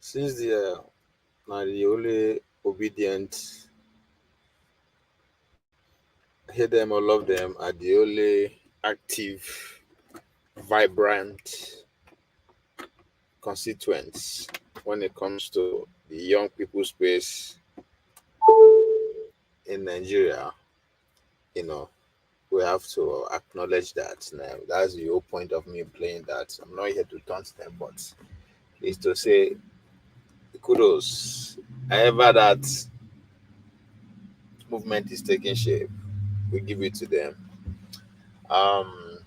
Since they are the only obedient, hate them or love them, are the only active, vibrant constituents when it comes to the young people space in Nigeria, you know, we have to acknowledge that. Now, that's the whole point of me playing that. I'm not here to taunt them, but is to say kudos. However, that movement is taking shape, we give it to them. Um,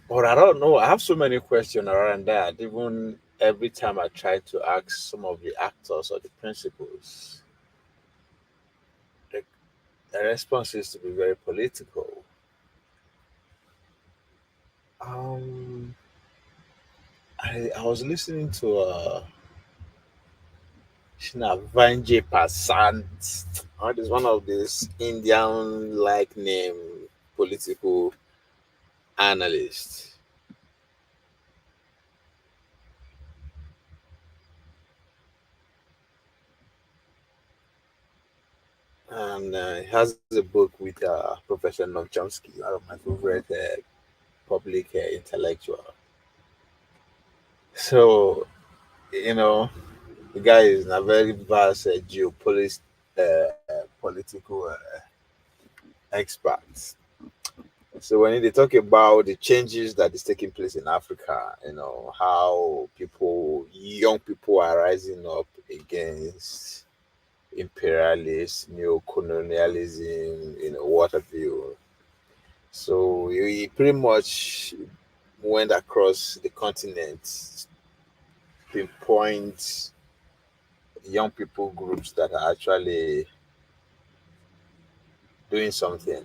but I don't know. I have so many questions around that. Even every time I try to ask some of the actors or the principals, the, the response is to be very political. Um, I was listening to Shinavanji Pasant. That is one of these Indian like name political analysts. And he has a book with Professor Noam Chomsky, one of my favorite public intellectual. So, you know, the guy is a very vast political expert. So when they talk about the changes that is taking place in Africa, how young people are rising up against imperialist, neo-colonialism, what have you. So he pretty much went across the continent, pinpoint young people groups that are actually doing something.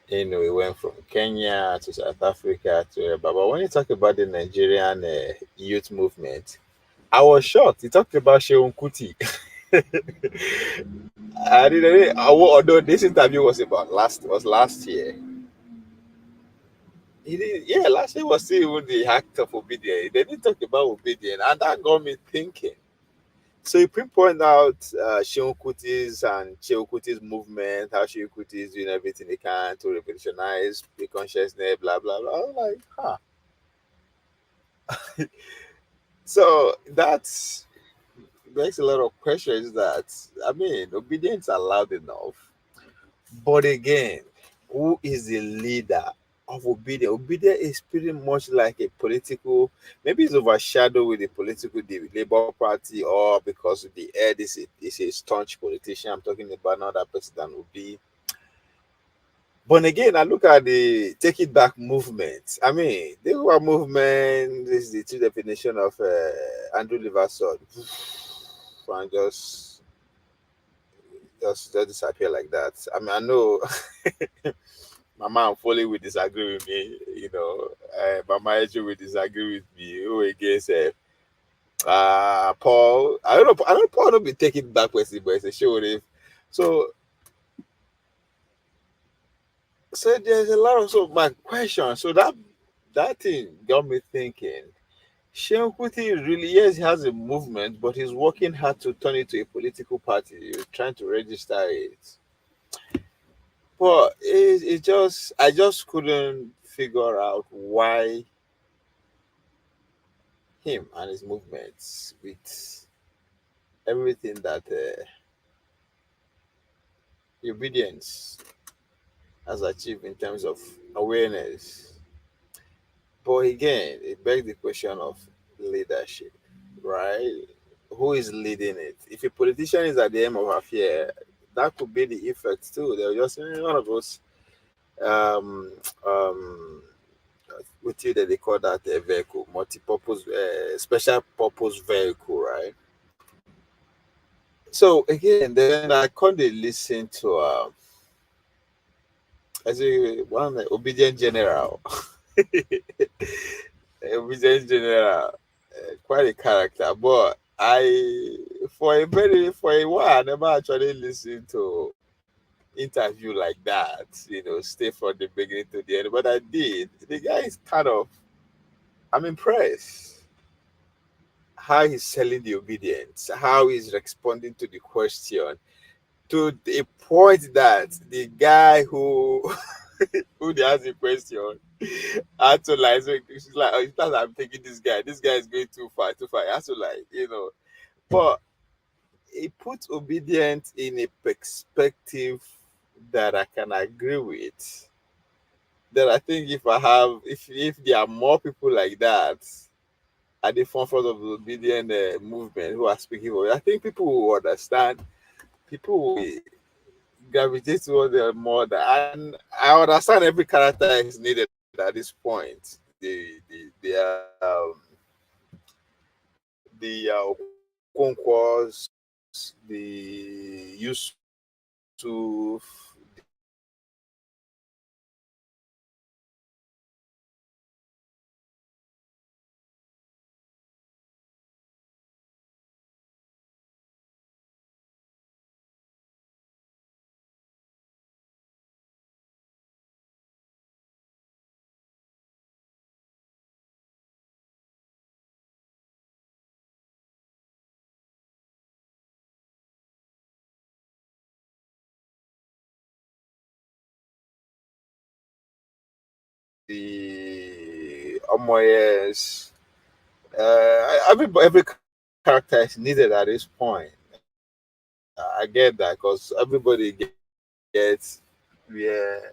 We went from Kenya to South Africa to but when you talk about the Nigerian youth movement, I was shocked. He talked about Sheun Kuti. I didn't. Although this interview was last year. He did, yeah, last year was still even the act of obedience. They didn't talk about obedience, and that got me thinking. So you pinpoint out Sheun Kuti's and Sheun Kuti's movement, how Sheun Kuti is doing everything he can to revolutionize the consciousness, blah blah blah. I was like, huh. So that's makes a lot of questions. That I mean, obedience are loud enough, but again, who is the leader of obedience? Obedience is pretty much like a political, maybe it's overshadowed with the political, the Labour Party, or because the head is a staunch politician. I'm talking about another person than Obi. But again, I look at the Take It Back movement. I mean, the whole movement this is the true definition of Andrew Liversword, and just disappear like that. I mean, I know Mama and Foley will disagree with me. Mama Eju will disagree with me. Who against Paul? I don't know. I don't Paul don't be taking back Wesley, but it's a show if so. So there's a lot of so my question. So that thing got me thinking. Sheikh Kuti really, yes, he has a movement, but he's working hard to turn it to a political party. He's trying to register it. But it just I just couldn't figure out why him and his movements with everything that obedience has achieved in terms of awareness. But again, it begs the question of leadership, right? Who is leading it? If a politician is at the end of affair, that could be the effect too. They'll just say one of those um um with you that they call that a vehicle, multi-purpose, special purpose vehicle, right? So again, then I can't listen to as a one obedient general, obedient general, quite a character. But I, for a while, I never actually listened to interview like that. Stay from the beginning to the end. But I did. The guy is kind of. I'm impressed how he's selling the obedience, how he's responding to the question, to the point that the guy who who they asked the question had to like, so it's like, oh, it's not that I'm taking this guy. This guy is going too far, too far. I have to like, but he puts obedience in a perspective that I can agree with. That I think if there are more people like that at the forefront of the obedient movement who are speaking for it, I think people will understand. People will gravitate towards them more. And I understand every character is needed at this point. The Okonkwo's, the Yusuf, the Omoyes, every character is needed at this point. I get that because everybody gets where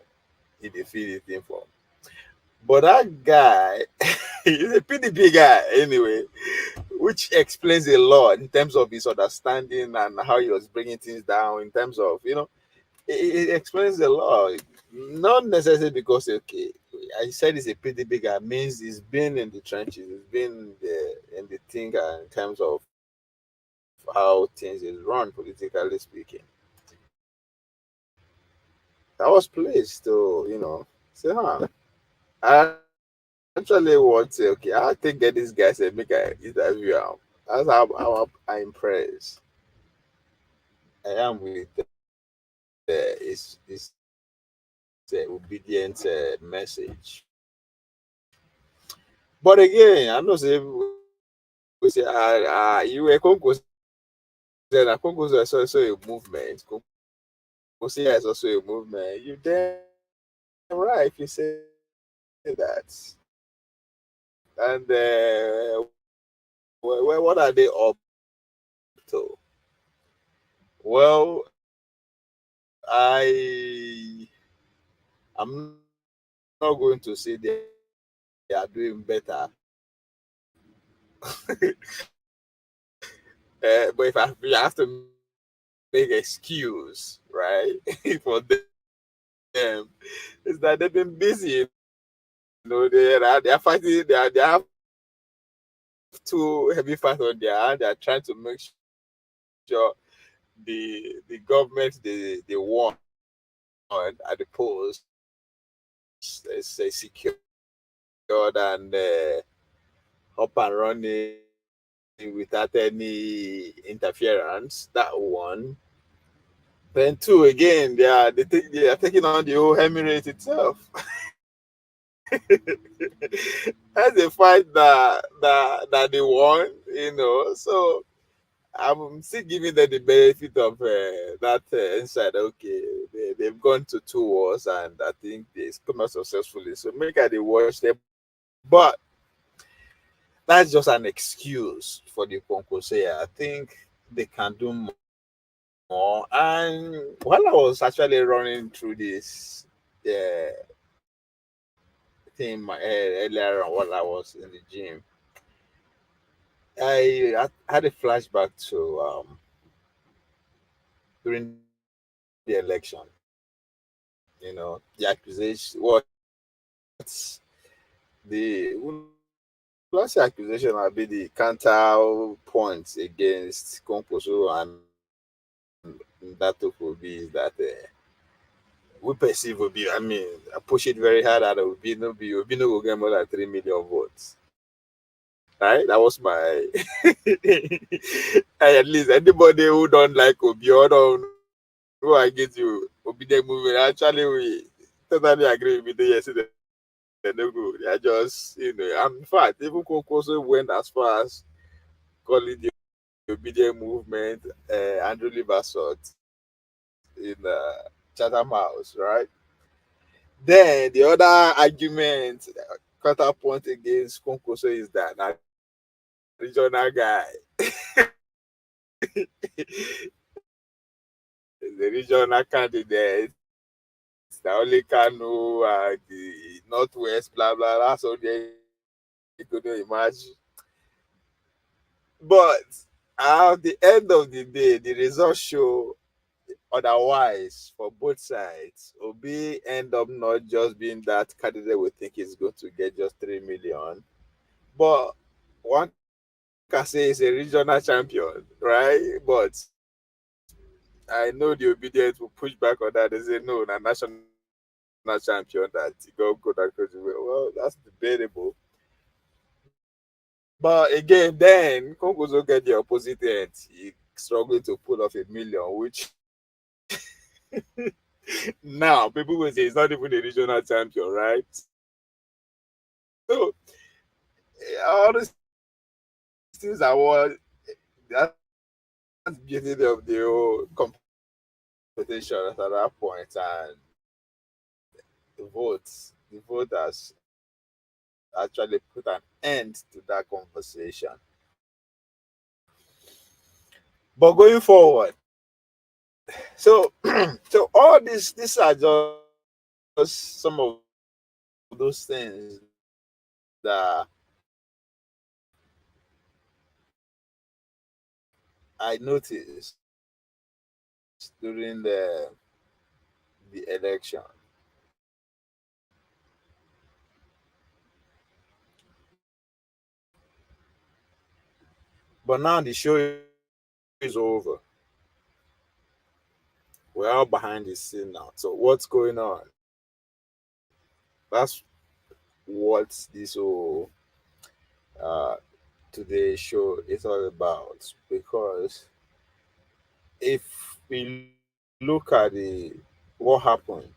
he feel the thing from. But that guy is a pretty big guy anyway, which explains a lot in terms of his understanding and how he was bringing things down. In terms of it explains a lot. Not necessarily because okay, I said he's a pretty big guy means he's been in the trenches, he's been in the thing in terms of how things is run politically speaking. I was pleased to say, huh. I actually want to okay, I think get this guy say make I interview him. That's how I impressed I am with this obedient message. But again, I know say we say you were Congo then Congo is also a movement. Congo is also a movement. You damn right if you say that. And what are they up to? Well, I I'm not going to say they are doing better. But if I have to make excuse, right, for them, is that they've been busy. They're fighting. They have too heavy fight on their hand. They're trying to make sure the government they want at the polls is secured and up and running without any interference. That one. Then two again, they are taking on the whole Emirate itself. That's a fight that they won, So I'm still giving them the benefit of that insight. Okay, they've gone to two wars and I think they come out successfully. So make I they watch them, but that's just an excuse for the Concosea. I think they can do more. And while I was actually running through this thing in my head earlier on while I was in the gym, I had a flashback to during the election. The accusation, what's the last accusation will be the counter points against Composo and that will be is that we perceive will be. I mean, I push it very hard that will be no go get more than 3 million votes. Right? That was my at least anybody who don't like Obi or don't who against you Obi the movement actually we totally agree with the yesterday. no good. They are just, in fact, even Kokoso went as far as calling the obedient movement Andrew Liversalt in Chatham House, right? Then the other argument, counterpoint against Konkoso is that na regional guy, the regional candidate, the only Kano, the Northwest, blah blah. That's all they could imagine. But at the end of the day, the results show otherwise for both sides. Obi end up not just being that candidate we think is going to get just 3 million, but one can say he's a regional champion, right? But I know the obedient will push back on that. They say no, na national champion that he go that crazy way. Well, that's debatable. But again, then Congo's get the opposite end. He struggling to pull off 1 million, which now people will say he's not even a regional champion, right? So all these things are what that's the beauty of the whole competition at that point, and the voters actually put an end to that conversation. But going forward, so so all these are just some of those things that I noticed during the election. But now the show is over. We're all behind the scene now. So what's going on? That's what this whole uh, today's show is all about. Because if we look at the what happened,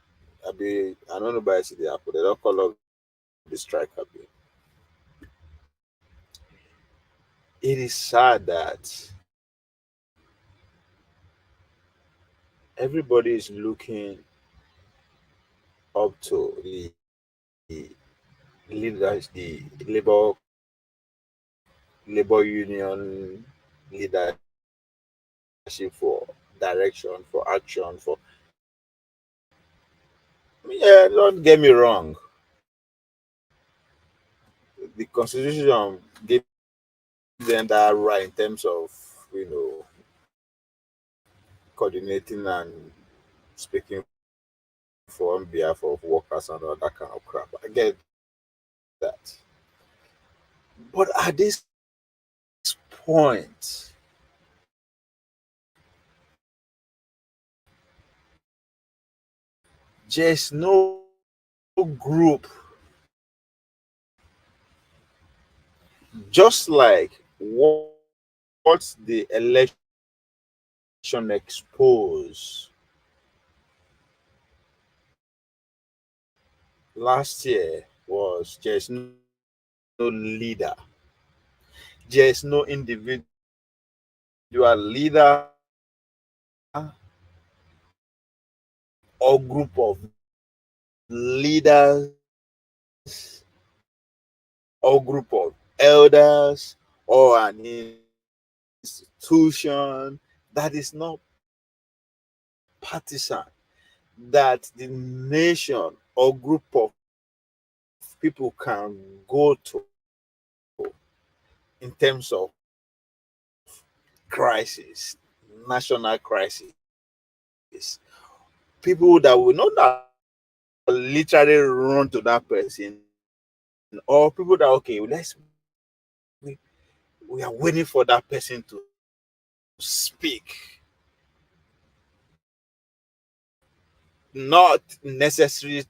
I don't know by the apple. They don't call up the strike. It is sad that everybody is looking up to the leaders, the labor union leadership for direction, for action, for yeah. Don't get me wrong. The constitution gave them that right in terms of coordinating and speaking for on behalf of workers and all that kind of crap. I get that. But at this point, there's no group, just like what the election exposed last year was there's no leader, there's no individual leader or group of leaders or group of elders or an institution that is not partisan, that the nation or group of people can go to in terms of crisis, national crisis. People that will not literally run to that person, or people that okay, we, we are waiting for that person to speak, not necessary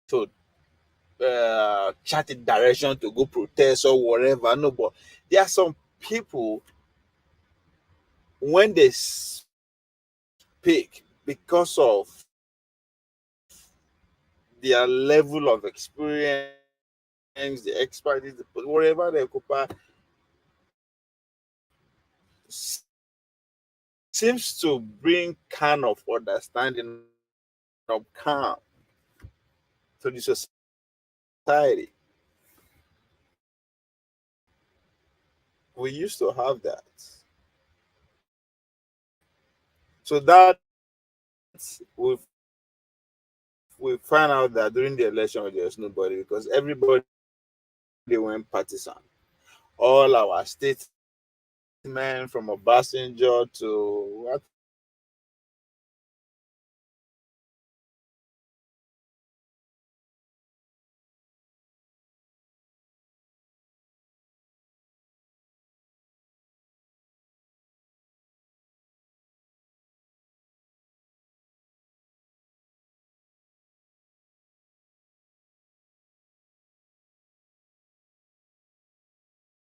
to chart a direction to go protest or whatever. No, but there are some people when they speak because of their level of experience, the expertise, whatever they occupy, seems to bring kind of understanding of calm to the society. We used to have that. So that we find out that during the election there was nobody because everybody went partisan. All our statesmen from Obasanjo to what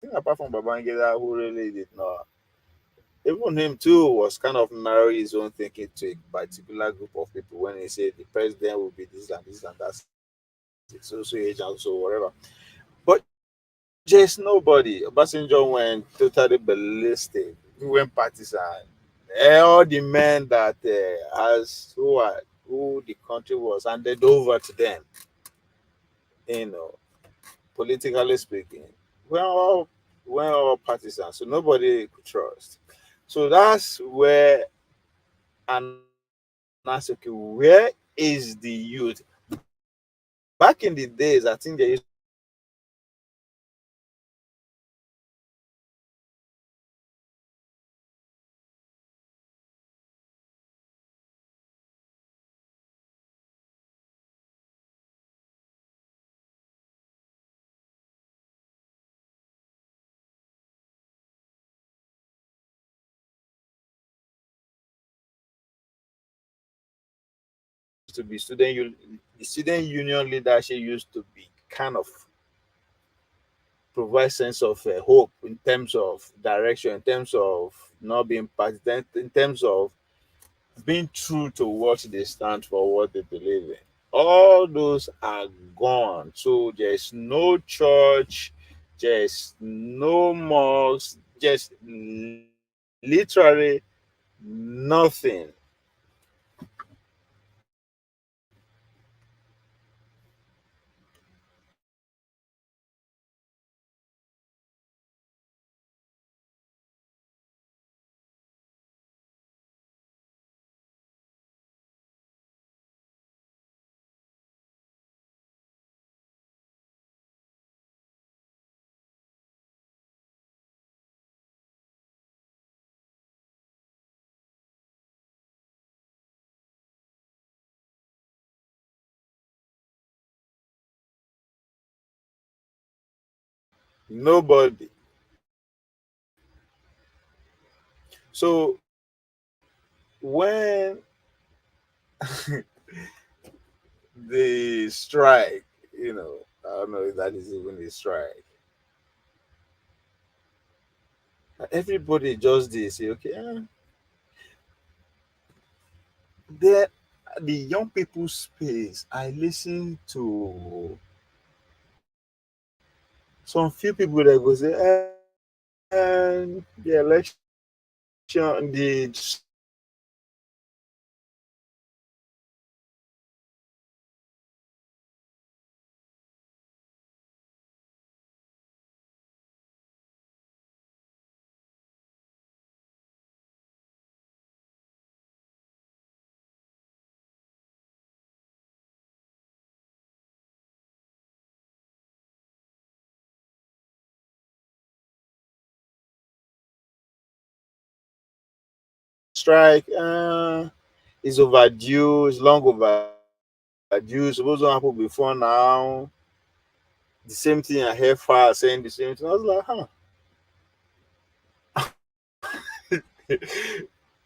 I think apart from Babangida who really did not, even him too was kind of narrowing his own thinking to a particular group of people when he said the president will be this and that, so age and so whatever. But just nobody. Obasanjo went totally ballistic. He went partisan. All the men that who the country was handed over to them, you know, politically speaking, we're all partisans, so nobody could trust. So that's where and ask, okay, where is the youth? Back in the days, I think there used to be this used to be the student union leadership used to be kind of provide sense of hope in terms of direction, in terms of not being partisan, in terms of being true to what they stand for, what they believe in. All those are gone. So there's no church, there's no mosque, just literally nothing. Nobody. So when the strike, I don't know if that is even a strike. Everybody just they say, okay, there the young people space. I listen to some few people that go say, and the election, the strike is overdue. It's long overdue. Supposed to happen before now. The same thing I hear far saying the same thing. I was like, huh.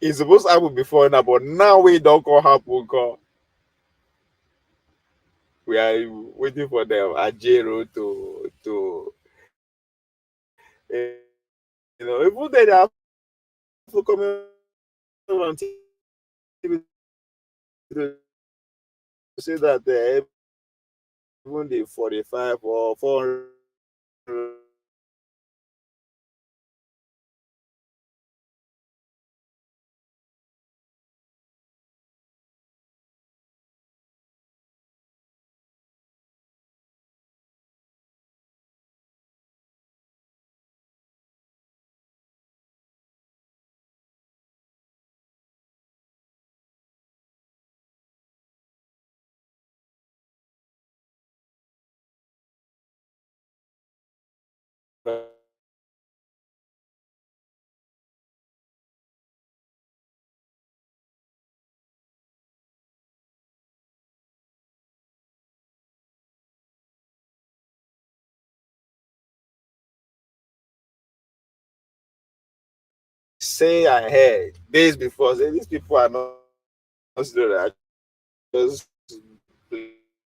It's supposed to happen before now, but now we don't call happen. Call. We are waiting for them Ajero even then they have to come on TV to say that everybody is even the 45 or 400 say ahead days before, say these people are not students, just playing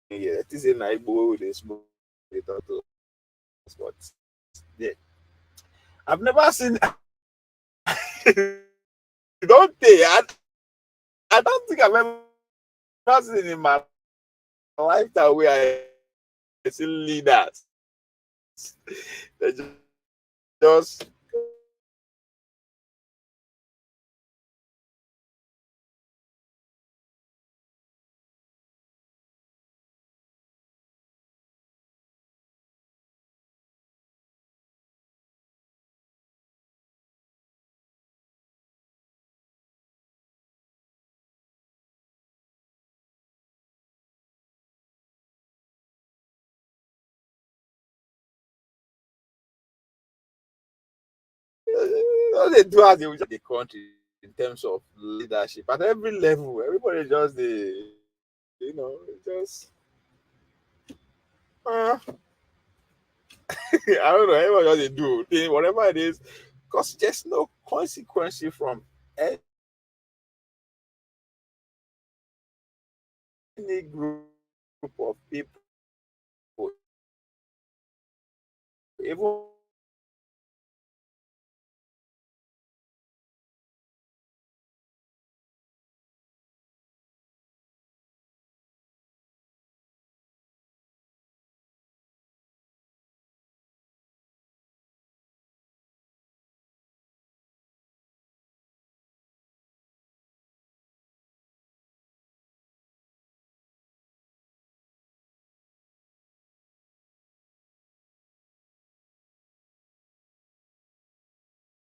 here. It is in Igbo with a smoke they talk to us, but yeah. I've never seen don't they? I don't think I've ever seen in my lifetime where I see leaders. They just all they do as they the country in terms of leadership at every level. Everybody just just I don't know. Everybody just they do whatever it is, because there's no consequence from any group of people, even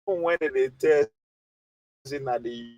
when they test in at the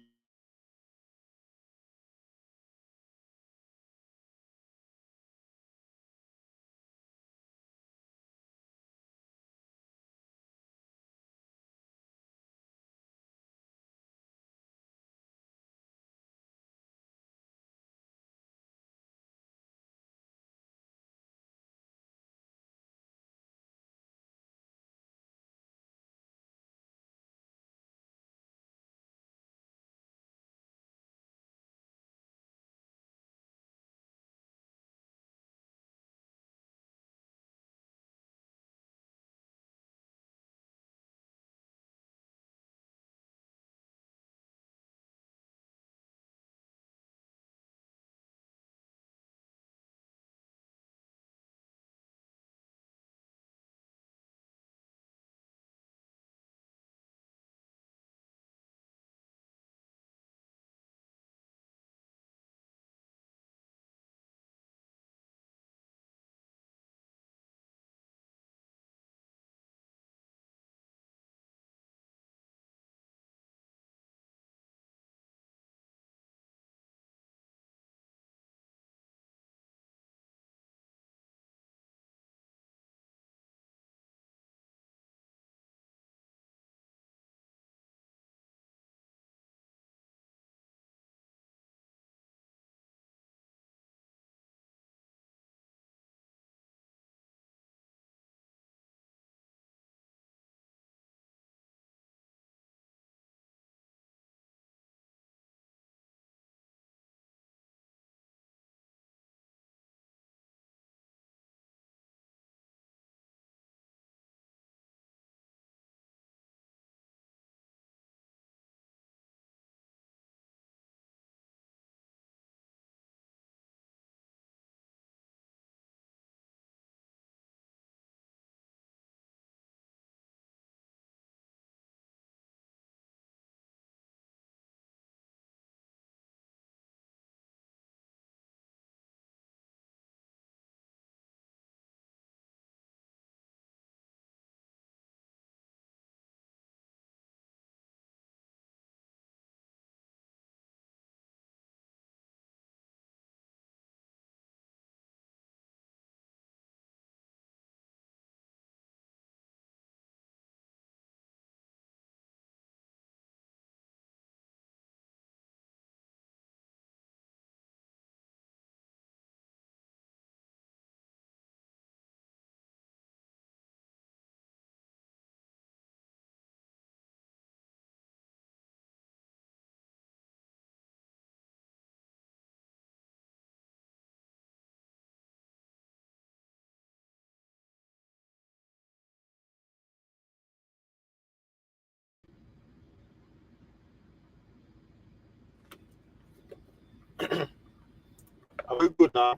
we good now?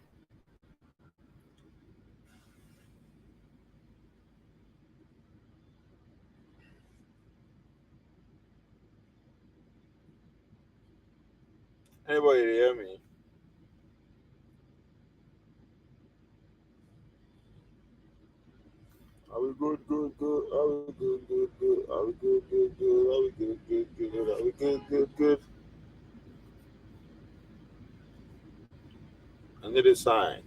Anybody hear me? Are we good, good, good? Are we good, good, good? Are we good, good, good? Are we good, good, good? Are we good, good, good? I need a sign.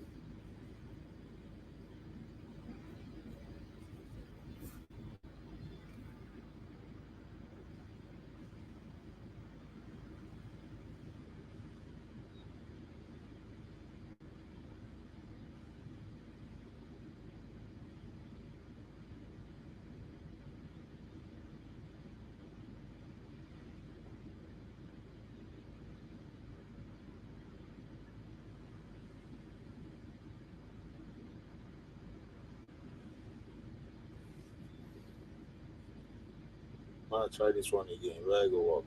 I'll try this one again. Where I go up?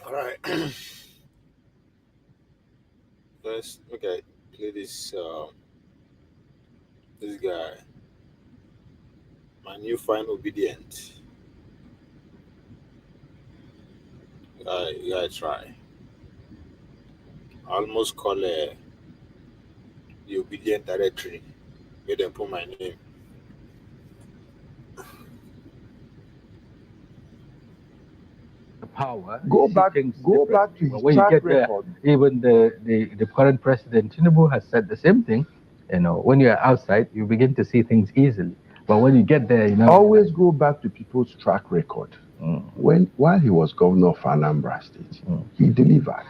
All right. Let's okay. Play this guy. My new fine obedient. I try. I almost call the obedient directory. Make them put my name. The power, you Go see back, things go back differently. to But his when you track get there, record. even the current president Tinubu has said the same thing. When you're outside, you begin to see things easily. But when you get there, Always go back to people's track record. Mm, While he was governor of Anambra State, he delivered.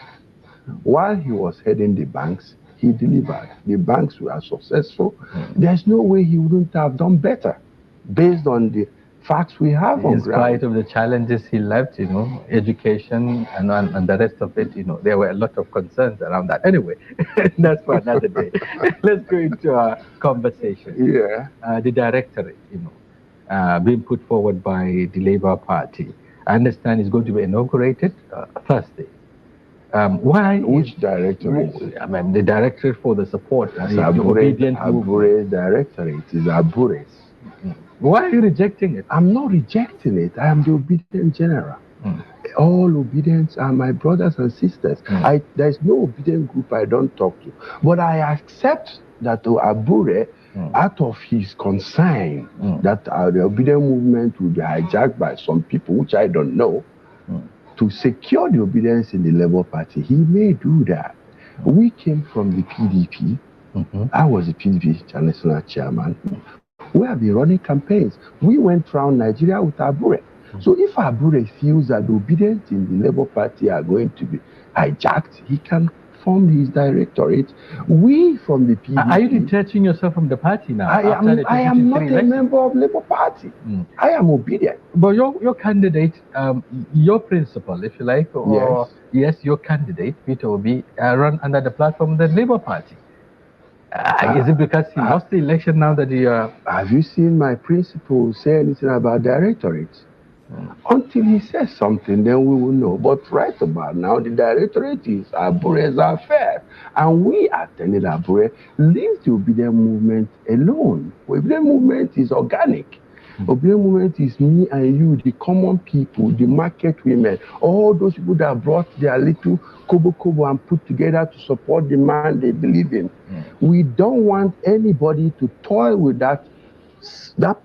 While he was heading the banks, he delivered. The banks were successful. There's no way he wouldn't have done better based on the facts we have on in spite ground. of the challenges he left, education and the rest of it, there were a lot of concerns around that. Anyway, that's for another day. Let's go into our conversation. Yeah. The directorate, being put forward by the Labour Party. I understand it's going to be inaugurated Thursday. Why Which directorate? I mean, the directorate for the support, That's the obedient movement. Abure's directorate. It's Abure's. Why are you rejecting it? I'm not rejecting it. I am the obedient general. All obedience are my brothers and sisters. There's no obedient group I don't talk to. But I accept that Abure, out of his concern that the obedient movement will be hijacked by some people, which I don't know, to secure the obedience in the Labour Party, he may do that. We came from the PDP. I was the PDP national chairman. We have been running campaigns. We went around Nigeria with Abure. So if Abure feels that the obedience in the Labour Party are going to be hijacked, he can form his directorate. We from the PDP... Are you detaching yourself from the party now? I am not a member of Labour Party. I am obedient. But your candidate, your principal, if you like, or yes, your candidate, Peter Obi, run under the platform of the Labour Party. Is it because he lost the election now that you are... Have you seen my principal say anything about directorates? Until he says something, then we will know. But right about now, the directorate is Abure's affair. And we attended Abure. Leave the obedient movement alone. Obedient movement is organic. Obedient movement is me and you, the common people, the market women, all those people that brought their little kobo and put together to support the man they believe in. We don't want anybody to toy with that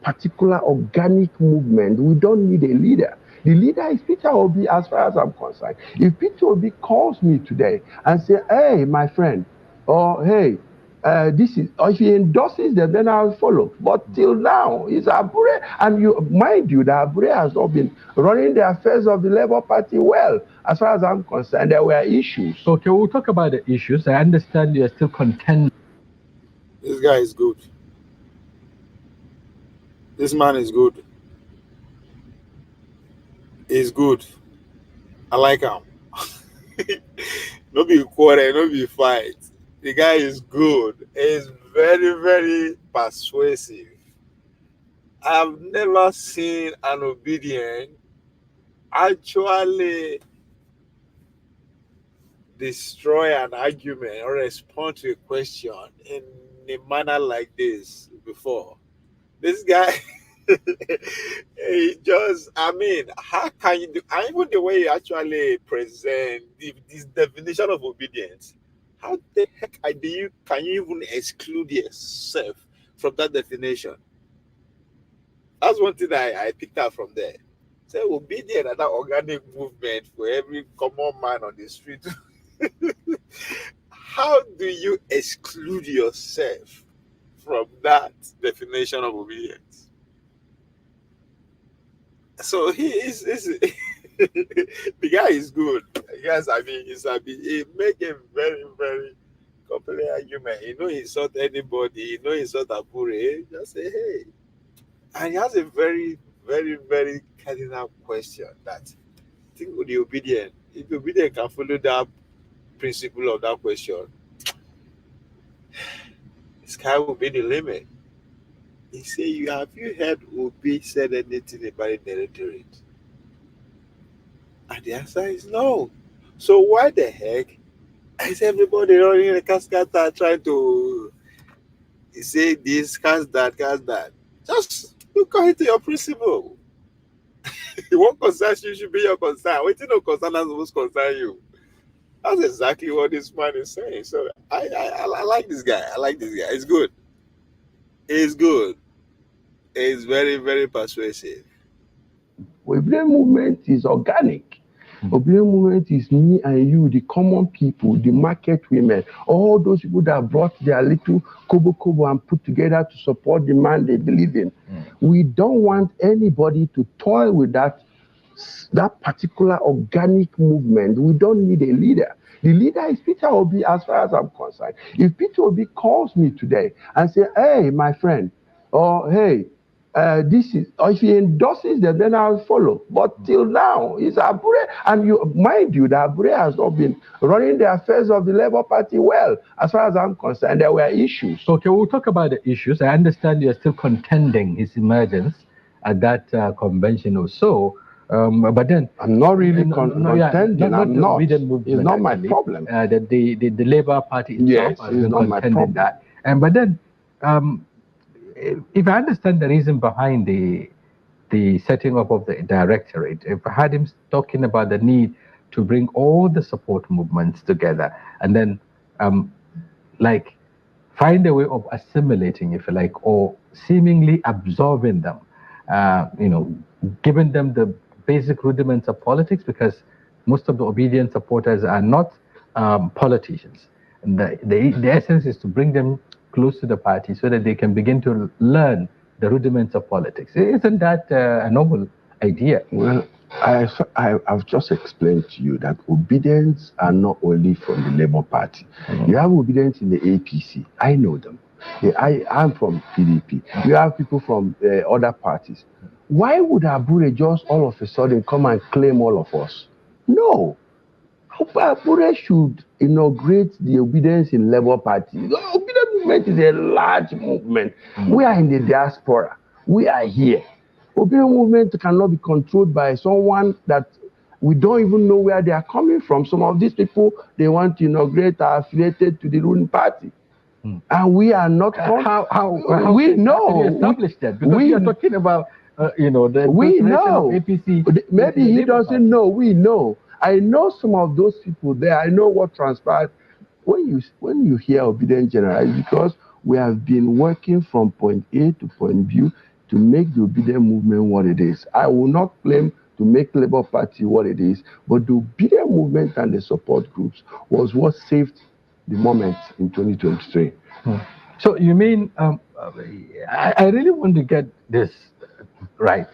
particular organic movement. We don't need a leader. The leader is Peter Obi, as far as I'm concerned. If Peter Obi calls me today and say, "Hey, my friend," or "Hey, this is," or if he endorses them, then I'll follow. But till now, it's Abure, and mind you, that Abure has not been running the affairs of the Labour Party well. As far as I'm concerned, there were issues. Okay, we'll talk about the issues. I understand you're still contending. This guy is good. This man is good. He's good. I like him. No be quarrel, no be fight. The guy is good. He's very, very persuasive. I've never seen an obedient actually destroy an argument or respond to a question in a manner like this before. This guy, he just, I mean, how can you do, and even the way you actually present this definition of obedience, how the heck can you even exclude yourself from that definition? That's one thing I picked up from there. So obedient and that organic movement for every common man on the street. How do you exclude yourself from that definition of obedience? So he is the guy is good. Yes, I mean, he make a very, very compelling argument. You know, he insult anybody. You know, he insult Abure. Just say, hey. And he has a very, very, very cardinal question that I think with the obedient, if the obedient can follow that principle of that question, sky will be the limit. He say, have you heard Obi said anything about the directorate? And the answer is no. So why the heck is everybody running a cascata trying to say this, cast that, cast that? Just look into your principle. What concerns you should be your concern. What you know concern is supposed to concern you. That's exactly what this man is saying. So I like this guy. I like this guy. It's good. It's good. It's very, very persuasive. Obedient movement is organic. Obedient movement is me and you, the common people, the market women, all those people that brought their little kobo and put together to support the man they believe in. We don't want anybody to toy with that particular organic movement. We don't need a leader. The leader is Peter Obi, as far as I'm concerned. If Peter Obi calls me today and say, hey, my friend, or hey, this is, or if he endorses them, then I'll follow. But till now, it's Abure. And you mind you, that Abure has not been running the affairs of the Labour Party well. As far as I'm concerned, there were issues. Okay, we'll talk about the issues. I understand you're still contending his emergence at that convention or so. But then I'm not really contending. I'm not. It's not my problem. The Labour Party itself has been contending that. But then, if I understand the reason behind the setting up of the directorate, if I had him talking about the need to bring all the support movements together and then, like, find a way of assimilating, if you like, or seemingly absorbing them, giving them the basic rudiments of politics, because most of the obedient supporters are not politicians. And the essence is to bring them close to the party so that they can begin to learn the rudiments of politics. Isn't that a noble idea? Well, I've just explained to you that obedience are not only from the Labour Party. You have obedience in the APC. I know them. I'm from PDP. You have people from other parties. Why would Abure just all of a sudden come and claim all of us? No. Abure should inaugurate the obedience in Labour Party. The obedience movement is a large movement. We are in the diaspora. We are here. Obedience movement cannot be controlled by someone that we don't even know where they are coming from. Some of these people, they want to inaugurate are affiliated to the ruling party. And we are not. How we know. You establish that? Because we are talking about, the we know. APC. Maybe he doesn't know. We know. I know some of those people there. I know what transpired. When you hear Obedient General, it's because we have been working from point A to point B to make the Obedient movement what it is. I will not claim to make Labour Party what it is, but the Obedient movement and the support groups was what saved the moment in 2023. So you mean, I really want to get this right,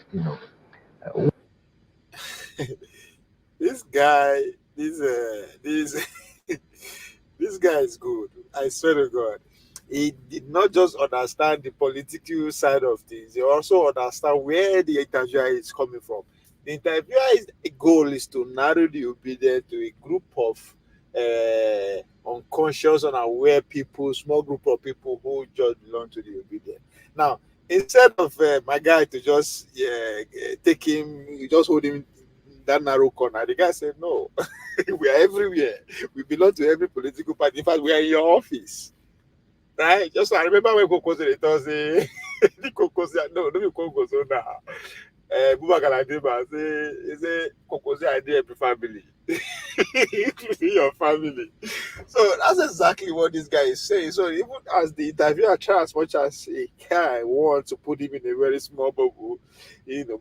This guy, this this guy is good. I swear to God. He did not just understand the political side of things. He also understand where the interviewer is coming from. The interviewer's goal is to narrow the obedient to a group of unconscious and aware people, small group of people who just belong to the obedient. Now, instead of my guy to just take him, you just hold him that narrow corner, the guy said, no, we are everywhere. We belong to every political party. In fact, we are in your office. Right? Just I remember when Kokoze they told say, no, don't be Kokoze now. Bubakar Adeba say Kokoze idea every family, including your family. So that's exactly what this guy is saying. So even as the interviewer tries as much as he can want to put him in a very small bubble,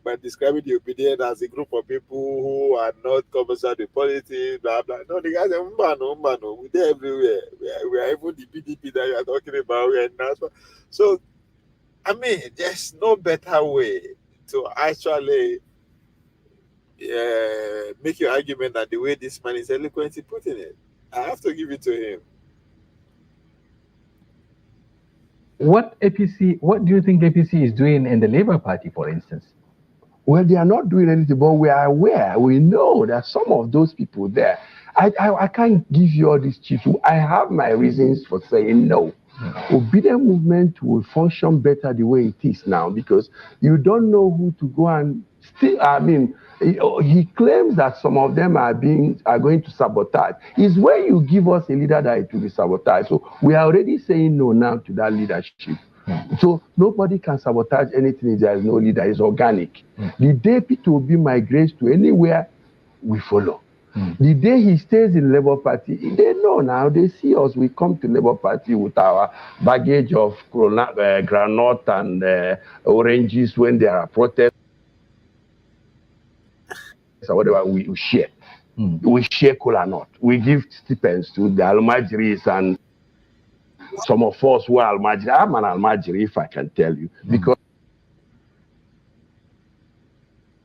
by describing the obedient as a group of people who are not concerned with politics, blah blah. No, the guy said, no, we're there everywhere. We are even the PDP that you are talking about. We are in NASFA. So I mean, there's no better way to actually make your argument that the way this man is eloquently putting it. I have to give it to him. What do you think APC is doing in the Labour Party, for instance? Well, they are not doing anything, but we are aware. We know that some of those people there, I can't give you all these chiefs. I have my reasons for saying no. Obedient movement will function better the way it is now because you don't know who to go and Still, I mean, he claims that some of them are going to sabotage. Is when you give us a leader that it will be sabotage. So we are already saying no now to that leadership. So nobody can sabotage anything if there is no leader. It's organic. The day Peter Obi migrates to anywhere, we follow. The day he stays in Labour Party, they know now. They see us. We come to Labour Party with our baggage of granite and oranges when there are protests or whatever. We share. We share cola nut. We give stipends to the Almajiris and some of us who are Almajiri. I'm an Almajiri, if I can tell you, because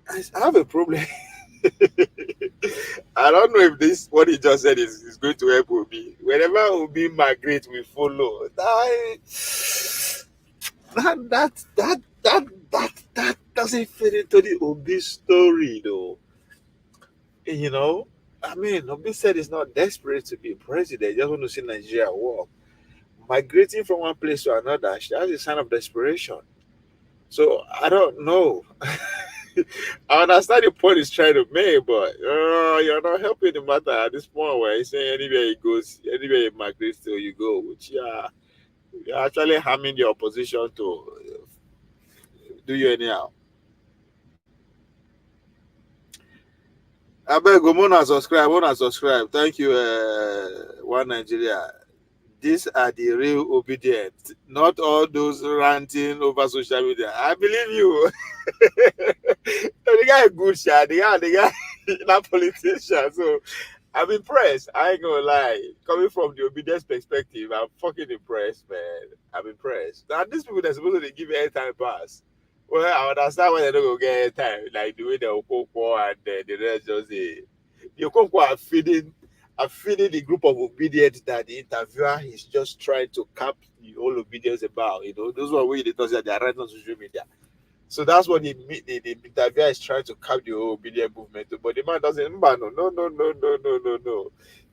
I have a problem. I don't know if this what he just said is going to help Obi. Whenever Obi migrate, we follow. That doesn't fit into the Obi story, though. You know, I mean, Obi said he's not desperate to be president; he just want to see Nigeria work. Migrating from one place to another, that's a sign of desperation. So I don't know. I understand the point he's trying to make, but you're not helping the matter at this point where he's saying anywhere he goes, anywhere he migrates to, you go, which you're actually harming the opposition to do you anyhow. I beg, Mona subscribe. Thank you, One Nigeria. These are the real obedient, not all those ranting over social media. I believe you. The guy is good, Sha. The guy not politician. So I'm impressed. I ain't gonna lie. Coming from the obedience perspective, I'm fucking impressed, man. I'm impressed. Now these people that supposed to give airtime pass. Well, I understand why they don't go get airtime, like the way the Okonkwo and the rest just say. The Okonkwo are feeding the group of obedience that the interviewer is just trying to cap the whole obedience about. You know, those are where they talk that they are right on social media. So that's what the interviewer is trying to cap the whole obedient movement. But the man doesn't.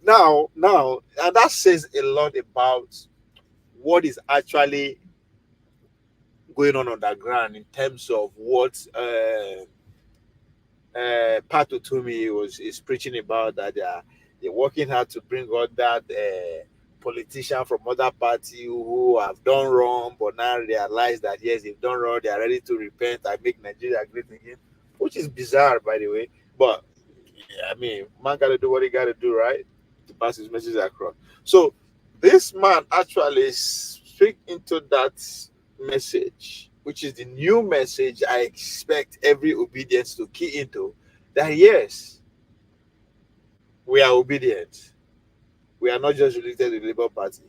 No. Now, and that says a lot about what is actually going on the ground in terms of what Pat Otumi is preaching about, that they're working hard to bring on that politician from other party who have done wrong, but now realize that yes, they've done wrong, they are ready to repent and make Nigeria great again, which is bizarre, by the way. But I mean, man got to do what he got to do, right, to pass his message across. So this man actually speak into that message, which is the new message I expect every obedience to key into, that yes, we are obedient. We are not just related to the Labour Party.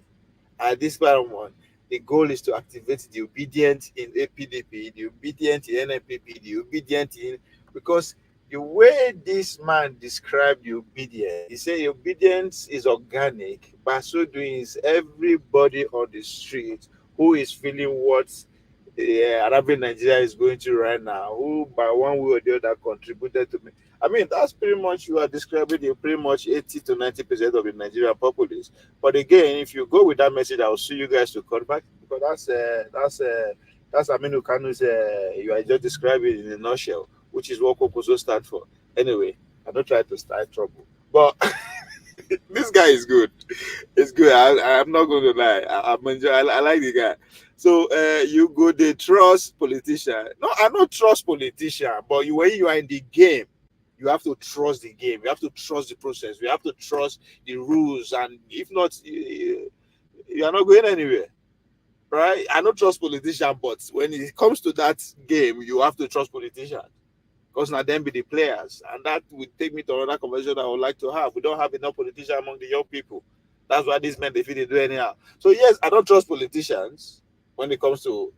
At this one, the goal is to activate the obedient in APDP, the obedient in NNPP, the obedient in, because the way this man described the obedience, he said obedience is organic. By so doing, is everybody on the street who is feeling what Arabic Nigeria is going through right now, who by one way or the other contributed to me. I mean, that's pretty much, you are describing the pretty much 80 to 90% of the Nigerian populace. But again, if you go with that message, I'll see you guys to come back, because that's Aminu Kanu's you are just describing in a nutshell, which is what Kokoso stands for. Anyway, I don't try to start trouble, but this guy is good. It's good. I'm not going to lie. I like the guy. So you go the trust politician. No, I don't trust politician, but when you are in the game, you have to trust the game. You have to trust the process. You have to trust the rules, and if not, you are not going anywhere. Right? I don't trust politician, but when it comes to that game, you have to trust politicians, because now them be the players, and that would take me to another conversation I would like to have. We don't have enough politicians among the young people. That's why these men they feel they do anyhow. So yes, I don't trust politicians when it comes to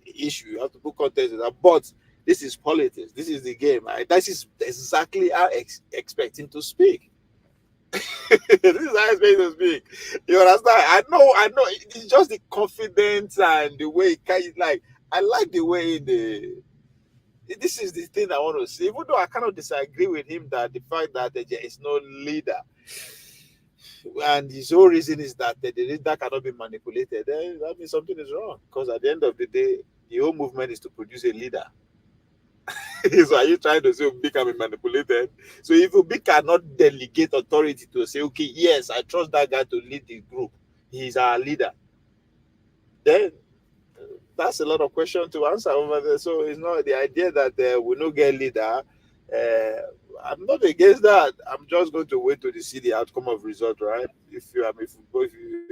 issue. You have to put context in that. But this is politics. This is the game. That is exactly how I expect him to speak. This is how I expect him to speak. You understand? I know. It's just the confidence and the way I like the way this is the thing I want to see. Even though I cannot disagree with him that the fact that there is no leader, and his whole reason is that the leader cannot be manipulated, then that means something is wrong. Because at the end of the day, the whole movement is to produce a leader. So are you trying to say Obi can be manipulated? So if Obi cannot delegate authority to say, okay, yes, I trust that guy to lead the group, he's our leader, then that's a lot of questions to answer over there. So it's not the idea that we no get leader. I'm not against that. I'm just going to wait to see the outcome of result, right? If you are a football, if you,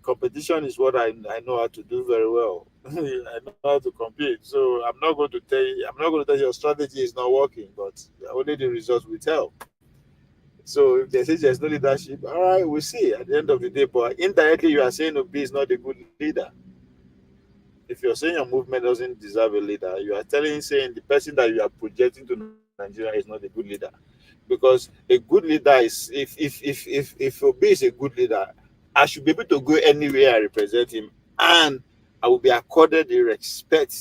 competition is what I know how to do very well. I know how to compete. So I'm not going to tell you. I'm not going to tell you your strategy is not working, but only the results will tell. So if they say there's no leadership, all right, we'll see at the end of the day. But indirectly, you are saying Obi is not a good leader. If you're saying your movement doesn't deserve a leader, you are saying the person that you are projecting to Nigeria is not a good leader. Because a good leader is if Obi is a good leader, I should be able to go anywhere I represent him, and I will be accorded the respect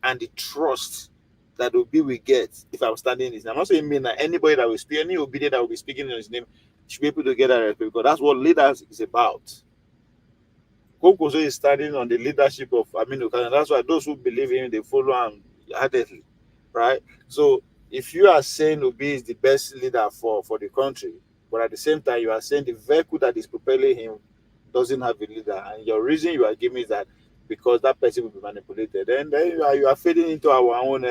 and the trust that Obi will get if I'm standing in his name. I'm not saying me that anybody that will speak, any Obi that will be speaking in his name should be able to get that respect, because that's what leaders is about. Kokoso is standing on the leadership of Aminu Kano. That's why those who believe in him, they follow him heartedly, right? So if you are saying Obi is the best leader for the country, but at the same time you are saying the vehicle that is propelling him doesn't have a leader, and your reason you are giving is that because that person will be manipulated, and then you are fading into our own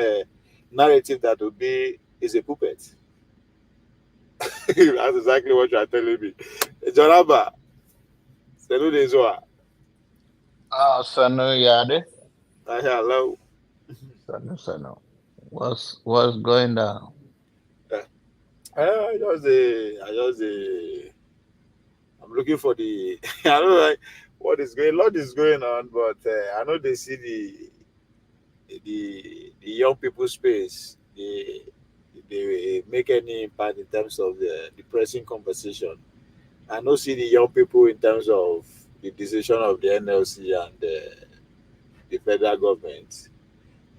narrative that Obi is a puppet. That's exactly what you are telling me. Jonaba, Selu Dezoa, Sanu Yade. hello. Sanu. What's going down? Yeah. I'm looking for the. I don't know like what is going. A lot is going on, but I know they see the young people space. They make any impact in terms of the pressing conversation. I know see the young people in terms of the decision of the NLC and the federal government,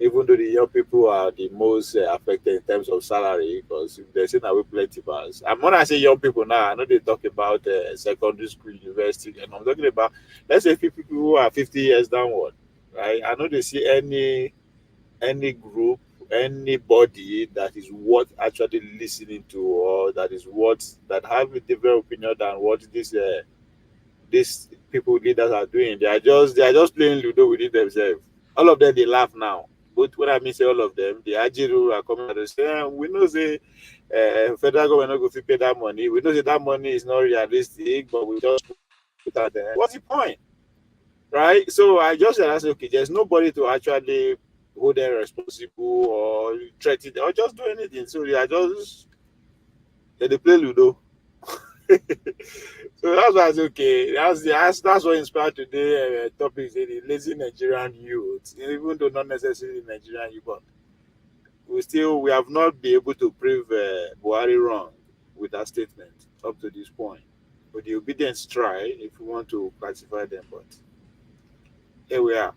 even though the young people are the most affected in terms of salary, because if they're saying that we plenty pass. And when I say young people now, I know they talk about secondary school, university, and I'm talking about, let's say, people who are 50 years downward, right? I know they see any group, anybody that is worth actually listening to, or that have a different opinion than what these people leaders are doing. They are just playing Ludo with it themselves. All of them they laugh now. But when I mean say all of them, the Ajiru are coming out and say, we know say federal government not going to pay that money. We know say that money is not realistic, but we just put out there. What's the point? Right? So I just realized, okay, there's nobody to actually hold them responsible or threaten or just do anything. So they play Ludo. So that's why it's okay. That's what inspired today topic is the lazy Nigerian youth. Even though not necessarily Nigerian youth, but we have not been able to prove Buhari wrong with that statement up to this point. But the obedience try if we want to classify them, but here we are.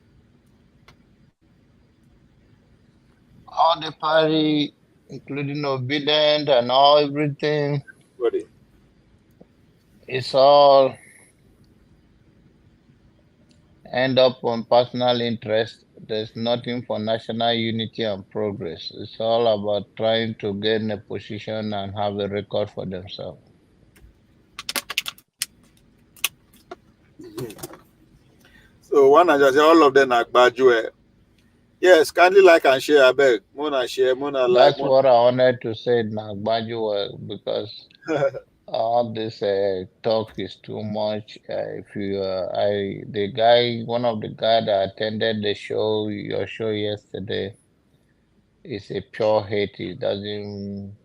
All the party, including Obedient and all everything, Buddy. it's all end up on personal interest. There's nothing for national unity and progress. It's all about trying to gain a position and have a record for themselves. So one I just say all of them are Gbajue. Yes, kindly like and share, I beg. Mona share, Mona like, That's Mona. what I wanted to say now, because all this talk is too much. If you, the guy, one of the guy that attended your show yesterday, is a pure hate. He doesn't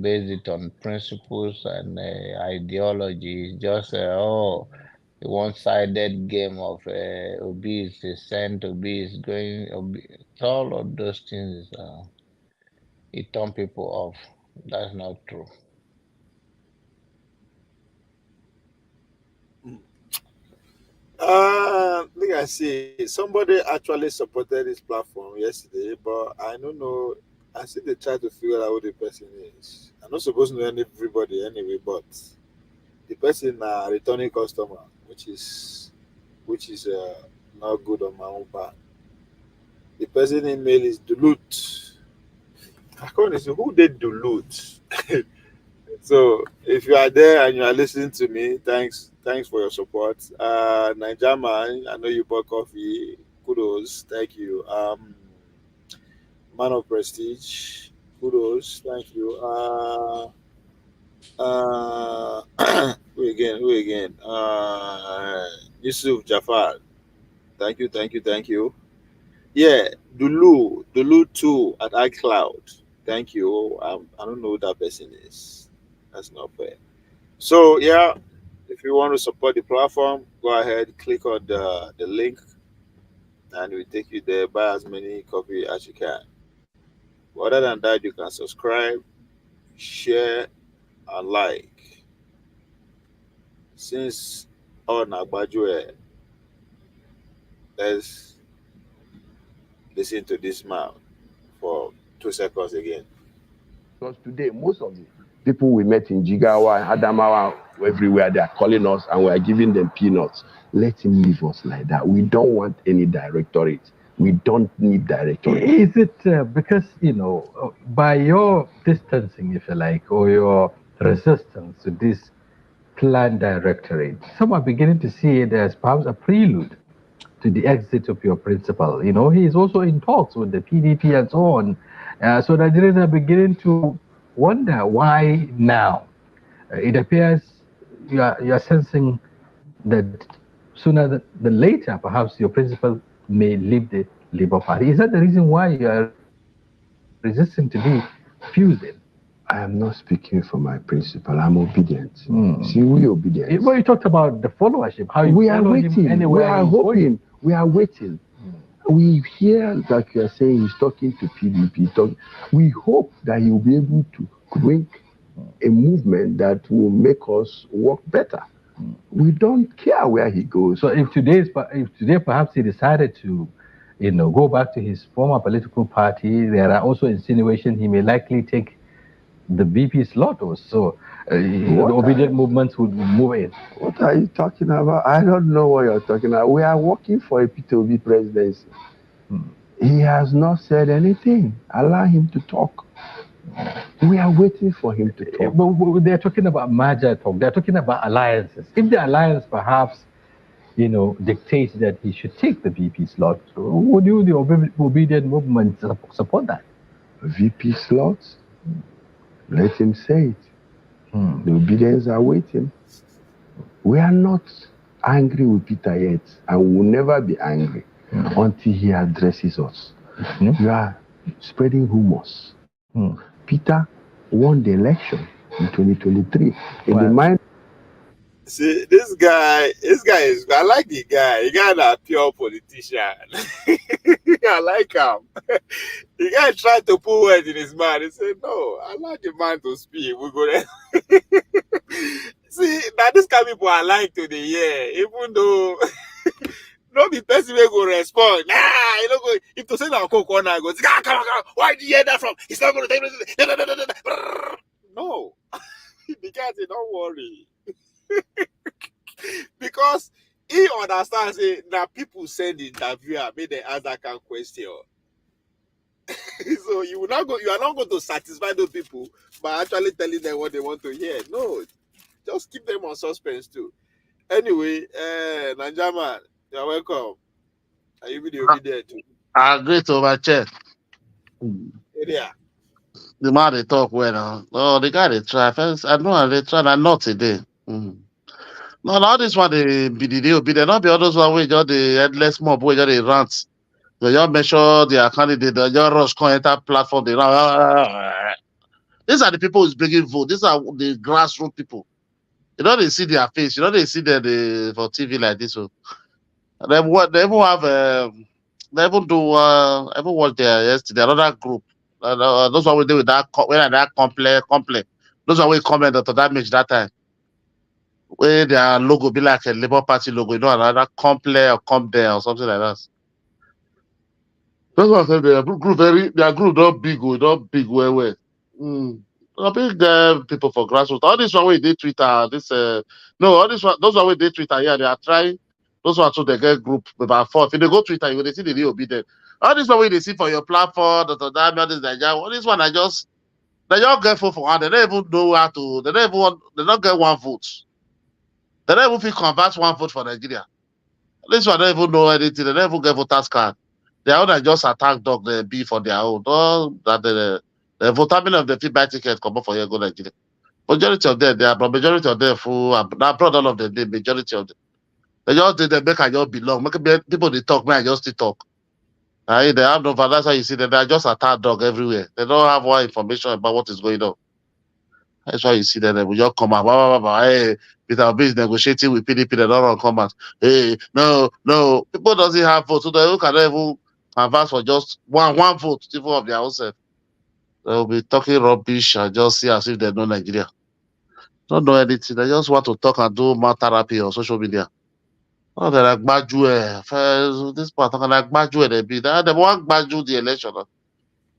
base it on principles and ideology. It's just a one-sided game of Obi is a saint, Obi is going. Obi, all of those things, it turn people off. That's not true. Like I see, somebody actually supported this platform yesterday, but I don't know. I see they try to figure out who the person is. I'm not supposed to know everybody anyway, but the person returning customer, which is not good on my own part. The person email is Duluth. I can't say who did Duluth. So if you are there and you are listening to me, thanks for your support. Nijaman, I know you bought coffee. Kudos, thank you. Man of Prestige, kudos, thank you. Who again? Who again? Yusuf Jafar, thank you, thank you, thank you. Yeah, Dulu 2 at iCloud. Thank you. I don't know who that person is. That's not fair. So yeah, if you want to support the platform, go ahead, click on the link, and we take you there. Buy as many coffee as you can. But other than that, you can subscribe, share, and like. Since on Agbajue, let's listen to this man for 2 seconds again. Because today, most of the people we met in Jigawa and Adamawa, everywhere, they are calling us and we are giving them peanuts. Let him leave us like that. We don't want any directorate. We don't need directorate. Is it because, by your distancing, if you like, or your resistance to this planned directorate, some are beginning to see it as perhaps a prelude to the exit of your principal? He is also in talks with the PDP and so on. So Nigerians are beginning to wonder why now. It appears you are sensing that sooner than later, perhaps your principal may leave the Labour Party. Is that the reason why you are resisting to be fused in? I am not speaking for my principal. I'm obedient. See, we obedient. Well, you talked about the followership. How you we are follow waiting. him anywhere We are he's hoping. going. We are waiting. We hear that you are saying he's talking to PDP. We hope that he will be able to bring a movement that will make us work better. We don't care where he goes. So if today perhaps he decided to, go back to his former political party, there are also insinuations he may likely take the VP slot also. The obedient movements would move in. What are you talking about? I don't know what you're talking about. We are working for a P2B presidency. He has not said anything. Allow him to talk. We are waiting for him to talk. But they're talking about merger talk. They're talking about alliances. If the alliance perhaps, dictates that he should take the VP slot, would you, the obedient movement, support that? VP slots? Let him say it. The obedience are waiting. We are not angry with Peter yet, and will never be angry until he addresses us. You are spreading rumors. Peter won the election in 2023. In the mind. See, this guy is, I like the guy. The guy is a pure politician. I like him. The guy tried to put words in his mouth. He said, no, allow the man to speak. We're going to... See, now this kind of people I like to the year, even though... No be person will go respond. Nah, you don't go. If to say now go corner, go. Come. Why did you hear that from? He's not going to take it. No, the guy said, don't worry, because he understands. Now people send the interviewer, may they ask that kind of question. So you are not going to satisfy those people by actually telling them what they want to hear. No, just keep them on suspense too. Anyway, Nanjaman, you're welcome. Are you video there too? I agree to my chair. Yeah. The man they talk well. Oh, the guy they try. First, I know they try, and not today. No, now this one they be the deal. Be there not be all those one way just the headless mob way just the rants. They just measure their candidate. They just rush come enter platform. They run. These are the people who's bringing vote. These are the grassroots people. You know they see their face. You know they see them for TV like this. So they even have they even do even watch there yesterday another group. Those one we do with that when that complex. Those one we comment to that match that time. Where their logo be like a Labour Party logo, another complex or compare or something like that. That's what I said. Their group not big, not big well. A big people for grassroots. All this one way they Twitter. All this one those one way they Twitter. Yeah, they are trying. Those ones so they get group about 4. If they go Twitter, you will see the real obedient. All this one wey they see for your platform, Dr. Damian, this Nigeria, all this one they just get vote for one. They don't even know how to. They don't get one vote. They don't even feel convert one vote for Nigeria. This one don't even know anything. They don't even get voters card. Their own just attack dog the be for their own. All that the voter of the feedback ticket come up for here go Nigeria. Majority of them, majority of them full. Now brought all of them. The majority of them. They just did they make I just belong. Make people they talk, man, I just still talk. They have no value. That's how you see them. They are just attack dog everywhere. They don't have more information about what is going on. That's why you see them. They will just come out. Blah, blah, blah. Hey, Peter Obi is negotiating with PDP. They don't come out. Hey, no. People doesn't have votes. So they can even advance for just one vote, even of their own self. They will be talking rubbish and just see as if they know Nigeria. Don't know anything. They just want to talk and do mouth therapy on social media. Oh, they're like Baju. First, this part, they're like Baju. They want Baju the election.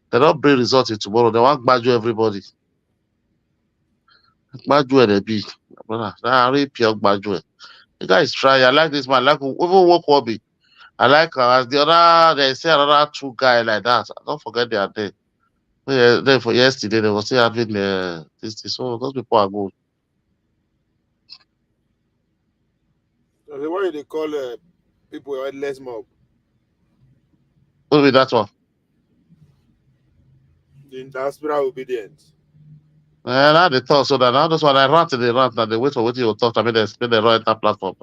They don't bring results in tomorrow. They want Baju everybody. Baju they be. Brother, I really pure Baju. The guy is trying. I like this man. I like even work hobby. I like as the other. They say another two guy like that. Don't forget they are there. Then for yesterday they were still having this. So those people are good. So why they call people headless mob? What will be that one? The diaspora obedience. Now they talk so that now that's why I rant and they rant and they wait for what you will talk to me. They explain the right platform.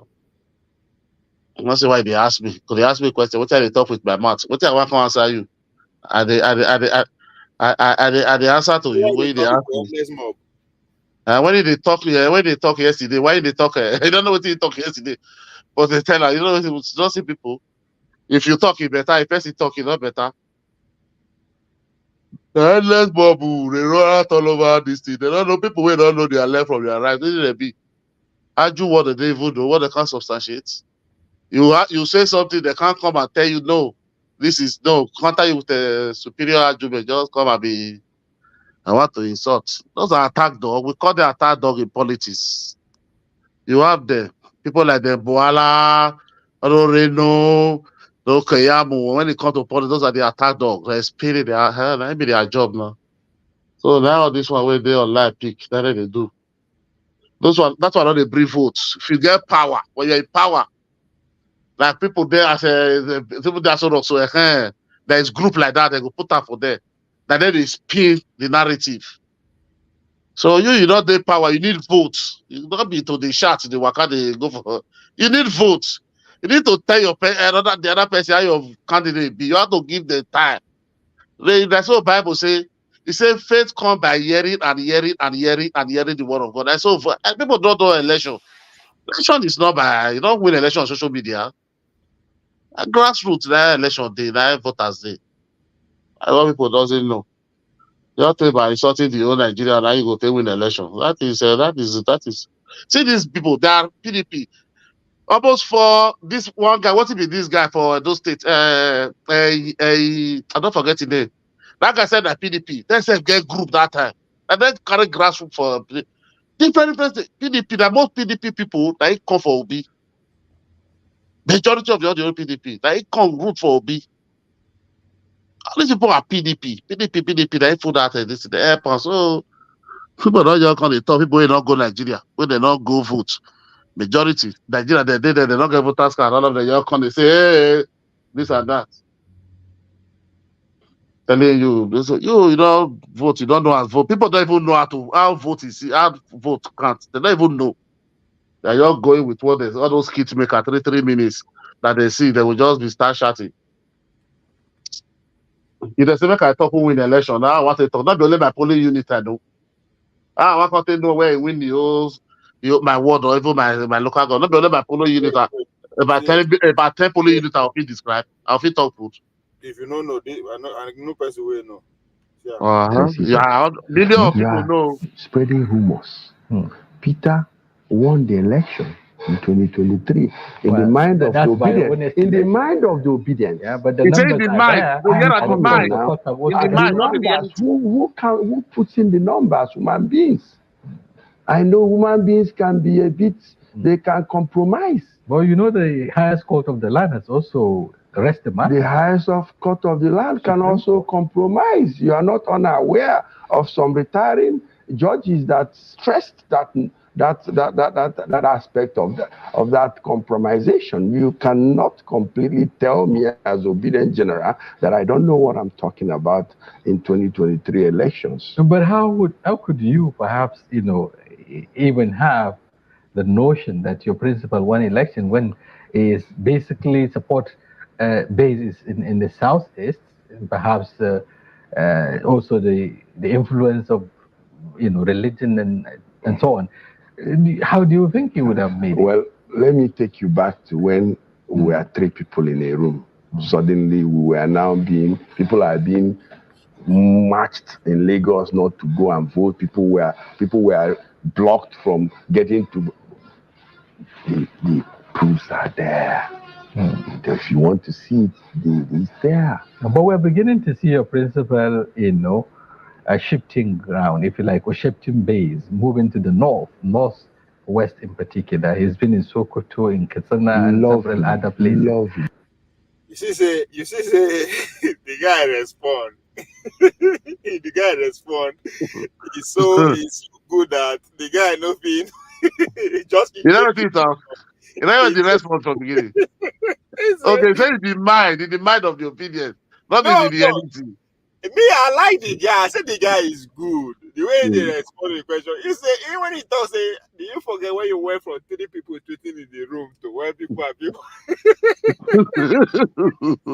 I don't see why they ask me. Because they ask me a question. What time they talk with my mouth? What time I want to answer you? I the answer to you when they ask me. When they talk yesterday, why did they talk? I don't know what they talk yesterday, but they tell her, you know, don't see people. If you talk, it better. If person talk, it not better. The headless bubble, they run out all over this thing. They don't know people who don't know their left from their right. They be argue what they even know, what they can't substantiate. You say something, they can't come and tell you no. This is no. Counter you with a superior argument. Just come and be. I want to insult. Those are attack dog. We call them attack dog in politics. You have the people like the Boala, Reno, Kayamu. When it comes to politics, those are the attack dogs. The spirit, they are maybe their job now. So now this one where they online pick, that's what they do. That's why they bring votes. If you get power, when you're in power, like people there as people there sort of so there is group like that, they go put up for there. Then they spin the narrative. So you don't get power, you need votes. You don't be to the shots, the waka they go for. You need votes. You need to tell the other person how your candidate be. You have to give the time. That's what the Bible say. It says faith comes by hearing and hearing and hearing and hearing the word of God. That's so people don't do election. Election is not by you don't win election on social media. Grassroots that election day, that voters day. A lot of people doesn't know. You have to by insulting the whole Nigeria, now you go to win the election. That is. See these people, they are PDP. Almost for this one guy, what if be this guy for those states? I don't forget his name. That guy said that PDP. They said get group that time. And then carry grassroots for different PDP. That most PDP people that come for Obi. Majority of the other PDP, they come root for Obi. All these people are PDP. They put that this in the airport. So people don't just come to talk. People will not go Nigeria. When they not go vote. Majority. Nigeria, they don't get voters card. All of them just come, they say, hey, this and that. Telling you, so you don't vote, you don't know how to vote. People don't even know how vote count. They don't even know. They're just going with what all those kids make at 3 minutes that they see, they will just be start shouting. If they say make I talk who win the election, now I want to talk. Not only my polling unit I know. I want to know where I win my ward or even my local government. Not only my polling unit. About 10 polling units I'll be described. I'll be talk food. If you don't know, I know person will know. Yeah. Millions of people know. Spreading rumors. Peter won the election in 2023 in the mind of the obedient. In the mind of the obedient. Yeah, but the numbers in mind. Who puts in the numbers? Human beings. I know human beings can be a bit. They can compromise. Well, you know, the highest court of the land has also Rest the matter. The highest of court of the land can also compromise. You are not unaware of some retiring judges that stressed that aspect of that compromisation. You cannot completely tell me as obedient general that I don't know what I'm talking about in 2023 elections. But how could you perhaps even have the notion that your principal won election when is basically support basis in the southeast, and perhaps also the influence of religion and so on. How do you think you would have made it? Well, let me take you back to when we were 3 people in a room. Suddenly people are being marched in Lagos not to go and vote. People were blocked from getting to. The proofs are there. If you want to see it, it's there. But we're beginning to see your principal, shifting ground, if you like, or shifting base, moving to the northwest in particular. He's been in Sokoto, in Katsina, and several other places. You see, the guy respond. The guy respond. He's so good that the guy nothing. Just you never think of. You never the response from the beginning. Okay, so in the mind of the opinion, not in the reality. Me, I like the guy. I said the guy is good. The way they respond to the question, you say, even when he talks, say, do you forget when you went from 3 people tweeting in the room to where people are people?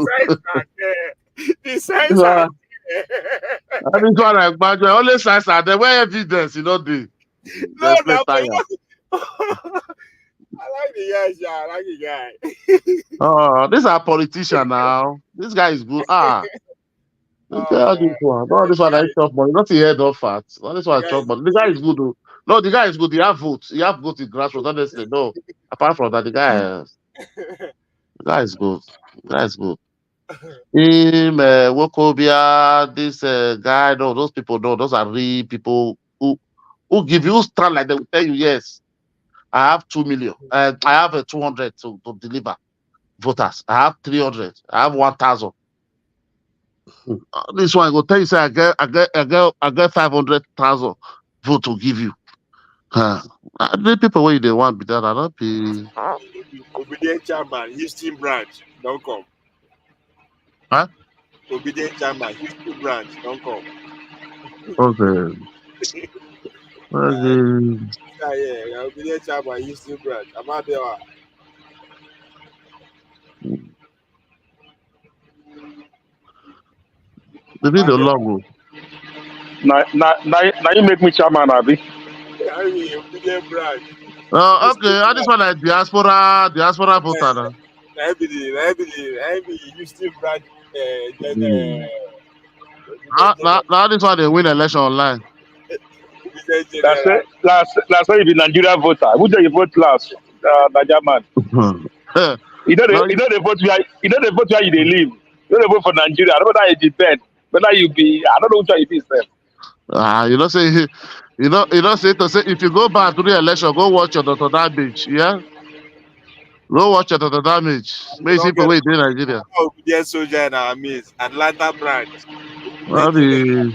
Signs are there. The signs are there. And this one like Banjo, only signs are there. Where evidence, the. No, I like the guy, yeah. I like the guy. Oh, this is a politician now. This guy is good. This one. No, this one I chop money. Not the head of fat. No, this one I chop money. The guy is good though. No, the guy is good. He have votes. He have votes in grassroots. Honestly, no. Apart from that, the guy is good. The guy is good. Him, Wokobia, this guy, no, those people, no, those are real people who give you stand like they will tell you, yes, I have 2 million. I have 200 to deliver voters. I have 300. I have 1,000. This one I go tell you, say I get 500,000 vote to give you. The people where they want be that I don't be. Obedient chairman, Houston branch, don't come. Huh? Obedient chairman, Houston branch, don't come. Okay. Yeah, obedient chairman, Houston branch. I'm out there. The video long. Now you make me chairman, Abi. Obedient branch. Okay. I just want like diaspora voter now. I be Houston branch. Now this one they win election online. Last time you be Nigeria voter. Who did you vote last? Najaman. You know the vote where you they live. You know the vote for Nigeria. I don't know that it depends. Whether you be, I don't know which one you be, sir. Say to say if you go back to the election, go watch your Dr. Damage, yeah? Go watch your Dr. Damage. Maybe people wait in Nigeria. Yes, soldier in our midst, Atlanta branch. Not me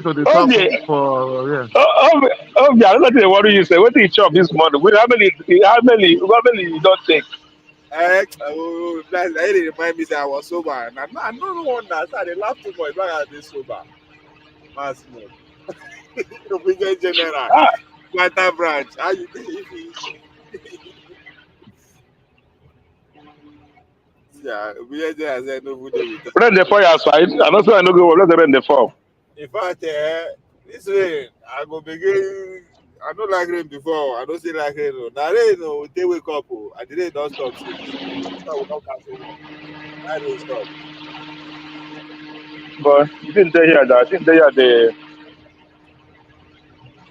to the top for yeah. I don't know what you say. What did you chop this morning? How many you don't take? That remind me that I was sober. And I don't know what that. They laugh too much when I was sober. Mass more. Obedient general. Atlanta branch. How you think? Yeah, obedient general said no food. Rent the fire outside. I don't say I no go. Let's rent the farm. In fact, this rain, I go begin. I don't like rain before. I don't see like rain. Now rain, they wake up. And the rain don't stop. I will not cancel. I don't stop. But you didn't hear that. I didn't hear the.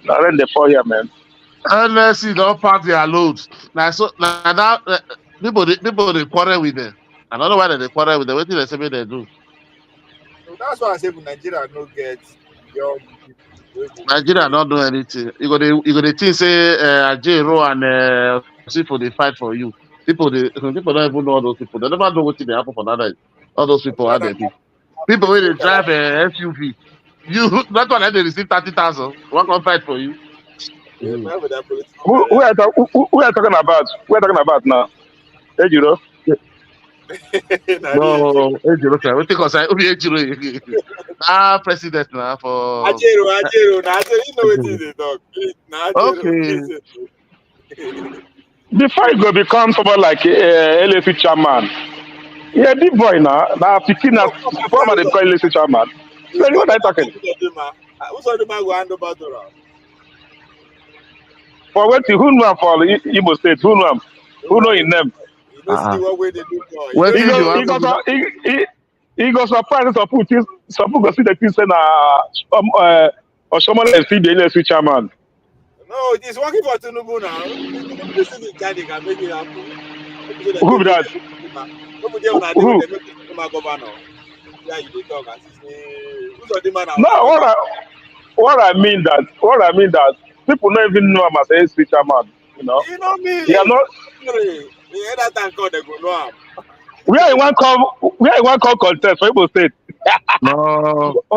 I rent the fire, man. Unless you don't pack their loads. Now people they quarrel with them. I don't know why they quarrel with them. What did they say they do? So that's why I say Nigeria no get young people. Nigeria don't do anything. You go the thing say Ajero and Sifo they fight for you. People don't even know all those people. They never know what they happen for that night. All those people are there. People when they drive a SUV. That's why they receive 30,000. What can fight for you? Who are talking about? Who are talking about now? Hey, you know. No, okay. We think president now for Ajero. You know what is it, dog? Okay. Before you go become someone like LSU chairman, yeah, big boy now. Now 15 as former they call LSU chairman. So what are you talking? Who's the man who hand over to her? For what? Who know for Igbo State? Who know him? Who know his name? You know, see what way they do. Well, He goes surprised some people go see the thing say or someone else see the LSU chairman. No, it is working for Tinubu now. This is the guy they can make it happen. Who be that? Who? Governor. Yeah, you did talk as who's the man? No, what I mean that people don't even know him as a LSU chairman. You know. You know me. They are not. The other time called they go know him. We are in one call contest for Igbo State. No, the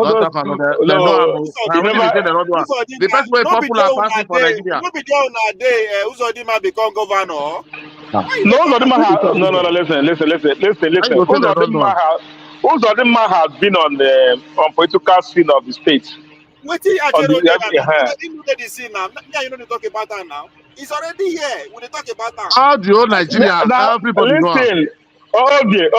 person way popular party for Nigeria. No be there on a day. Uzodinma become governor. No, listen. Uzodinma has been on political scene of the state. What is Ajero? You know the scene now. You know they talk about that now. It's already here. We talk about that. How do you Nigeria? Everybody listen. Okay.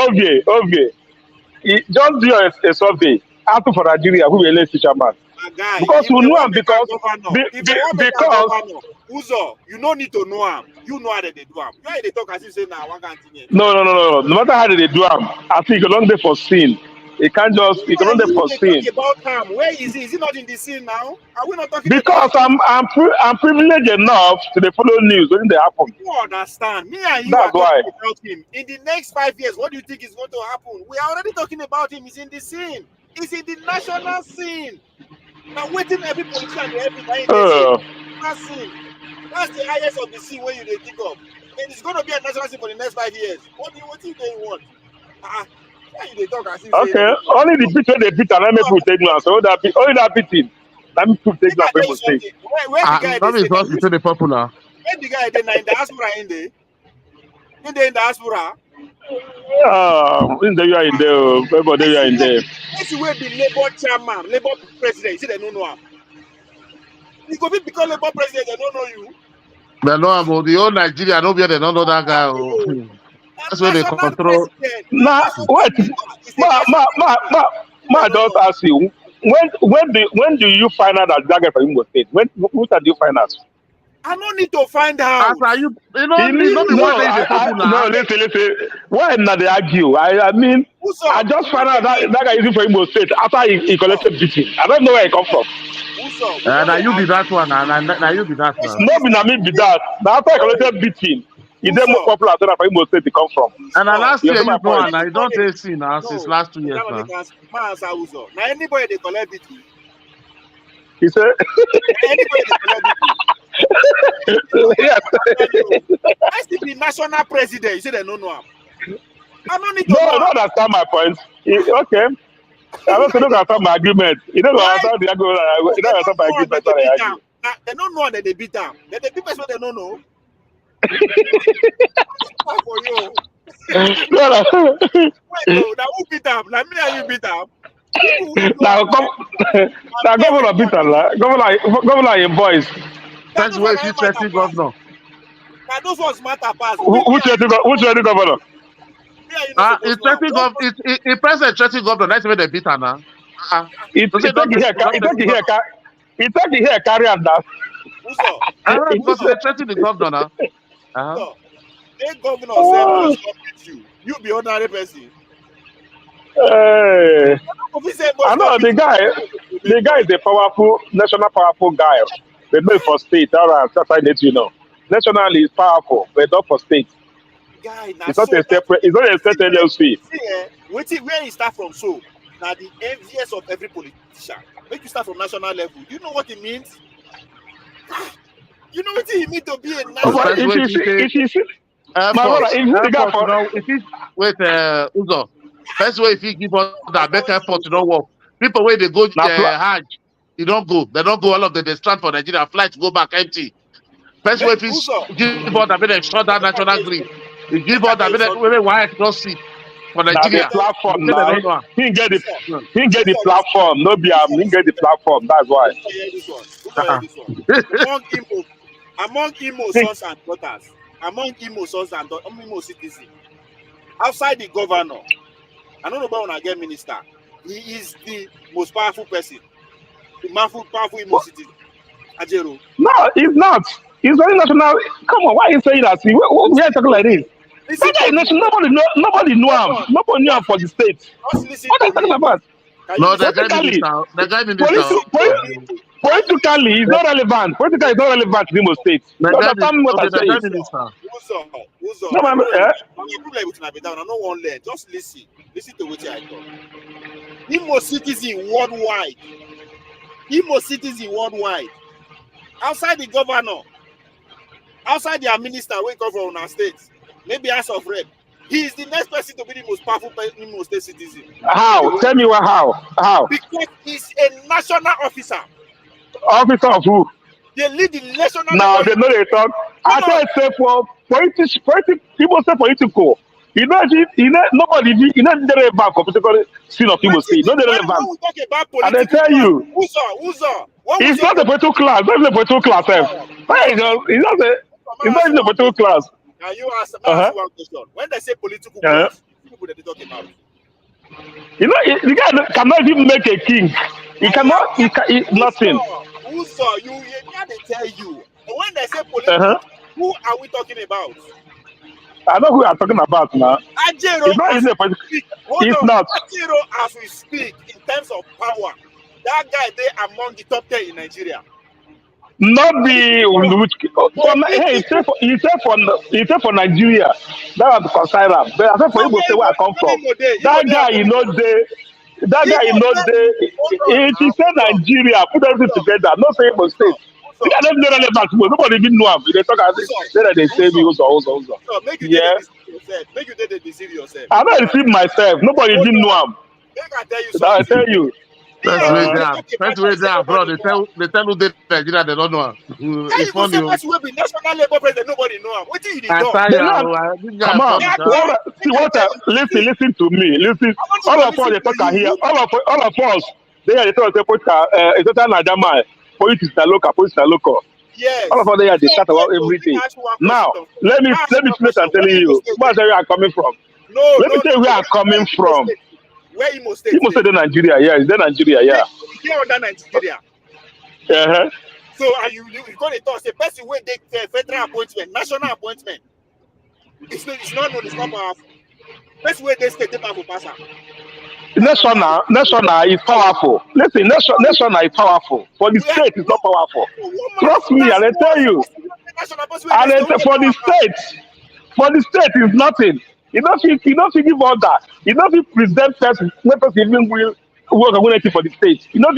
Just do a survey. After for Nigeria, who will LSU chairman? Because we know him because Uzo, you don't need to know him. You know how they do him. You know they talk as if say now one can't. No. No matter how they do him, I think along there for sin. It can't just. It can't there for sin. About him. Where is he? Is he not in the scene now? Are we not talking? Because I'm privileged enough to the follow news when they happen. You understand? Me and you That's are talking why. about him. In the next 5 years, what do you think is going to happen? We are already talking about him. He's in the scene. He's in the national scene. Now waiting every politician every night. That's the highest of the scene where you think of. And it's going to be a national scene for the next 5 years. What do you want? They talk as if okay, only the picture they beat and let me put take now. So only that beating. Let me put take now for mistake. Where the guy is not the popular. Where the guy in the diaspora in the diaspora? In there you are in there. Everybody you are in there. This will be Labour chairman, Labour president. You see they don't know him. You go become Labour president, they don't know you. They know about the whole Nigeria. Nobody they don't know that guy. That's where they control. Nah, what? Ma just ask you. When do you find out that guy from Igbo State? When do you find out? I don't need to find out. Listen. Why not they argue? I mean, I just found out that guy is from Igbo State after he collected beating. I don't know where he come from. Now you be that one. Now you be that one. No, me be that. Now after he collected beating. Is there more popular than Igbo State come from? And last year you know, and I don't say see now since last 2 years now. Now anybody they collect it. He said. Anybody they collect it. That's the national president. You say they don't know him. I don't need to know. I don't understand my point. Okay. I don't understand my agreement. You don't understand the argument. You don't understand my agreement. They don't know that they beat them. They beat person they don't know. For you. Wait, now who beat up? Like me and you beat up. Now governor beat up. Governor your boys. That's where she threatening governor. Now those ones matter pass. Who threatening governor? It's threatening governor. It's president threatening governor. That's where they beat her now. He take it here, carry on that. Because they threatening the governor now. So, the governor said you be ordinary person. Hey. I know the guy is a powerful, national powerful guy. They do it for state. That's I let you know. Nationally is powerful, but not for state. Guy, it's not a separate. It's not a separate LLC. Where you start from? So now the envious of every politician. Make you start from national level. You know what it means? You know what it means to be a national. My brother, if you the guy Airport, for if he wait, Uzo. First way, if he give us that make airport to not work. People where they go now Hajj, they don't go. They don't go. All of them they stand for Nigeria. Flights go back empty. First way, if he give us that make them shut down national grid. He give us that make them why don't see for now the Nigeria. platform They now. don't know. He get the platform. No be he get the platform. That's why. Among Imo sons and daughters, Imo citizens, outside the governor, I don't know about when I get minister, he is the most powerful person, the powerful Imo citizen. Ajero. No, it's not. He's very national. Come on, why are you saying that? We are talking like this. That guy is national. Nobody know him. Nobody knew him for the state. What are you talking about? No, the guy minister. Politically, it's not relevant. Politically, it's not relevant to Imo State. The guy minister. No, I'm not one learn. Just listen. Listen to what I talk. Imo citizen worldwide. Outside the governor, outside their minister, we come from our state, maybe House of Rep. He is the next person to be the most powerful Imo State citizen. How? Tell me what? How? Because he's a national officer. Officer of who? They lead the national. Now they know they talk. I say for people say political. Nobody. They're relevant for political scene of Imo State. No, they're relevant. And they tell you. Uzo. It's not a political class. That's a political class. It's not even a political class. Now you ask one question. When they say political class, people that they talk about. The guy cannot even make a king. He cannot. Nothing. Uzo, you can't tell you. When they say political, who are we talking about? I know who I'm talking about now. Ajero, it's not even a political. It's not. Ajero, as we speak, in terms of power, that guy they among the top 10 in Nigeria. Not be hey, he said for Nigeria. That was concern him. But I said for Igbo State where I come from. That guy you know if he said Nigeria, put everything together, not say Igbo State. The guy don't know relevant. Nobody even know him. They talk as they say me also. Make you deceive yourself. I don't deceive myself. Nobody didn't know him. I tell you. First way down, bro. They tell you they Nigeria, they don't know. It's funny. First way be national labor president, nobody know him. What do you do? Come on. Listen to me. Listen. All of us they talk here. All of us. They talk about it's not Najama. Politics are local. Yes. All of us they chat about everything. Now, let me finish and tell you where I'm coming from. Let me tell you where I'm coming from. Where Imo State? Imo State in Nigeria, yeah. It's in Nigeria, yeah. Here under Nigeria. So are you going to talk? The person where they federal appointment, national appointment. It's not powerful. Person where they state powerful passer. National is powerful. Listen, national is powerful. For the state, it's not powerful. Trust me, and I tell you. And for the state, it's nothing. You don't give order. You don't present person. No person even will work on anything for the state. You don't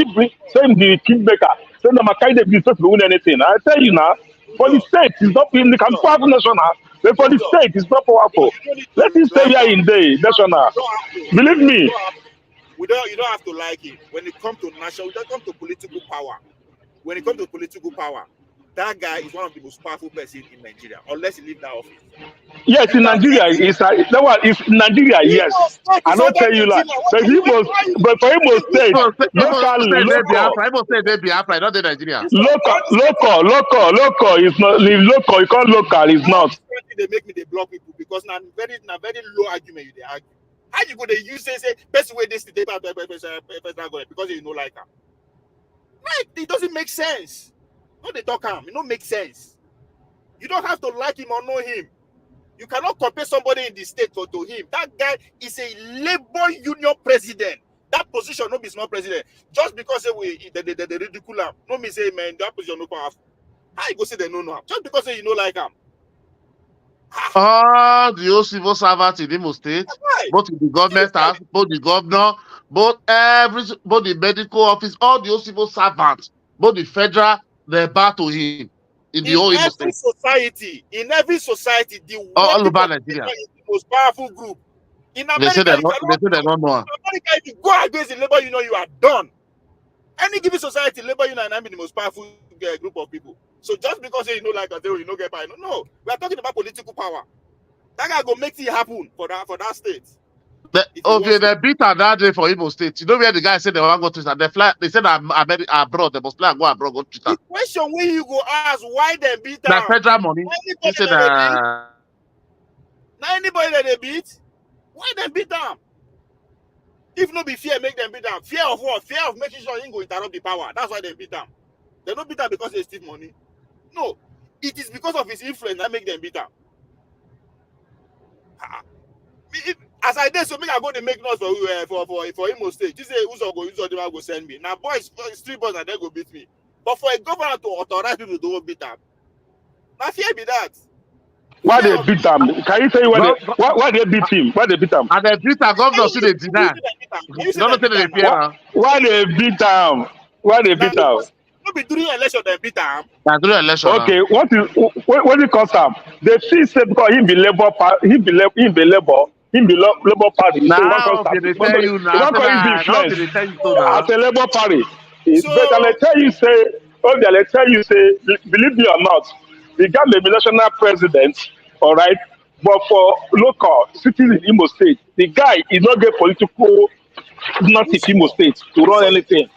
same the kingmaker. So no matter the business to win anything. I tell you now, for the state, it's not being powerful national. But for the state, it's not powerful. Let me stay here in day national. Believe me. You don't have to like it. When it comes to national, when it comes to political power, that guy is one of the most powerful persons in Nigeria, unless he leave that office. Yes, in Nigeria, it's Nigeria, yes. I don't tell you that. But for Imo State, local is not local. You call local is not. They make me they block people because now very low argument they argue. How you go they use say best way this today because you know like her. Like it doesn't make sense. No, they talk him. It don't make sense. You don't have to like him or know him. You cannot compare somebody in the state to him. That guy is a labor union president. That position no be small president. Just because they ridicule him, no me say man that position no powerful. How you go say they know him? Just because you know like him. The old civil servants in Imo State, both in the government staff, both the governor, both the medical office, all the old civil servants, both the federal, they bow to him. in the whole Imo every State. society, the All white over people Nigeria. is the most powerful group. In They say America, they you don't, they cannot say they don't know. in America, if you go against the labor union, you are done. Any given society, labor union and the most powerful group of people. So just because you know like a you know get by, no, we are talking about political power. That guy go make it happen for that state. Okay, they beat her that day for Imo State. You know where the guy said they want to go to they fly. They said abroad. They must fly and go abroad. Go to the question where you go ask why they beat her. That federal money. He said now anybody that they beat, why they beat them? If no be fear, make them beat them. Fear of what? Fear of making sure he go interrupt the power. That's why they beat them. They don't beat them because they steal money. No, it is because of his influence that make them beat them. As I did, so make I go to make noise for Imo State. You say who's go send me. Now boys, street boys, and they go beat me. But for a governor to authorize people to beat them, now fear be that. Why they beat him? Can you tell you why they beat him? Why they beat him? And they beat a governor so they deny. Don't say they fear. Why they beat him? Why they beat him? Not be during election they beat him. During election. Okay, what it cost him? They feel say because he be labor party. Now they tell you now. They tell you so now. As a labor party, but I tell you say, believe me or not, the guy may be national president, all right, but for local cities in Imo State, the guy is not get political nothing in Imo State to run anything.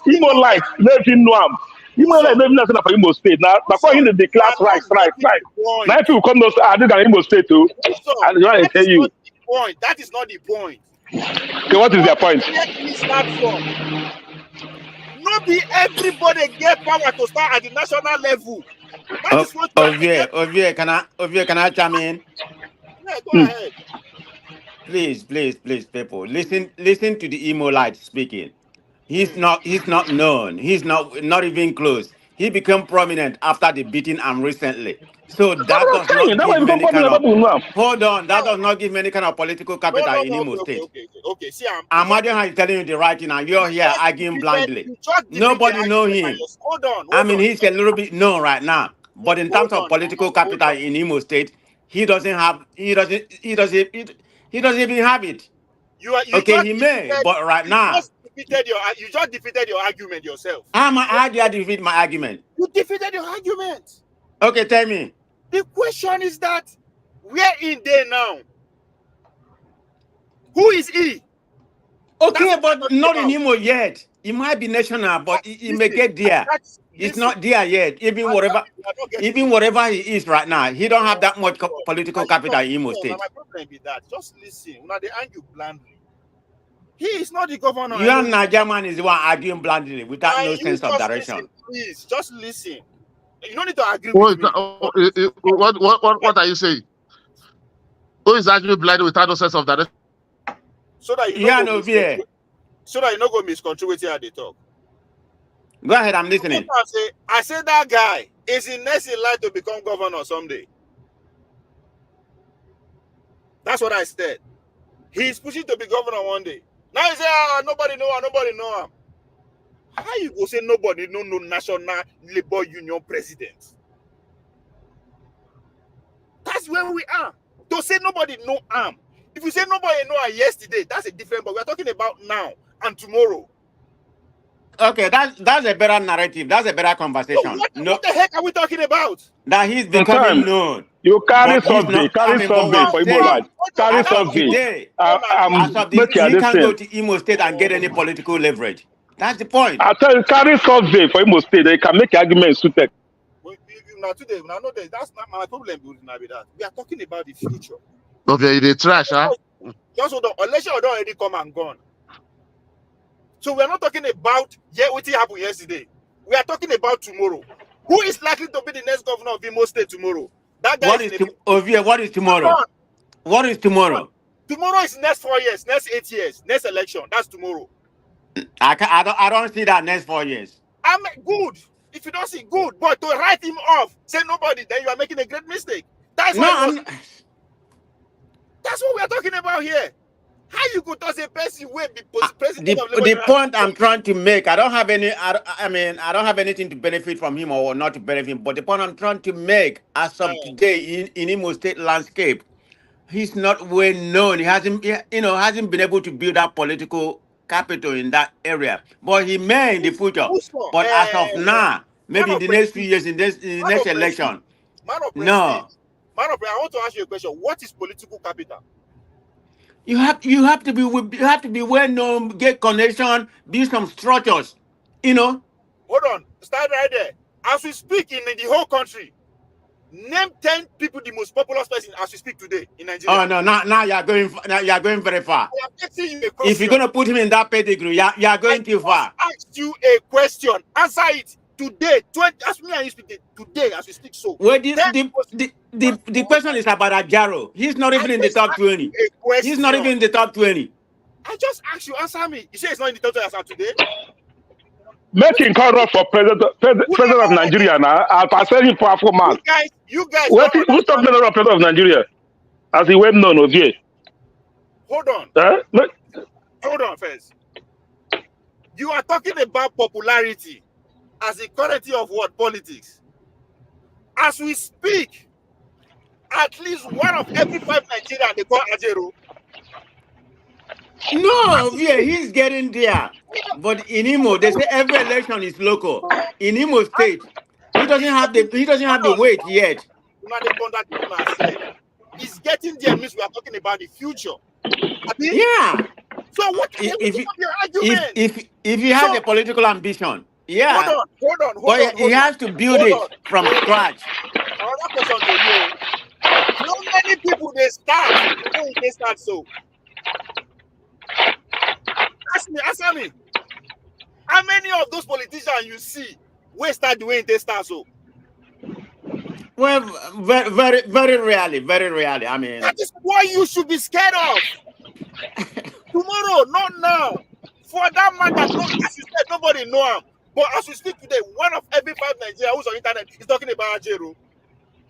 Imo life, let him know him. Imo life, let him know for Imo State. Now, before he declare right. Now, if you come to this is Imo State too, I want to tell you. That is not the point. Okay, what is their point? Not be everybody get power to start at the national level. That is what Ovie, can I chime in? Yeah, go ahead. Please, people. Listen to the Imolite speaking. He's not known. He's not even close. He became prominent after the beating recently. So that does not give many kind of hold on. That does not give many kind of political capital in Imo State. Okay. See, Amadioha is telling you the right thing, and you're here arguing blindly. Nobody know him. Hold on. I mean, he's a little bit known right now, but in terms of political capital in Imo State, he doesn't even have it. Okay, he may, but right now. You just defeated your argument yourself. How do I defeat my argument? You defeated your argument. Okay, tell me. The question is that where in there now? Who is he? Okay, but not in Imo yet. It might be national, but he may get there. It's not there yet. Even whatever he is right now, he don't have that much political capital in Imo State. My problem is that just listen. Now they argue blandly. He is not the governor. You and Najaman is the one arguing blandly without no sense of direction. Listen, please, just listen. You don't need to agree with me. What are you saying? Who is arguing blindly without no sense of direction? So that you don't go misconstrue how they talk. Go ahead, I'm listening. I say that guy is in next in line to become governor someday. That's what I said. He's pushing to be governor one day. Now he say, nobody know him. How you go say nobody no National Labor Union president? That's where we are. To say nobody know him. If you say nobody know him yesterday, that's a different. But we're talking about now and tomorrow. Okay, that's a better narrative. That's a better conversation. What the heck are we talking about? That he's becoming known. You carry something for Imo Land. Carry something. He can't go to Imo State and get any political leverage. That's the point. I tell you, carry something for Imo State. They can make arguments to take. Now today, that's not my problem. With that. We are talking about the future. Okay, the trash, huh? Just hold on. Election already come and gone. So we are not talking about what happened yesterday. We are talking about tomorrow. Who is likely to be the next governor of Imo State tomorrow? That guy what is tomorrow? What is tomorrow? Tomorrow is next 4 years, next 8 years, next election. That's tomorrow. I don't see that next 4 years. I'm good. If you don't see good, but to write him off, say nobody, then you are making a great mistake. That's what we are talking about here. How you could say person will be president of The Labour? point I'm trying to make, I don't have any. I don't have anything to benefit from him or not to benefit. But the point I'm trying to make, as of today, in Imo State landscape, he's not well known. He hasn't been able to build up political capital in that area. But he may in the future. But as of now, maybe in the next few years, in the next election, no. Man of I want to ask you a question. What is political capital? You have to be well known, get connection, build some structures. Hold on, start right there. As we speak in the whole country, name 10 people the most popular person as we speak today in Nigeria. Oh no, now you are going very far. I am asking you a question. If you're gonna put him in that pedigree, you are going too far. I asked you a question. Answer it today. Ask me and you speak today as we speak. So well, the question is about Ajaro. He's not even in the top 20. He's not even in the top 20. I just asked you, answer me. You say it's not in the top 20 as of today? Make him come up for president of Nigeria now. I'll send him powerful man. You guys. Who's talking about president of Nigeria? As he well known of you. Hold on. Hold on first. You are talking about popularity as a currency of what? Politics. As we speak, at least one of every 5 Nigerians they call Ajero. No, yeah, he's getting there. But in Imo, they say every election is local. In Imo State, he doesn't have the weight yet. He's getting there means we are talking about the future. Yeah. So what if your argument? If he has a political ambition, yeah. Hold on. But he has to build it from scratch. Another question to you. How many people they start so? Answer me. How many of those politicians you see will start the way they start so? Well, very, very rarely. I mean, that is why you should be scared of. Tomorrow, not now. For that matter, as you said, nobody know him. But as we speak today, one of every 5 Nigerians who's on internet is talking about Ajero.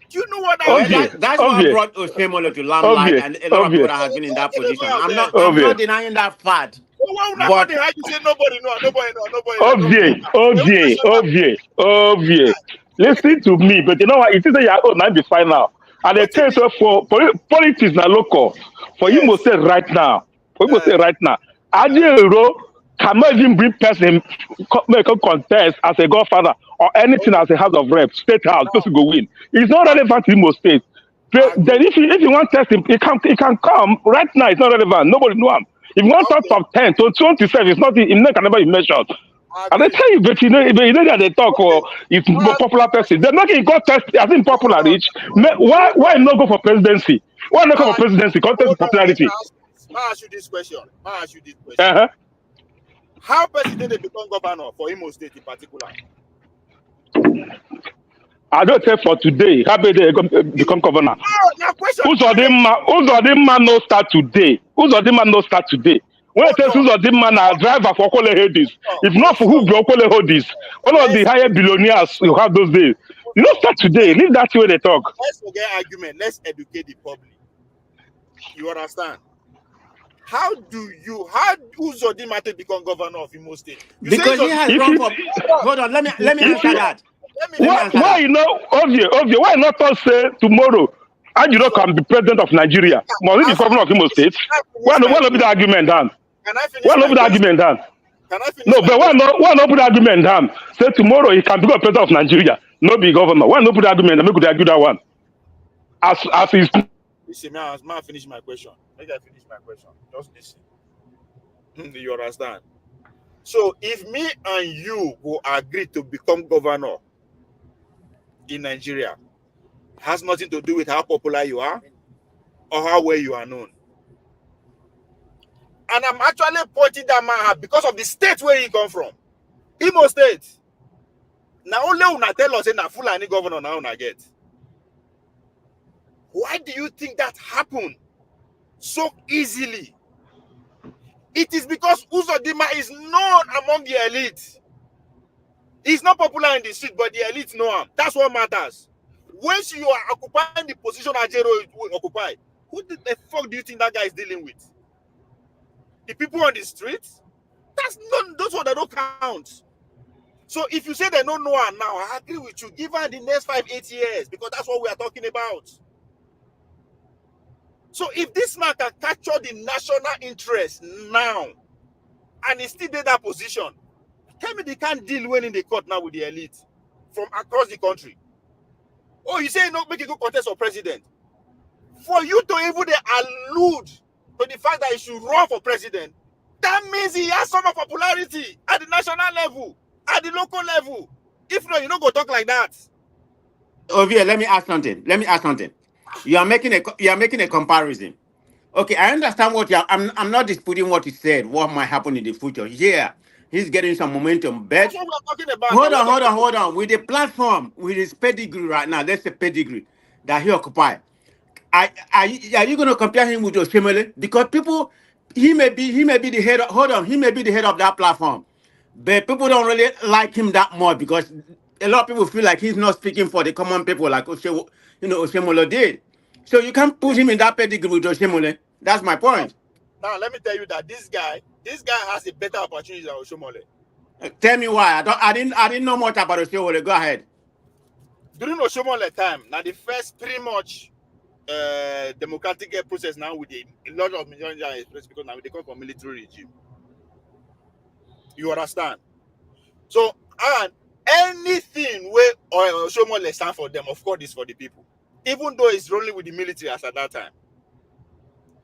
Do you know what that means? That's what brought Osemolo to limelight, and a lot of people has been in that position. I'm not denying that fact. But obvious. Listen to me, but you know what? It is a not be fine now. And the case for politics now local. For you must say right now. Ajero cannot even bring person make a contest as a godfather or anything as a house of reps, state house, to go win. It's not relevant in most states. Then if you want to test him, it can come right now. It's not relevant. Nobody know him. If you want top 10 to 27, it's not. It can never be measured. And they tell you, but you know that they talk or it's popular person. They're not going to test as in popular reach. Why not go for presidency? Why not go for presidency? Contest popularity. I'll ask you this question. How president they become governor for Imo State in particular? I don't say for today. How they become governor? Who's the man no start today? When it says who's the man a driver for Okole Hedis, if not for who Okole Hedis, one of the higher billionaires you have those days. You don't start today. Leave that way they talk. Let's forget argument. Let's educate the public. You understand? How Uzodimma become governor of Imo State? Because he has run for. Hold on, let me answer that. Why Why not us say tomorrow Ajiro can be president of Nigeria? Must he be governor of Imo State? Why not be the argument down? Why not be the argument down? No, but why not put the argument down? Say tomorrow he can become president of Nigeria, not be governor. Why not put the argument and make argue that one? As is. Listen, may I finish my question? Make I finish my question. Just listen. You understand? So if me and you will agree to become governor in Nigeria, has nothing to do with how popular you are or how well you are known. And I'm actually pointing that man out because of the state where he come from. Imo State. Now only una tell us na Fulani governor now una get. Why do you think that happened so easily? It is because Uzodimma is known among the elite. He's not popular in the street, but the elite know him. That's what matters. Once you are occupying the position Ajero will occupy, who the fuck do you think that guy is dealing with? The people on the streets, those ones that don't count. So if you say they don't know her now, I agree with you. Give her the next 5-8 years, because that's what we are talking about. So if this man can capture the national interest now, and he's still in that position, tell me they can't deal well in the court now with the elite from across the country. Oh, you say not make a good contest for president. For you to even allude to the fact that he should run for president, that means he has some popularity at the national level, at the local level. If not, you don't go talk like that. Ovie, let me ask something. You are making a comparison. Okay, I understand what you're. I'm not disputing what you said. What might happen in the future? Yeah, he's getting some momentum. But That's what we're talking about. hold on. With the platform, with his pedigree right now, that's the pedigree that he occupies. Are you going to compare him with Oshimele? Because he may be the head. He may be the head of that platform, but people don't really like him that much because a lot of people feel like he's not speaking for the common people like Oshimele did. So you can't put him in that pedigree with Oshimele. That's my point. Now let me tell you that this guy has a better opportunity than Oshimele. Tell me why. I didn't know much about Oshimele. Go ahead. During Oshimele time, now the first pretty much democratic process now with a lot of majority express, because now they come from military regime. You understand? So anything where Oshimele stand for them, of course, is for the people. Even though it's rolling with the military as at that time.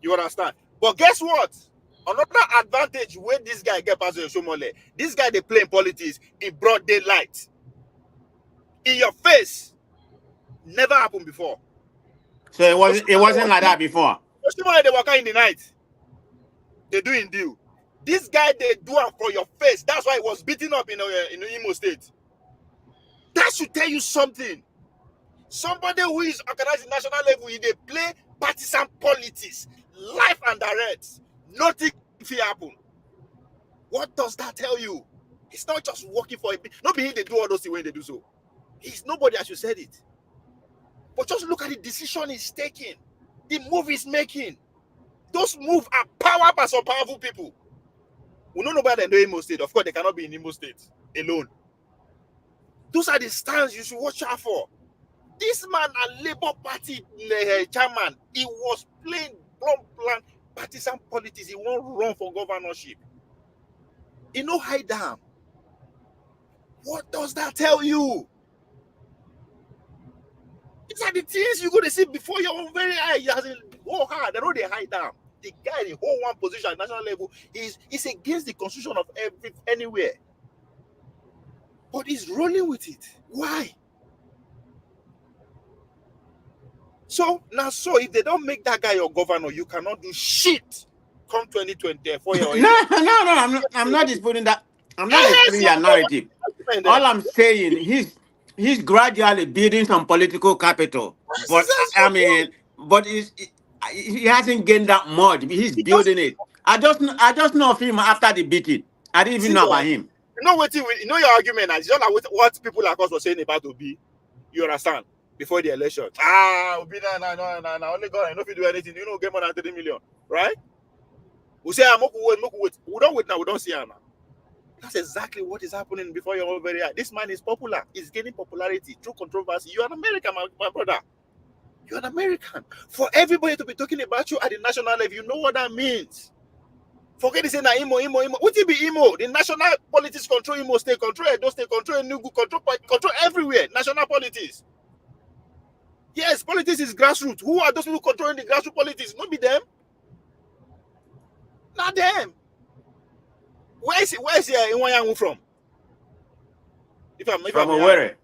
You understand? But guess what? Another advantage where this guy get past Oshimele, this guy they play in politics in broad daylight. In your face. Never happened before. So it wasn't like that before. Oshimele they work in the night. They do in deal. This guy they do it for your face. That's why he was beaten up in Imo State. That should tell you something. Somebody who is organized national level, they play partisan politics, life and direct. Nothing will happen. What does that tell you? It's not just working for him. Not being they do all those things when they do so. He's nobody as you said it. But just look at the decision he's taking, the move he's making. Those moves are powered by some powerful people. We don't know about the Imo State. Of course, they cannot be in Imo State alone. Those are the stands you should watch out for. This man, a Labour Party chairman, he was playing blunt partisan politics. He won't run for governorship. He no hide down. What does that tell you? These are the things you're going to see before your own very eye. He has a whole hard. They know they hide down. The guy in the whole one position at national level is against the constitution of anywhere. But he's rolling with it. Why? So if they don't make that guy your governor, you cannot do shit. Come 2024. No, I'm not disputing that. I'm not disputing your narrative. All I'm saying, he's gradually building some political capital. But but he hasn't gained that much. He's building it. I just know of him after the beating. I didn't even know about him. You know your argument. It's just like what people like us were saying about Obi. You understand? Before the election. Obi, no, only God, I know if you do anything, you know, get more than 30 million, right? We say, wait. We don't wait now, we don't see her now. That's exactly what is happening before your own very eye. This man is popular. He's gaining popularity through controversy. You're an American, my brother. You're an American. For everybody to be talking about you at the national level, you know what that means. Forget to say na Imo. What it be Imo? The national politics control Imo State, control Edo State, control Enugu, control everywhere. National politics. Yes, politics is grassroots. Who are those people controlling the grassroots politics? Not be them. Not them. Where is Iwanyanwu from? From where?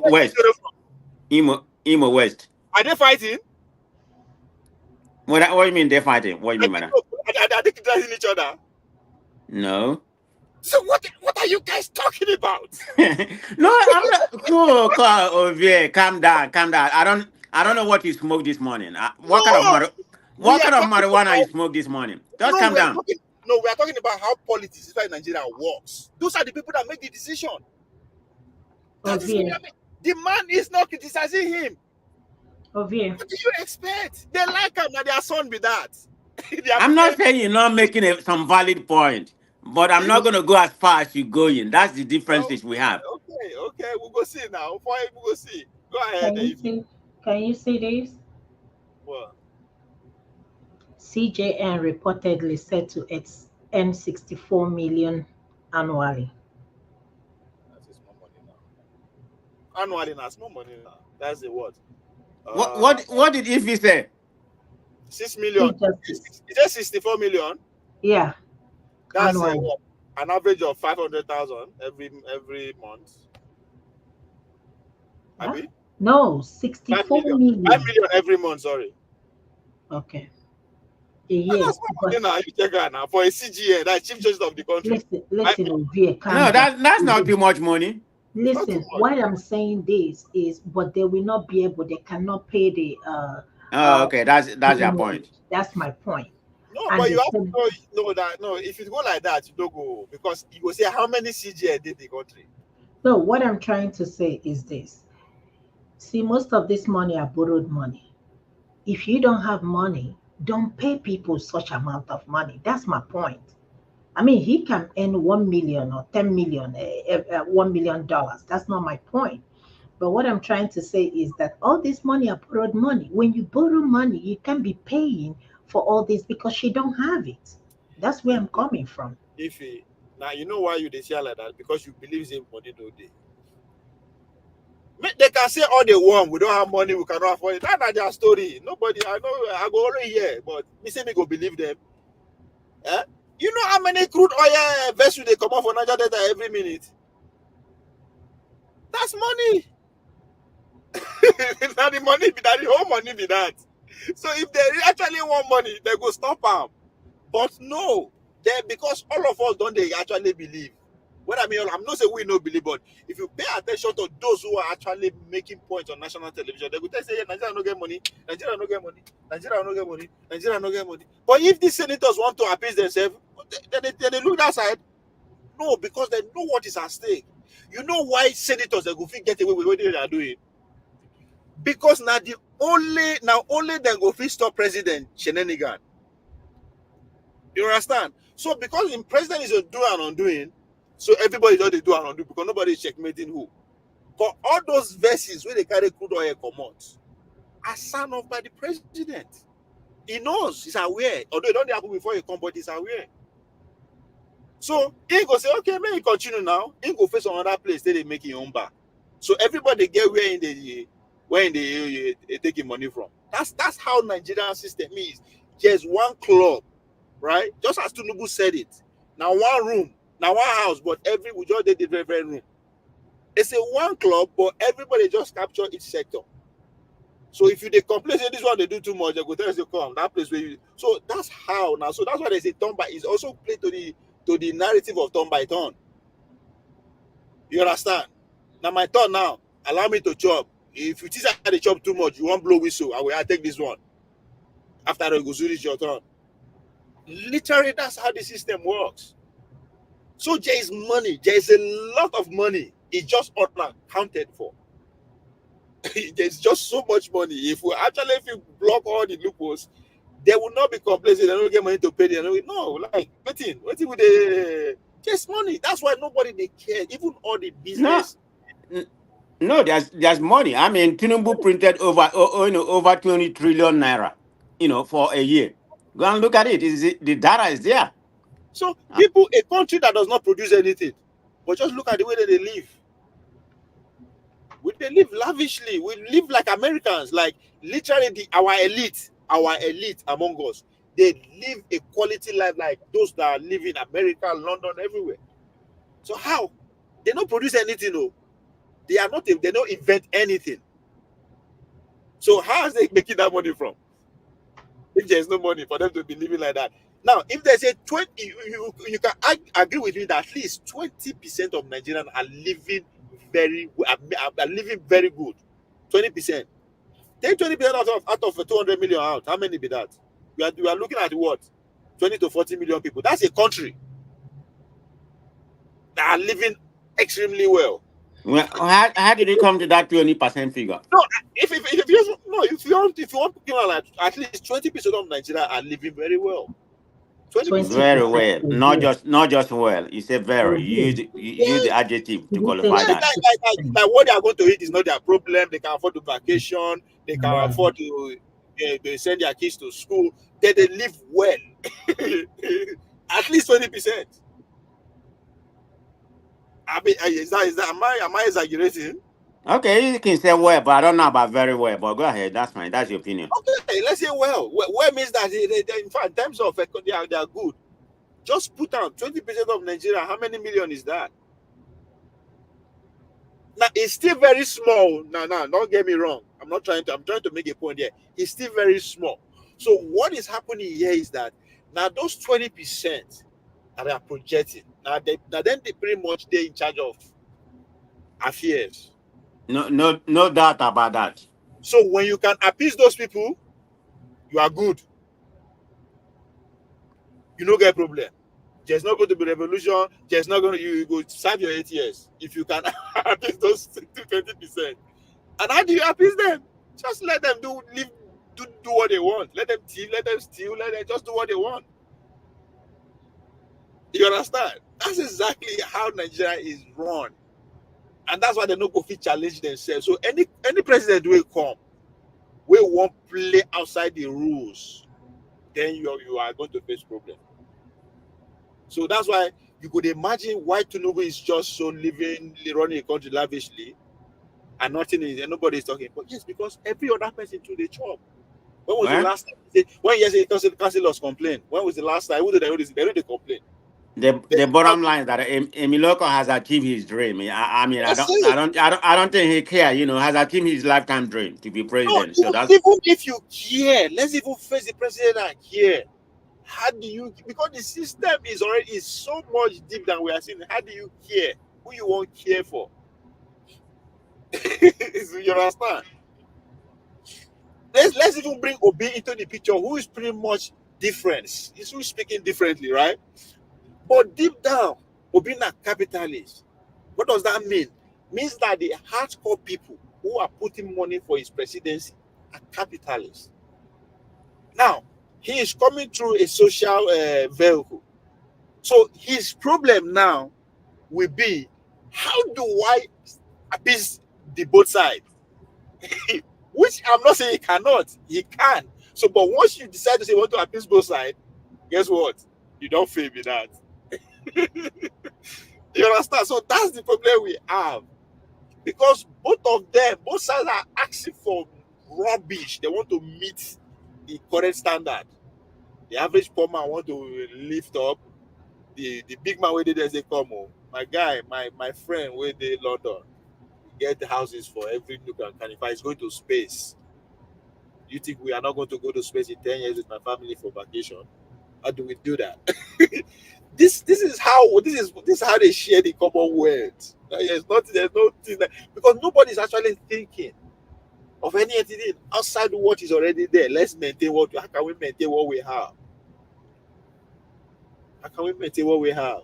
West. Imo West. Are they fighting? What do you mean they're fighting? What do you mean by that? Are they criticizing each other? No. So what are you guys talking about? No, I'm not. Cool, Ovie, calm down. I don't know what you smoked this morning. What kind of marijuana you smoked this morning? Just calm down. We are talking about how politics inside Nigeria works. Those are the people that make the decision. The man is not criticizing him. Ovie. What do you expect? They like him, and their son be that. I'm not saying you're not making some valid point, but I'm not going to go as far as you're going. That's the differences we have. Okay, we'll go see now. We'll go see. Go ahead. Can you see this? What? CJN reportedly set to earn 64 million annually. That's small money now. Annually, now small money now. That's the what? What did Ify say? 6 million. Is that 64 million? Yeah. That's what? An average of 500,000 every month. Huh? No, 64 million. 5 million every month, sorry. Okay. A year. That's what now. You check out now. For a CGN, that's Chief Justice of the country. Listen, no, that's not too much money. Listen, why I'm saying this is, but they will not be able, they cannot pay the okay, that's your point. That's my point. No, and but you have to know that if you go like that, you don't go, because you will say how many CGN did the country. No, what I'm trying to say is this. See, most of this money are borrowed money. If you don't have money, don't pay people such amount of money. That's my point. I mean, he can earn 1 million or 10 million, $1 million. That's not my point. But what I'm trying to say is that all this money are borrowed money. When you borrow money, you can be paying for all this because you don't have it. That's where I'm coming from. Now you know why you say like that, because you believe in money no day. They can say all they want. We don't have money. We cannot afford it. That's not their story. Nobody. I know. I go already here, but me say me go believe them. Eh? You know how many crude oil vessels they come off for Niger Delta every minute? That's money. Now the money be that, the whole money be that. So if they actually want money, they go stop them. But no, because all of us don't they actually believe. What I mean, I'm not saying we don't believe, but if you pay attention to those who are actually making points on national television, they will say, yeah, Nigeria no get money, Nigeria no get money, Nigeria no get money, Nigeria no get money. But if these senators want to appease themselves, they look that side. No, because they know what is at stake. You know why senators they go get away with what they are doing? Because now only they go stop President shenanigan. You understand? So because the president is a do and undoing, so everybody does they do and undo because nobody is checkmating who. But all those verses where they carry crude oil come out are signed off by the president. He knows, he's aware. Although it don't happen before he come, but he's aware. So he go say, okay, may he continue now. He go face another place, they make his own back. So everybody get where they taking money from. That's how Nigerian system is. There's one club, right? Just as Tinubu said it. Now one room, now one house, but we just did the very room. It's a one club, but everybody just capture each sector. So if they complain, say this one they do too much, they go tell us to come that place where you. So that's how now. So that's why they say turn by. It's also played to the narrative of turn by turn. You understand? Now my turn now. Allow me to chop. If you think I chop too much, you won't blow whistle. I take this one. After I go through, it's your turn. Literally, that's how the system works. So there is money. There is a lot of money. It's just unaccounted for. There's just so much money. If you block all the loopholes, they will not be complacent. They don't get money to pay. No, like nothing. What would they? Just money. That's why nobody they care. Even all the business. No, there's money. I mean, Tinubu printed over 20 trillion naira, for a year. Go and look at it. The data is there. So people, a country that does not produce anything, but just look at the way that they live. They live lavishly. We live like Americans, like literally our elite among us. They live a quality life like those that live in America, London, everywhere. So how? They don't produce anything, no. They don't invent anything. So how is they making that money from? If there's no money for them to be living like that. Now, if they say 20, you can agree with me that at least 20% of Nigerians are living very good. 20%. Take 20% out of 200 million out. How many be that? We are looking at what? 20 to 40 million people. That's a country that are living extremely well. Well, how did you come to that 20% figure? No, if you no, if you want to give like at least 20% of Nigeria are living very well. 20%. Very 20% well, is not just well. You say very. You good. use the adjective to You say qualify Yeah, that. like what they are going to eat is not their problem. They can afford to vacation. They can Right. afford to they send their kids to school. They live well. At least 20%. I mean, is that am I exaggerating? Okay, you can say well, but I don't know about very well. But go ahead. That's fine. That's your opinion. Okay, let's say well. Well means that in fact, in terms of they are good. Just put down 20% of Nigeria. How many million is that? Now it's still very small. No, don't get me wrong. I'm trying to make a point here. It's still very small. So what is happening here is that now those 20% that they are projecting, then they pretty much they're in charge of affairs. No doubt about that. So when you can appease those people, you are good. You don't get problem. There's not going to be revolution. There's not going to you go serve your 8 years if you can appease those 20%. And how do you appease them? Just let them do what they want. Let them thief, let them steal, let them just do what they want. You understand? That's exactly how Nigeria is run. And that's why they don't go fit challenge themselves. So any president will come, we won't play outside the rules, then you are going to face problem. So that's why you could imagine why Tinubu is just so running a country lavishly, and nobody is talking. But yes, because every other person to the job. When was the last time? When yesterday councillors complain? When was the last time? Who did they complain? The bottom line is that Emiloko has achieved his dream. I mean, I don't think he care. Has achieved his lifetime dream to be president. No, So that's even if you care, let's even face the president and care. How do you? Because the system is so much deep than we are seeing. How do you care? Who you want care for? You understand? Let's even bring Obi into the picture, who is pretty much different. He's speaking differently, right? But deep down, Obi na capitalist. What does that mean? Means that the hardcore people who are putting money for his presidency are capitalists. Now, he is coming through a social vehicle. So his problem now will be, how do I appease the both sides? Which I'm not saying he cannot. He can. So, but once you decide to say you want to appease both sides, guess what? You don't fail with that. You understand? So that's the problem we have. Because both sides are asking for rubbish. They want to meet the current standard. The average poor man want to lift up. The big man where they say, come on, my guy, my friend where they London, get the houses for every nook and cranny. If he's going to space, you think we are not going to go to space in 10 years with my family for vacation? How do we do that? This is how they share the Commonwealth. There's no thing because nobody is actually thinking of anything outside what is already there. Let's maintain how can we maintain what we have? How can we maintain what we have?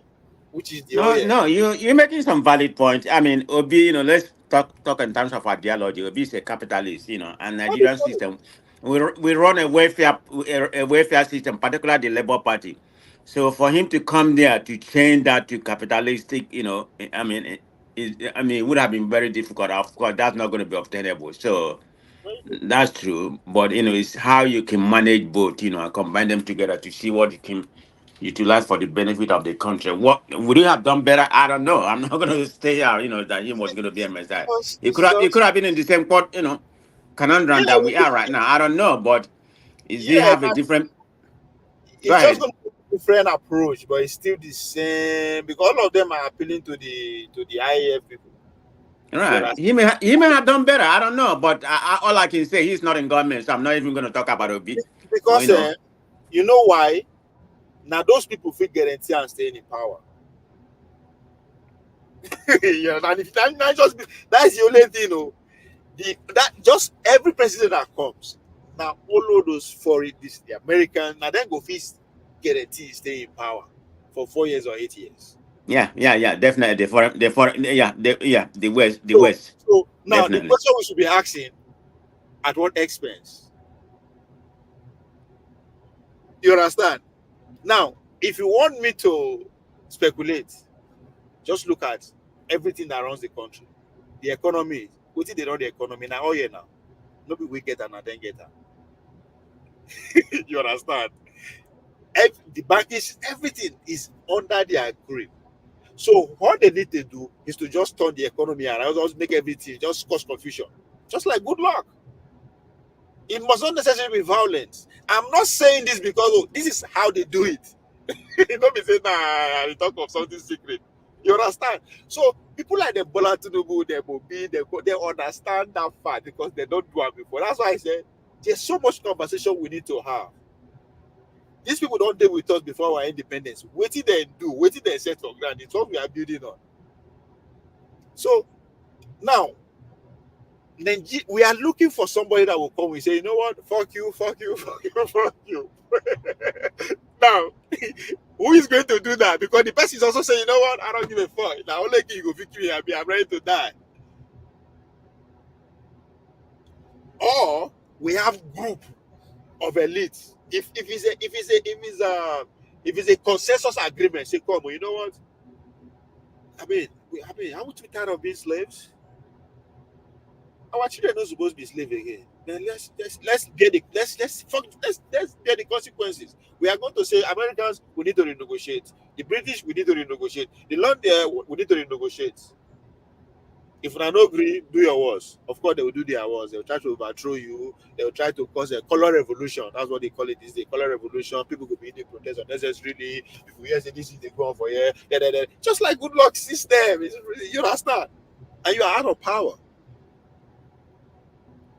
Which is the no, you're making some valid points. I mean, Obi, let's talk in terms of ideology. Obi is a capitalist, and Nigerian system. We run a welfare system, particularly the Labour Party. So for him to come there to change that to capitalistic, it would have been very difficult. Of course, that's not going to be obtainable. So that's true. But it's how you can manage both, and combine them together to see what you can utilize for the benefit of the country. What would you have done better? I don't know. I'm not going to stay here, that he was going to be a messiah. It could have been in the same conundrum that we are right now. I don't know, but he have a different? It's just going to be a different approach, but it's still the same because all of them are appealing to the IAF people. Right. He may have done better. I don't know, but all I can say, he's not in government, so I'm not even going to talk about Obi. Because you know why? Now those people feel guarantee and staying in power. And if that's the only thing, that just every president that comes now, all of those foreign, the American, now then go feast guarantee stay in power for 4 years or 8 years. Definitely the West, So now the definitely. question we should be asking: at what expense? You understand? Now, if you want me to speculate, just look at everything that runs the country. The economy, what did they run the economy now? Oh yeah, now nobody we get and then get her. You understand? The bankers, everything is under their grip. So what they need to do is to just turn the economy around, just make everything, just cause confusion. Just like good luck. It must not necessarily be violent. I'm not saying this because this is how they do it. You don't be saying, nah, I talk of something secret. You understand? So people like the Bola Tinubu, the Mobi, they understand that fact because they don't do it before. That's why I said there's so much conversation we need to have. These people don't deal with us before our independence. What did they do? What did they set for ground? It's what we are building on. So now, we are looking for somebody that will come and say, you know what? Fuck you, fuck you, fuck you, fuck you. Now, who is going to do that? Because the person is also saying, you know what? I don't give a fuck. Now, only you go victory. I'm ready to die. Or we have group of elites. If it's a consensus agreement, say, come on, you know what? I mean, are we too tired of being slaves? Our children are not supposed to be slaves again. Then let's get the let's get the consequences. We are going to say Americans, we need to renegotiate. The British, we need to renegotiate. The London, we need to renegotiate. If they don't agree, do your worst. Of course, they will do their worst. They will try to overthrow you. They will try to cause a color revolution. That's what they call it. This is a color revolution. People could be in the protest unnecessarily. If we hear say this is the go on for here, just like good luck system. You understand? And you are out of power.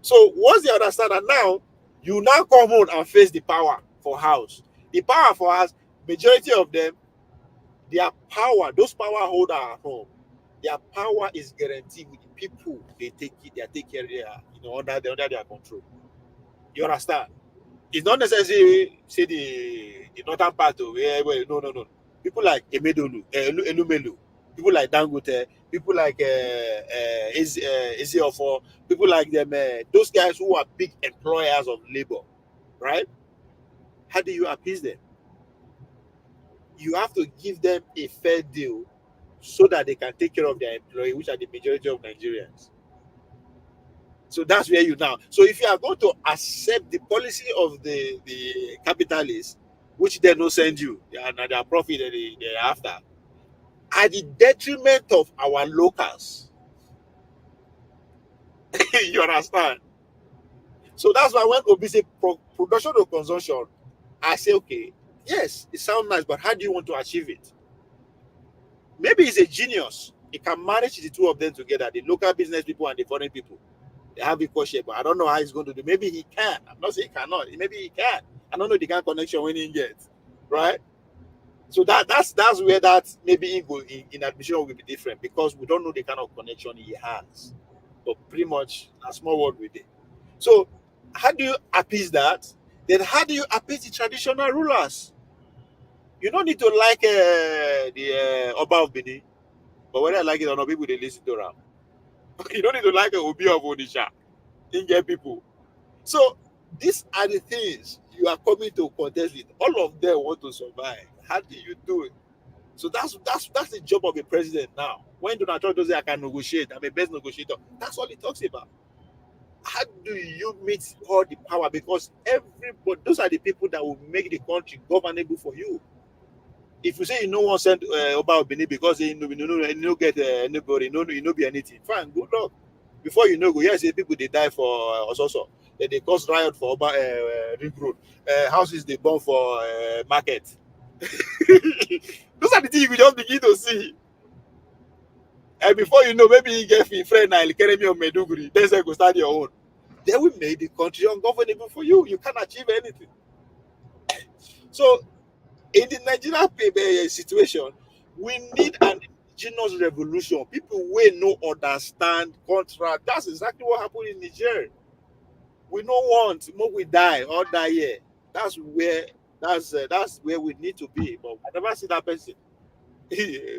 So once they understand that now, you now come home and face the power for house. The power for us, majority of them, their power, those power holders at home, their power is guaranteed with the people they take care of under their control. You understand? It's not necessarily say the northern part of where no. People like Emedolu, Elumelu, people like Dangote, people like Ezeofo, people like them, those guys who are big employers of labor, right? How do you appease them? You have to give them a fair deal so that they can take care of their employees, which are the majority of Nigerians. So that's where you now. So if you are going to accept the policy of the capitalists, which they don't send you, and their profit they're after, at the detriment of our locals. You understand? So that's why when Obi say production or consumption, I say, okay, yes, it sounds nice, but how do you want to achieve it? Maybe he's a genius. He can manage the two of them together, the local business people and the foreign people. They have equal share, but I don't know how he's going to do. Maybe he can. I'm not saying he cannot. Maybe he can. I don't know the kind of connection when he gets, right? So that's where that maybe in admission will be different because we don't know the kind of connection he has. But pretty much a small word with it. So how do you appease that? Then how do you appease the traditional rulers? You don't need to like the Oba of Benin, but whether I like it or not, people they listen to them. You don't need to like a Obi of Odisha. Indian people. So these are the things you are coming to contest with. All of them want to survive. How do you do it? So that's the job of a president now. When Donald Trump does say I can negotiate, I'm a best negotiator, that's all he talks about. How do you meet all the power? Because everybody, those are the people that will make the country governable for you. If you say you no one send Oba Benin because you no get anybody, you no be anything, fine, good luck. Before you know, go yes, people they die for also they cause riot for Oba Ring Road, houses they burn for market. Those are the things you just begin to see. And before you know, maybe you get a friend now, carry me on Meduguri, then say go start your own. They will make the country ungovernable for you. You can't achieve anything. So in the Nigerian situation, we need an indigenous revolution. People will no understand contract. That's exactly what happened in Nigeria. We don't want more we die or die here. That's where we need to be. But I never see that person.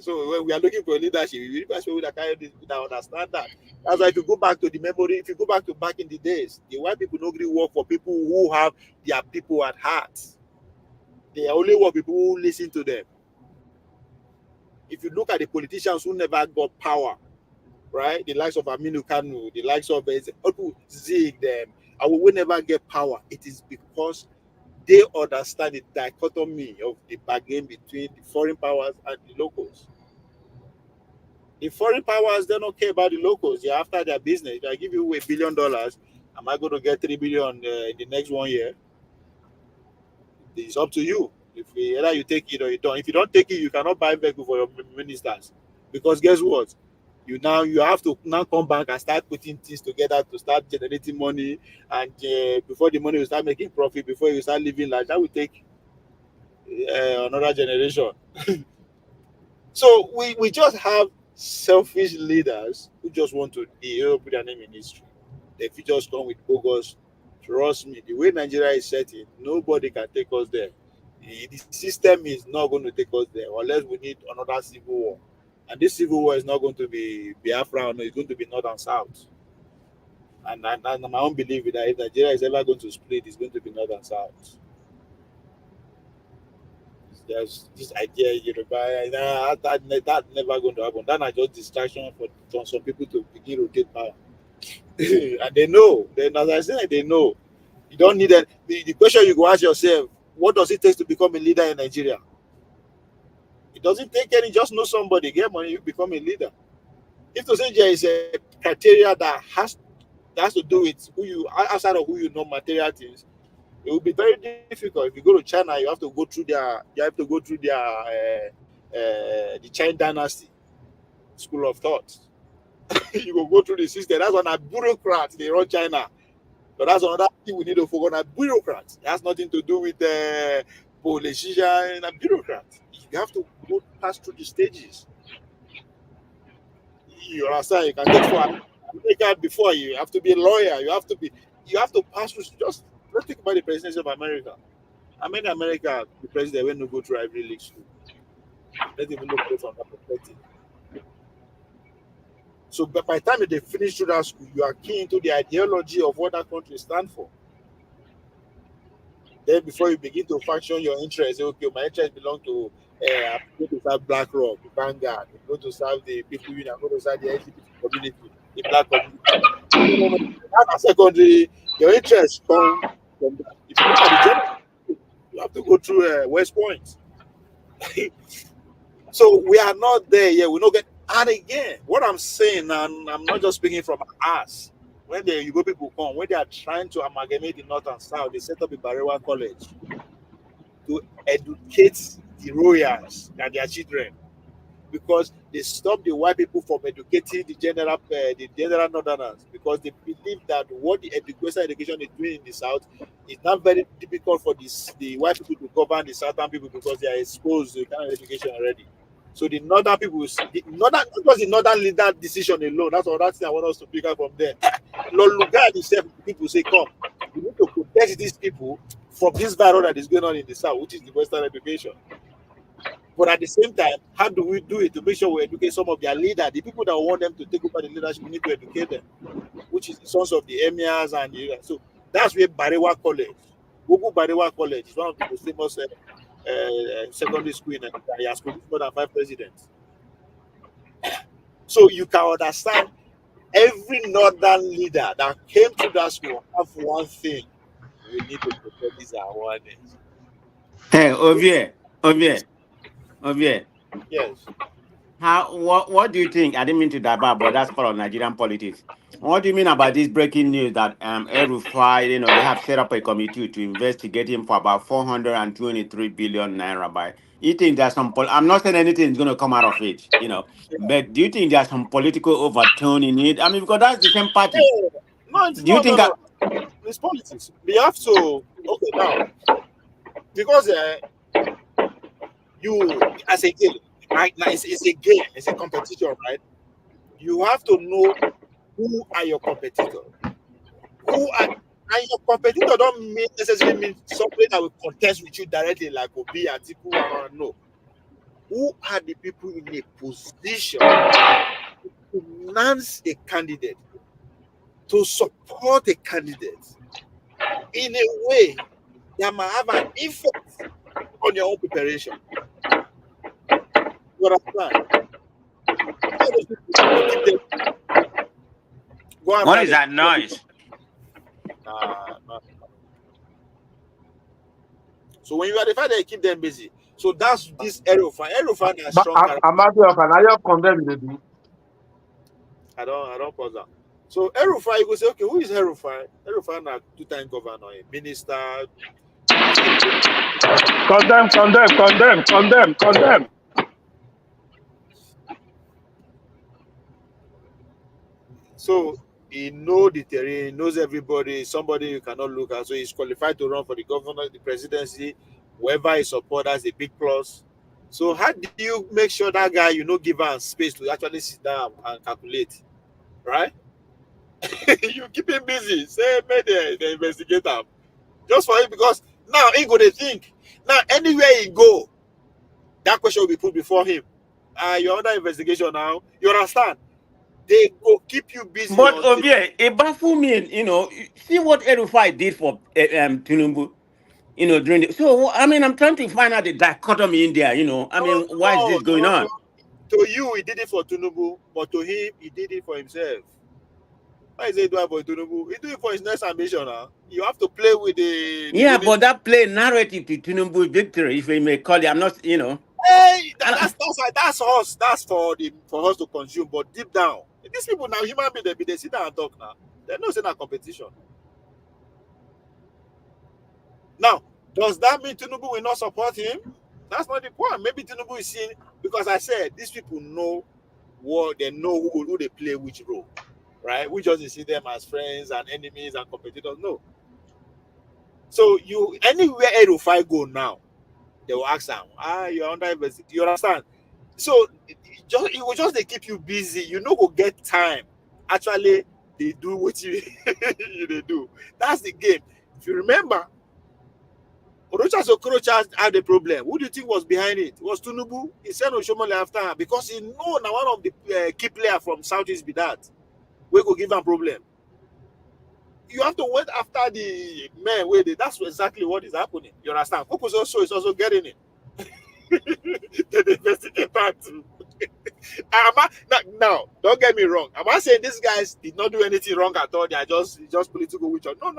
So when we are looking for leadership, we request people that carry this, that understand that. That's why if you go back to the memory, if you go back to back in the days, the white people don't really work for people who have their people at heart. They only work people who listen to them. If you look at the politicians who never got power, right? The likes of Aminu Kanu, the likes of Zig, them, and we will never get power. It is because they understand the dichotomy of the bargain between the foreign powers and the locals. The foreign powers, they don't care about the locals. They're after their business. If I give you $1 billion, am I going to get 3 billion in the next 1 year? It's up to you. If either you take it or you don't. If you don't take it, you cannot buy vehicle for your ministers. Because guess what? You have to now come back and start putting things together to start generating money, and before the money will start making profit, before you start living like that, will take another generation. So we just have selfish leaders who just want to put their name in history. If you just come with bogus, trust me, the way Nigeria is setting, nobody can take us there. The system is not going to take us there unless we need another civil war. And this civil war is not going to be Biafra, no, it's going to be North and South. And my own belief is that if Nigeria is ever going to split, it's going to be North and South. There's this idea, that's never going to happen. That is just distraction for some people to begin to rotate power. And they know. Then, as I said, they know. You don't need that. The question you go ask yourself, what does it take to become a leader in Nigeria? It doesn't take any, just know somebody, get money, you become a leader. If to say there is a criteria that has to do with who you, outside of who you know, material things, it will be very difficult. If you go to China, you have to go through the China dynasty school of thought. You will go through the system. That's on a bureaucrat, they run China. So that's another thing we need to focus on, a bureaucrat. It has nothing to do with politician and a bureaucrat. You have to go pass through the stages. You understand? You can take for America before you have to be a lawyer. You have to pass through. Just let's think about the presidency of America. How many America the president when no go through Ivy League school? Let's even look from that perspective. So by the time they finish through that school, you are keen to the ideology of what that country stands for. Then before you begin to function your interests, okay, my interests belong to I'm going to serve BlackRock, Vanguard, I'm going to serve the people union, I'm going to serve the LGBT community, the black community. As secondary, your interests come from that. If you look at the general, you have to go through West Point. So we are not there yet. We don't get. And again, what I'm saying, and I'm not just speaking from us. When the Yugo people come, when they are trying to amalgamate the North and South, they set up a Barewa College to educate the royals and their children, because they stop the white people from educating the general northerners, because they believe that what the education is doing in the South is not very difficult for the white people to govern the Southern people, because they are exposed to the kind of education already. So the northern people, not just the northern leader decision alone. That's another thing I want us to pick up from there. Lord Lugard himself, people say, come, we need to protect these people from this virus that is going on in the South, which is the Western education. But at the same time, how do we do it to make sure we educate some of their leaders, the people that want them to take over the leadership? We need to educate them, which is the sons of the emirs and so that's where Barewa College, Google Barewa College, is one of the most famous secondary school in Nigeria. He has produced more than 5 presidents. So you can understand every northern leader that came to that school have one thing: we need to protect this awareness. Hey, Ovie. Yes. What do you think? I didn't mean to divert, but that's part of Nigerian politics. What do you mean about this breaking news that El-Rufai, they have set up a committee to investigate him for about 423 billion naira by? You think there's some? I'm not saying anything is going to come out of it, but do you think there's some political overtone in it? I mean, because that's the same party. No, it's do you think that it's politics? We have to now because you as a game, right now it's a game, it's a competition, right? You have to know who are your competitors. And your competitor don't necessarily mean somebody that will contest with you directly, like Obi and Tiku. No. who are the people in a position to finance a candidate, to support a candidate in a way that might have an effect on your own preparation? You understand? All those people, you keep them, go What after is them. that noise? No. So when you are the fact that you keep them busy, so that's this Erufai. Erufai is strong character. I don't pause that. So Erufai, you go say, okay, who is Erufai? Erufai na two-time governor, a minister. Condemn. So he knows the terrain, he knows everybody, somebody you cannot look at. So he's qualified to run for the governor, the presidency, whoever he supports, that's a big plus. So how do you make sure that guy, you know, give him space to actually sit down and calculate, right? You keep him busy. Say, make the investigator just for him, because now he go to think. Now anywhere he go, that question will be put before him. You're under investigation now. You understand? They go keep you busy. But Ovie, it baffles me, you know, see what Erufai did for Tinubu, you know, during the, so, I mean, I'm trying to find out the dichotomy in there, you know. I mean, why is this going on? To you, he did it for Tinubu, but to him, he did it for himself. Why is he doing it for Tinubu? He do it for his next ambition. You have to play with the yeah, but that play narrative to Tinubu victory, if we may call it, I'm not, you know. Hey, that's us. That's for us to consume. But deep down, these people now, human beings, they sit down and talk now. They're not saying that competition. Now, does that mean Tinubu will not support him? That's not the point. Maybe Tinubu is seeing, because I said these people know what they know, who they play which role, right? We just see them as friends and enemies and competitors. No. So you anywhere Erufai go now, they will ask them, you're under investigation. You understand? So it will just they keep you busy. You know, go get time. Actually, they do what you they do. That's the game. If you remember, Orocha Okorocha had a problem. Who do you think was behind it? It was Tinubu. He sent Oshomole after her because he know now one of the key players from Southeast be that. We could give him problem. You have to wait after the men where that's exactly what is happening. You understand? Kokos also is also getting it. They investigate that too. Now, don't get me wrong. Am I saying these guys did not do anything wrong at all? They are just political witch. No.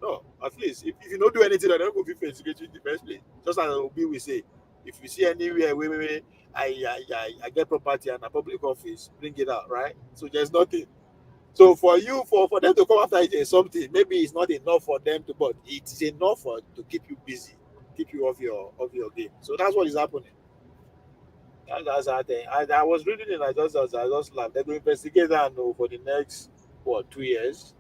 No, at least if you don't do anything, I don't go be investigating in the first place. Just as Obi will say, if you see anywhere where I get property and a public office, bring it out, right? So there's nothing. So for you, for them to come after it is something, maybe it's not enough for them to, but it's enough to keep you busy, keep you off your game. So that's what is happening. That's our thing. I was reading it, I just laughed. They're going to investigate that for the next 2 years.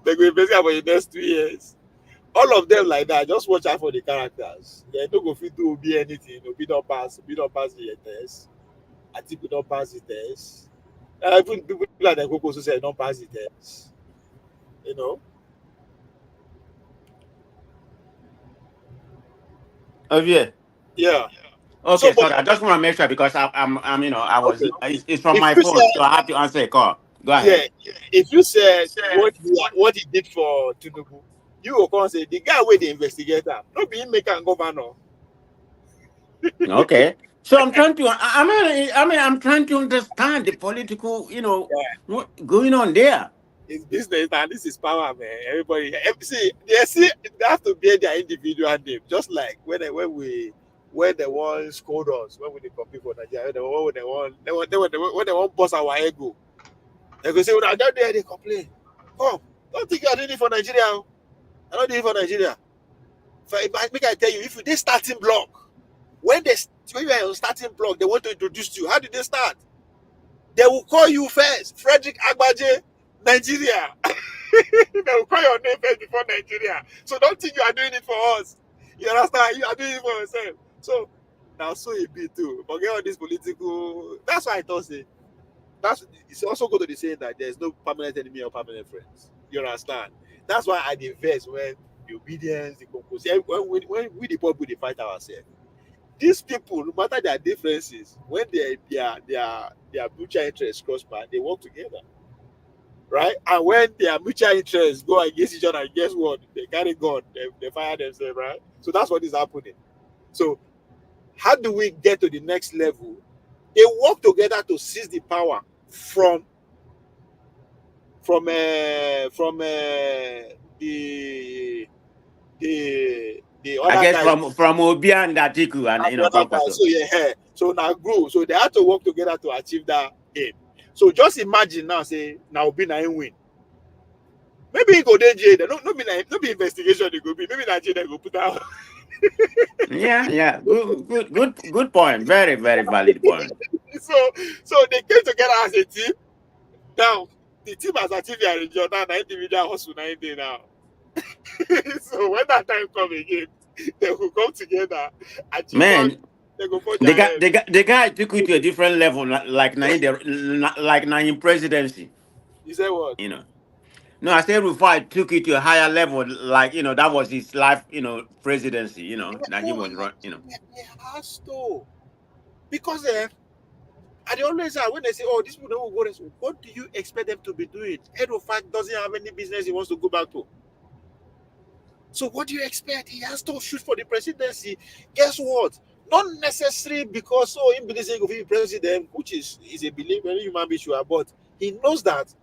They're going to investigate for the next 2 years. All of them like that. Just watch out for the characters. They don't go fit to be anything. We don't pass the test. I think we don't pass the test. Even people like the Coco also say don't pass the test. You know. Ovie. Yeah. Okay, sorry. I just want to make sure because I'm you know, I was okay. It's from my phone, so I have to answer a call. Go ahead. Yeah, if you said what he did for Tinubu, you will come say the guy with the investigator, not being make a governor. Okay. So I'm trying to I'm trying to understand the political, you know, what going on there. It's business and this is power, man. Everybody see they have to bear their individual name. Just like when they want scold us, when we compete for Nigeria, when they want bust our ego. They go say, well, down there they complain. Come, don't think you are doing it for Nigeria. I'm not doing it for Nigeria. If I tell you, if you did starting block, when you are on starting block, they want to introduce you. How did they start? They will call you first, Frederick Agbaje, Nigeria. They will call your name first before Nigeria. So don't think you are doing it for us. You understand? You are doing it for yourself. So now so it be too. Forget all this political. That's why I thought it's also good to say that there's no permanent enemy or permanent friends. You understand? That's why I invest when the obedience, the composure. When we the public they fight ourselves. These people, no matter their differences, when their mutual interests cross path, they work together. Right? And when their mutual interests go against each other, guess what? They carry gun, they fire themselves, right? So that's what is happening. So how do we get to the next level? They work together to seize the power from the other I guess guys. from Obia and Atiku and The other guys. So yeah, so now group. So they had to work together to achieve that aim. So just imagine now, say now Obi na him win. Maybe he go there jail. No be investigation. They go be. Maybe na jail they go put out. Yeah. Good point. Very, very valid point. So they came together as a team. Now the team has achieved their result. Now the individual hustle 90 now. So when that time come again, they will come together. Man, they go for the guy took it to a different level, like now in presidency. You say what? You know. No, I said Rufai took it to a higher level, like that was his life, presidency, that he was run, He has to. Because and they always are when they say, oh, these people don't go this, what do you expect them to be doing? Head of fact doesn't have any business he wants to go back to. So what do you expect? He has to shoot for the presidency. Guess what? Not necessarily because he believes he will be president, which is a belief, any human being sure, but he knows that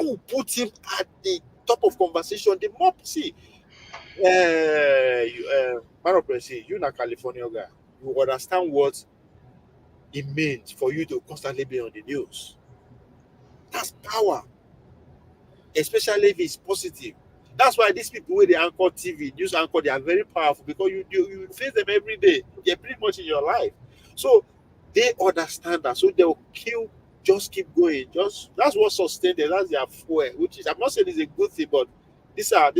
will put him at the top of conversation. The more man of president, you're not a California guy. You understand what it means for you to constantly be on the news. That's power, especially if it's positive. That's why these people with the anchor TV, news anchor, they are very powerful because you face them every day. They're pretty much in your life. So they understand that. So they'll just keep going. That's what sustains them. That's their fuel, which is, I'm not saying it's a good thing, but these are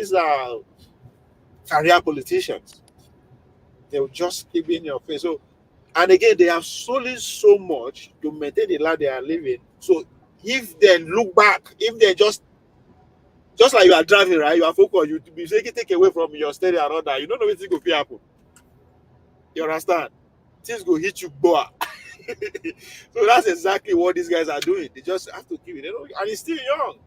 career politicians. They'll just keep in your face. So, and again, they have stolen so much to maintain the life they are living. So if they look back, if they just like you are driving, right? You are focused, you be take away from your steering and all that. You don't know what things go happen. You understand? Things go hit you, boy. So that's exactly what these guys are doing. They just have to keep it. And he's still young.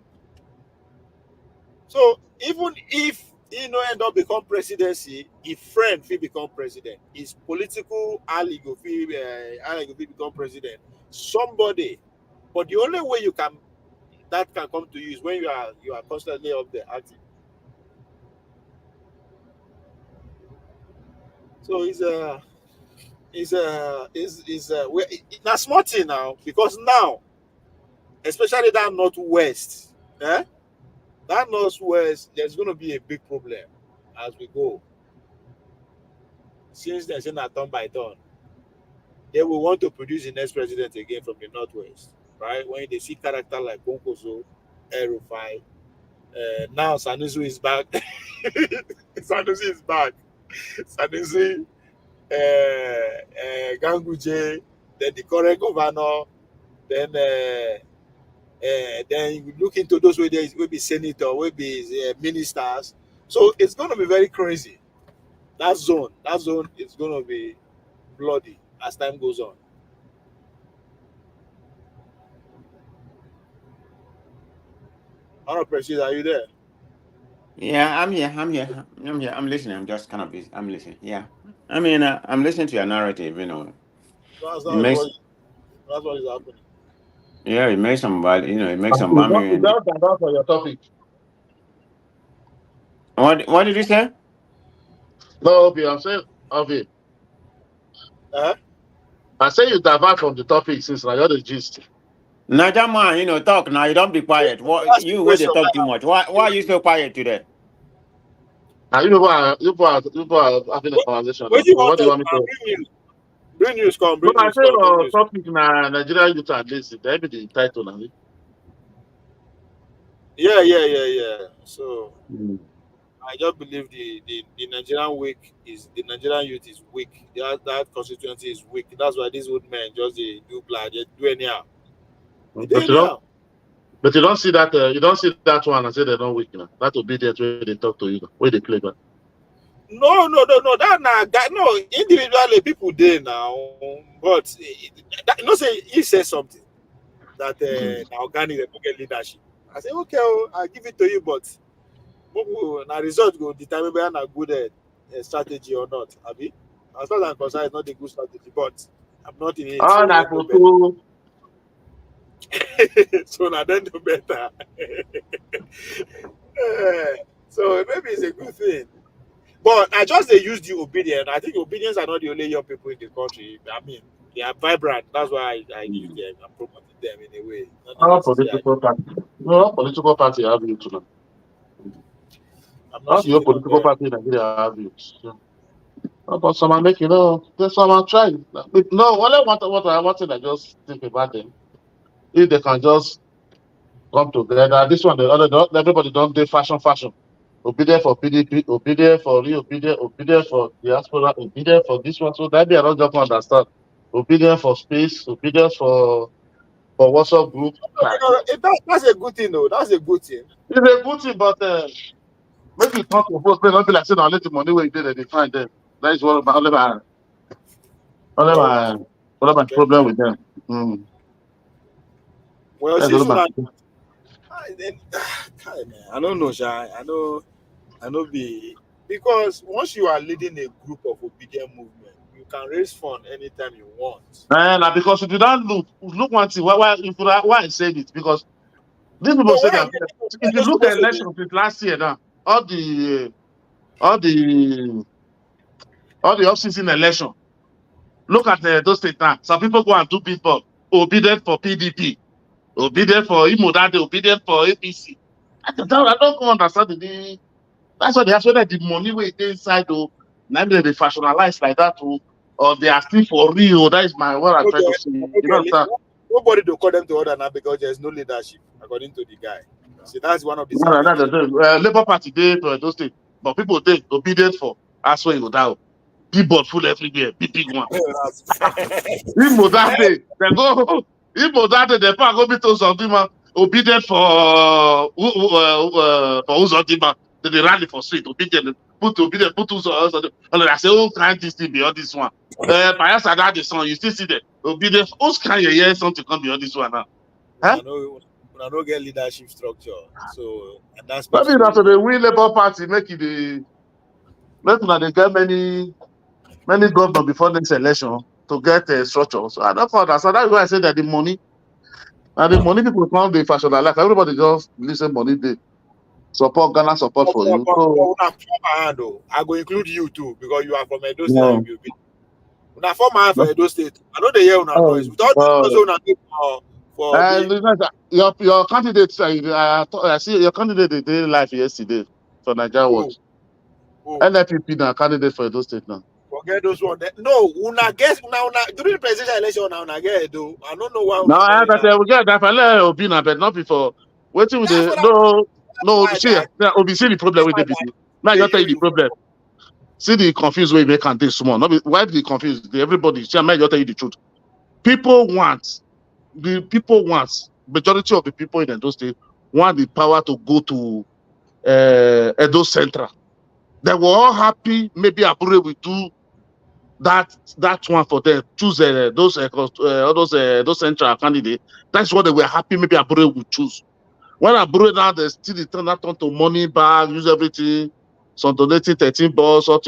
So even if he end up become presidency, his friend will become president. His political ally go become president. Somebody, but the only way that can come to you is when you are constantly up there acting. So it's not small thing now, because now, especially that northwest, that northwest, there's going to be a big problem as we go. Since they're saying that turn by turn, they will want to produce the next president again from the northwest, right? When they see character like Konkoso, El-Rufai, now Sanusi is back. Sanusi is back. Sanusi, Ganguje, then the current governor, then you look into those where there will be senator, will be ministers. So it's going to be very crazy. That zone is going to be bloody as time goes on. President, are you there? Yeah, I'm here. I'm listening. I'm just kind of busy. I'm listening. Yeah. I mean, I'm listening to your narrative, That's what is happening. Yeah, it makes some value, it makes some value. That for your topic. What did you say? No, Obi, I'm saying, Obi. I say you divert from the topic since I got the gist. Najaman, talk now. You don't be quiet. What you where they talk too much? Why are you so quiet today? You people are having a conversation. What do you want me to bring news? Come. Bring news. I say topic na Nigerian youth and lazy. That be the title now. Yeah. So I just believe the Nigerian youth is weak. That constituency is weak. That's why these old men just do blood, they do anyhow. But you don't see that one and say they don't weak now. That obedience where they talk to you, where they play back. No. No, individually people there now, but say he said something that now organic they get leadership. I say okay, I'll give it to you, but now result go determine whether na good strategy or not. Abi, as far as I'm concerned, it's not a good strategy, but I'm not in it. Oh, that's cool. So now then do better. So maybe it's a good thing. But I just they use the obedience. I think obedience are not the only young people in the country. I mean, they are vibrant. That's why I give them and promoting them in a way. All political party have you tonight. Not your political party in Nigeria have you. But someone make there's someone try. No, what I want to just think about them. If they can just come together, this one, the other, everybody don't do fashion. Obedient for PDP, obedient for obedient for diaspora, obedient for this one. So that be I don't just understand. Obedient for space, obedient for WhatsApp group. That's a good thing, though. That's a good thing. It's a good thing, but maybe you talk to folks, not be like saying, "I'll let the money where you did, they find them." That is one of my problem with them. Well, I don't know, Shai. I know because once you are leading a group of obedient movement, you can raise funds anytime you want. And because if you don't look one thing, why I said it, because these people say that if you look at elections last year now, all the off-season election, look at those states now. Some people go and do people obedient for PDP, obedient for Imodade, obedient for APC. I don't understand the. That's why they have said that the money way inside though, maybe they factionalize like that too, or they are still for real. That is what I'm trying to say. Nobody to call them to order now because there's no leadership, according to the guy. See, that's one of the Labour Party did for those things, but people take obedient for as well you down. People full everywhere, big one. Imodade, they go. Imodade, they go be to something obedient for Uzodima. They rally for street, obedient, put Uzodima. And I say, oh, can't this thing be all this one? Perhaps I got the song, you still see that obedient. Who's can you hear something come beyond this one now? Huh? I don't get leadership structure, so and that's maybe after the win Labour Party make it the. Let they get many governors before next election to get a structure. So I don't understand. That's why I say that the money people come the fashion like everybody just listen money they support Ghana support for you. So, I go include you too because you are from Edo State. Una form hand for Edo State. I know they hear una noise. Without your candidate, I see your candidate did live yesterday for Nigeria Watch. NFP now candidate for Edo State now. Forget those ones. No, una guess una during the presidential election now una get Edo. I don't know why. No, I we get that for Obina, but not before. Waiting with the see the problem with the now you tell you the problem. See the confused way they can take small. Not why they confused everybody. See, I might tell you the truth. People want majority of the people in Edo State want the power to go to Edo Central. They were all happy. Maybe Abure will do that one for them. Choose those central candidates. That's what they were happy. Maybe Abure will choose. When Abure now they still turn that on to money bag, use everything. Some donating 13 balls or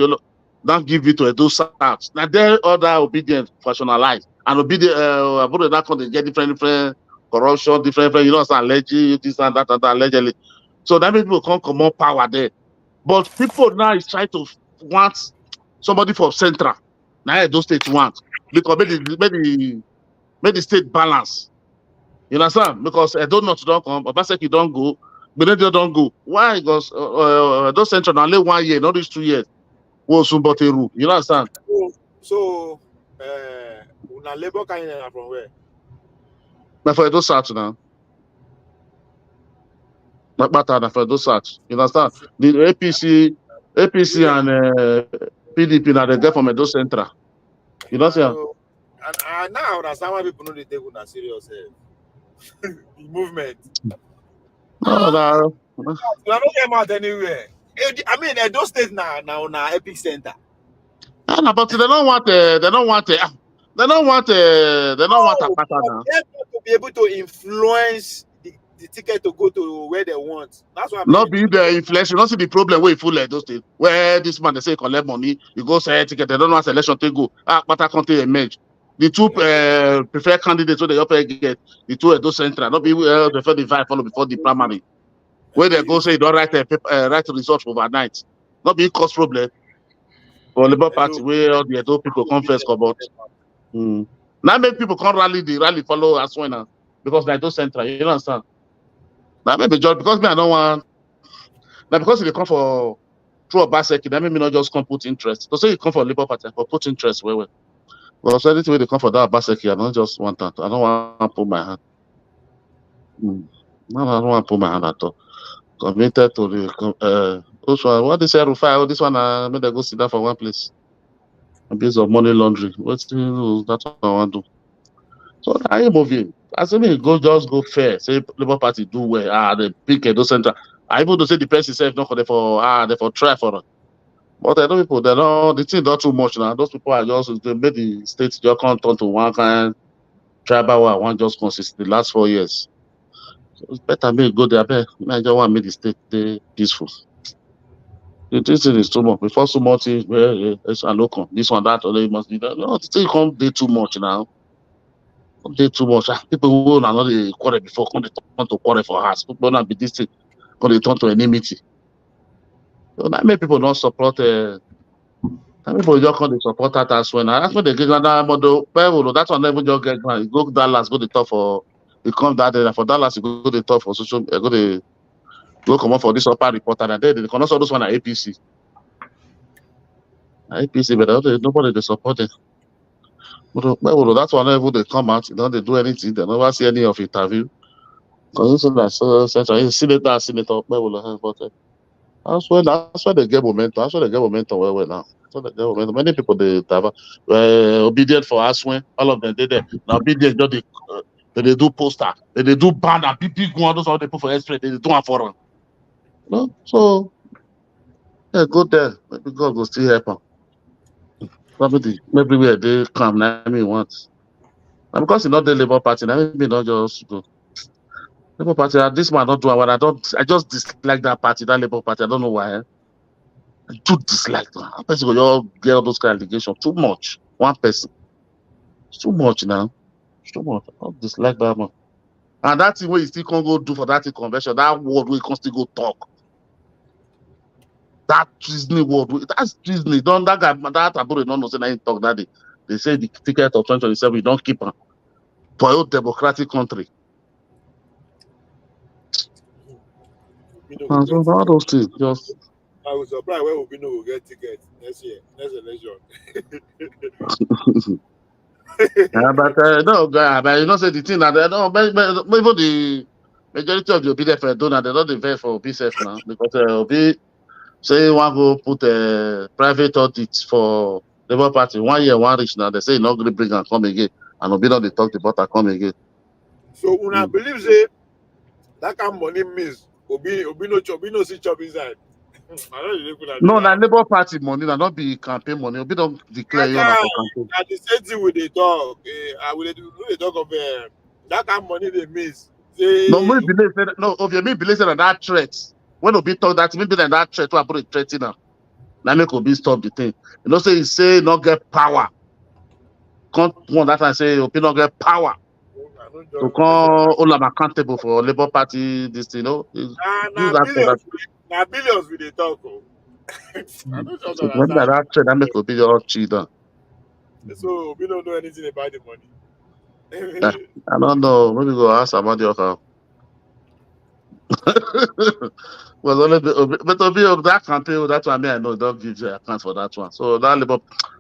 don't give it to Edo South. Now they other obedient factionalized and obedient Abure now they get different corruption, different you know, allegedly this and that allegedly. So that people can't come more power there. But people now is trying to want somebody from Central. Now those states want because make the state balance. You understand? Because I don't know to don't come, Obaseki don't go, Benedict don't go. Why? Because those Central only 1 year, not these 2 years. You understand? So una Labour candidate from where? Now for those South now. For those such, you understand? The APC and PDP now they get from Edo Central. You know what I'm saying? And now I understand why people know they take una serious. the movement. No, no. We are not getting out anywhere. I mean, those states now epic center. But they don't want Akpata now. They have to be able to influence the ticket to go to where they want. That's what I'm Not be the inflation. Not see the problem where you full like those states. Where this man they say collect money, you go sell ticket, they don't want selection to go. Akpata can't emerge. The two preferred candidates where they up get the two Edo Central. Not be the first divide follow before the primary. Where they go say you don't write results overnight. Not be cause problem. For Labour Party, where all the Edo people come first come out. Now make people come rally follow as well because they Edo Central. You understand? Now maybe just because me I don't want. Now because they come for through a Obaseki, that mean me not just come put interest. So say you come for Labour Party, but put interest where. Well, so anything they come for that Obaseki, I don't just want that. I don't want to put my hand. No, I don't want to put my hand at all. Committed to the what they say Rufai, this one made they go sit down for one place. Based on money laundering. That's what I want to do. So I am moving. I say me just go fair. Say Labour Party do well. They pick Edo Central. I even to say the person itself not they for try for it. But I know people they don't the thing not too much now. Those people are just they made the state just can't turn to one kind tribal war, one just consist the last 4 years. So it's better me go there. I just want to make the state peaceful. This thing is too much. Before so much things it's a local. This one, that, or they must be that. No, the thing can't do too much now. Don't do too much. People who are not the quarrel before come turn to quarrel for us. People not be this thing. Come they turn to enmity. So that make people not support people just come to support that as well. That's when they get another model. That's one never just get you go Dallas, go the top for you come that day for Dallas, you go the top for social go come up for this upper reporter and then they can also those one at APC. APC, but nobody they support it. But that's one level they come out, they do anything, they never see any of interview. Because senator, but that's why they get momentum. That's why they get momentum well now. So they get momentum. Many people they have obedient for us when all of them did there. Now obedient they do poster, they do banner, big one, those all they put for express, they do one for them. No, so yeah, go there. Maybe God will still help them. Probably maybe where they come now me once. And because it's not the Labour Party, now maybe not just go. Labour Party, this man don't do what I just dislike that party, that Labour Party. I don't know why. I do dislike that. How person will all get all those kind of allegations? Too much. One person. It's too much now. It's too much. I don't dislike that man. And that thing where you still can't go do for that convention, that word where you can still go talk. That Disney word, that's Disney. Don't that guy that Abure don't know say that talk that day. They say the ticket of 2027 you don't keep on for your democratic country. So all those things just I was surprised where Obino will get tickets next year, next election. but no, but you know say the thing that but even the majority of the OPDF donor they don't vote for OPSF now because OP say you want to put a private audit for Labour Party 1 year, one reach now. They say not going to bring and come again, and Obi they talk about and come again. So when I believe say that kind of money means Obi no see chop inside. No, na Labour Party money, na not be campaign money. Obi don't declare you on for campaign. At the same thing with the talk, I will do the talk of that kind of money they miss. No, me believe that no. If you me believe that threat. When Obi talk that, maybe that threat to put a threat in now. Now make Obi stop the thing. You know, say he say not get power. Can't one that I say Obi not get power. To call all of them accountable for Labour Party. This thing, you know. Now billions with the talk. So when that threat, that make Obi all cheater. So we don't know anything about the money. I don't know. Maybe go ask about the other. Well, only but Obi of that campaign, that's why I know don't give you account for that one. So that Labour,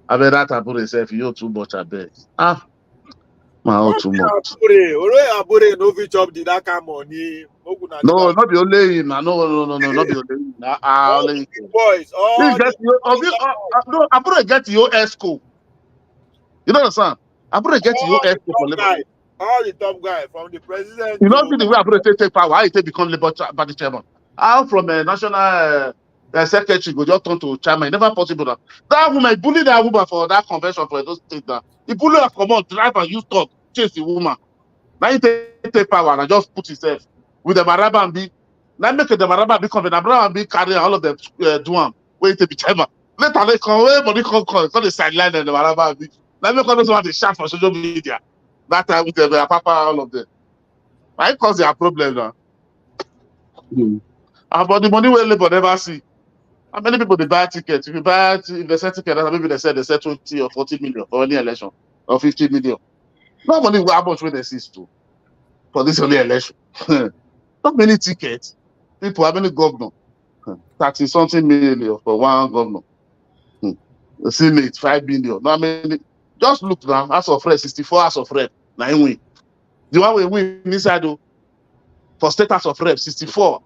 I bet that Abure itself, you too much. I bet. My too much. Abure no fit chop the that kind of money. No, not be only him. No, not be only him. Only boys. No, Abure get your esco. You know what I'm saying? Abure get your esco for Labour. All the top guys, from the president You don't to see the way Abure take power, how he take become Labour Party chairman. How from a national secretary go just turn to chairman? Never possible. Now. That woman bully that woman for that convention for those states. Now he bully her come on, drive and use talk, chase the woman. Now he take power and just put himself with the Maraba and be. Now make the Maraba be come, the Maraba and be carry all of them do am. Wait to be chairman. Later they come, everybody come the sideline and the Maraba and be. Now make all those one they shout for social media. That time with the Papa, all of them. Why cause their problem now? But the money where Labour never see. How many people they buy tickets? If you buy if they sell ticket, maybe they say 20 or 40 million for any election or 50 million. No money how much when they see to for this only election. Not many tickets. People, how many governor? 30 something million for one governor. The Senate 5 billion. Not many. Just look now. House of Rep 64 House of Rep. Now win. The one we win inside for state House of Rep 64.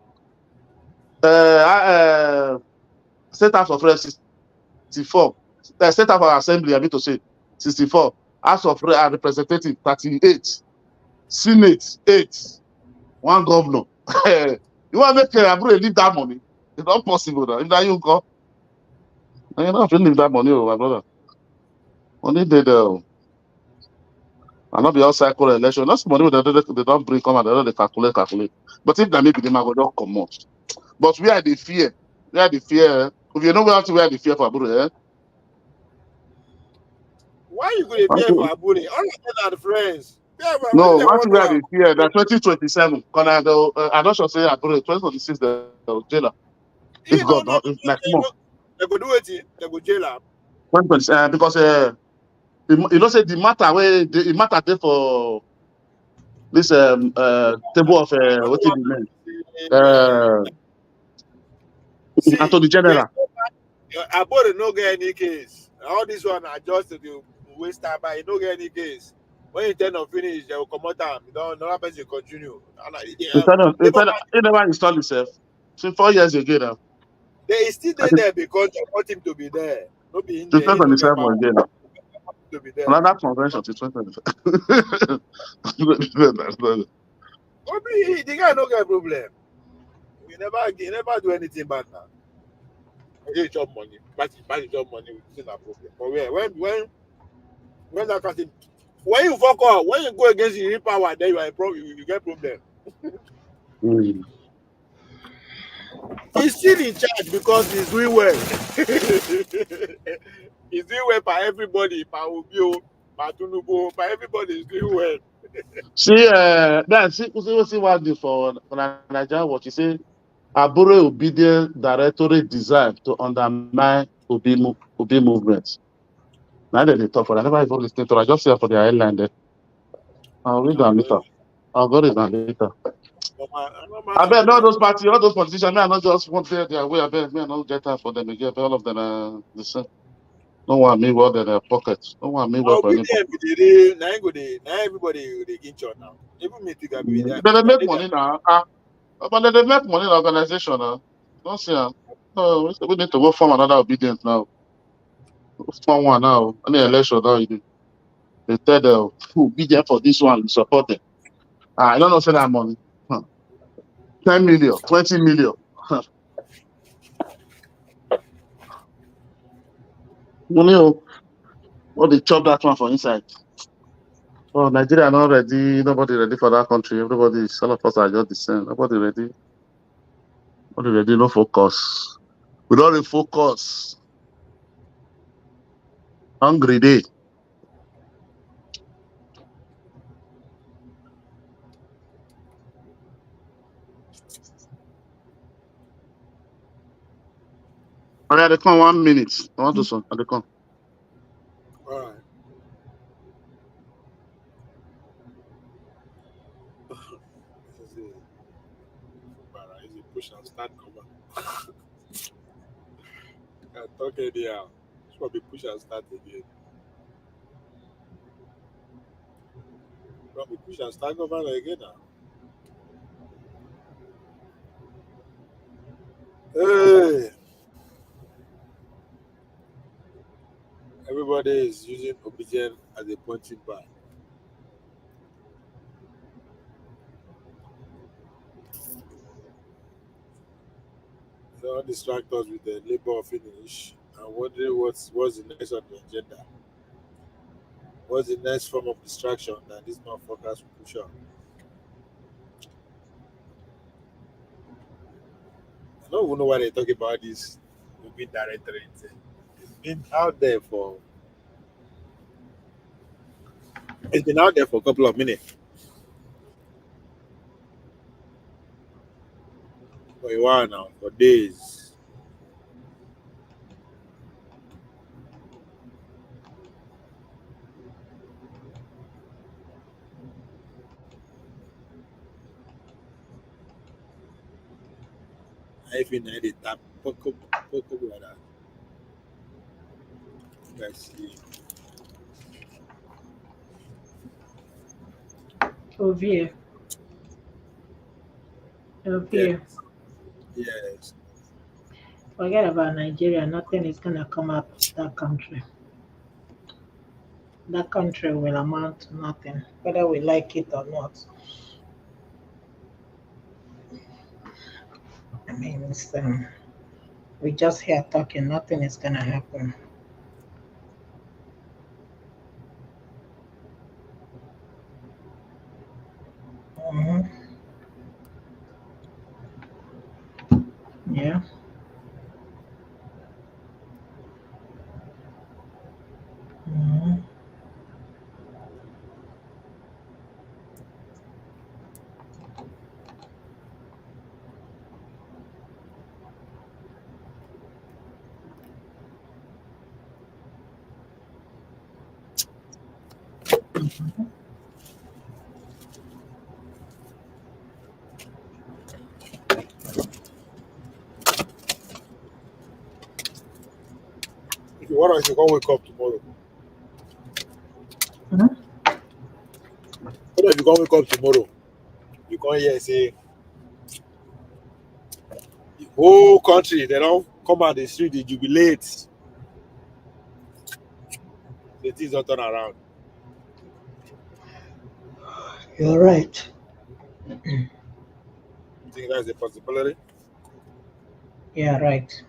State House of Rep 64. State House of Assembly, I mean to say 64. House of Representative 38. Senate 8. One governor. You want to make Abure leave that money? It's not possible now. If that you go, you don't have to leave that money, my brother. Only they do. And not be outside call election. That's money they don't bring come and they calculate. But if that maybe they might go just come out. But we are the fear. We are the fear. If you know where the fear for Abure, eh? why you going to fear for Abure? All of them are the friends. No, what we are the fear that 2027. I don't sure say Abure 2026 the jailer. If God not if like more. They go do it. They go jail. Because you know say the matter where the matter there for this table of what is the name? Attorney General. Abure no get any case. All this one are just to waste time by no get any case. When you turn to finish, they will come out. Another person continue. He never installed himself. Since 4 years ago now. They is still there because they want him to be there. No be in there. 2027 again. To be there. Another convention to 2027. The guy no get problem. He never do anything bad now. He chop money. But chop money, it's not a problem. But when that kind of, when you fuck up, when you go against the power, then you are a problem. You get problem. He's still in charge because he's doing well. He's doing well by everybody, by Obio, by Tunubo, by everybody is doing well. See what do for Nigeria what you say. Abure obedient directorate designed to undermine Obi movement. Now they talk for I never even listened to I just see for the island there. I'll read them later. I'll go read them later. I bet all those parties, all those politicians, I not just want their way. I bet me I not get time for them again. All of them are the same. No one me well in their pockets. No one me well for anybody. Now everybody they get shot now. Even me think I be there. But they make money now. But they make money in organization now. Don't see them. No, we need to go form another obedient now. Form one now. Any election now you do. They tell them who be there for this one, support them. I don't know say that money. 10 million, 20 million. Money, what they chop that one for inside. Oh, Nigeria not ready. Nobody ready for that country. Everybody, all of us are just the same. Nobody ready. Nobody ready. No focus. We don't refocus. Hungry day. Okay, they come 1 minute. I want to son. They come. All right. Easy push and start cover. Okay, there. This will be push and start again. Probably push and start cover again now. Hey. Everybody is using obedience as a punching bag. Don't distract us with the labor finish. I'm wondering what's the next on the agenda. What's the next form of distraction that these motherfuckers will push on? I don't even know why they talk about this movie directorate. It's been out there for a couple of minutes. For a while now, for days. I even had it tap poke like that. Let's see. Ovia. Ovia. Yes. Forget about Nigeria. Nothing is gonna come out of that country. That country will amount to nothing, whether we like it or not. I mean, we just here talking. Nothing is gonna happen. Mhm. Yeah. Mhm. If you want, you can wake up tomorrow. Mhm. What if you can wake up tomorrow? You can't hear say the whole country they don't come out the street, they jubilate. The things don't turn around. You're right. You think that's a possibility? Yeah, right.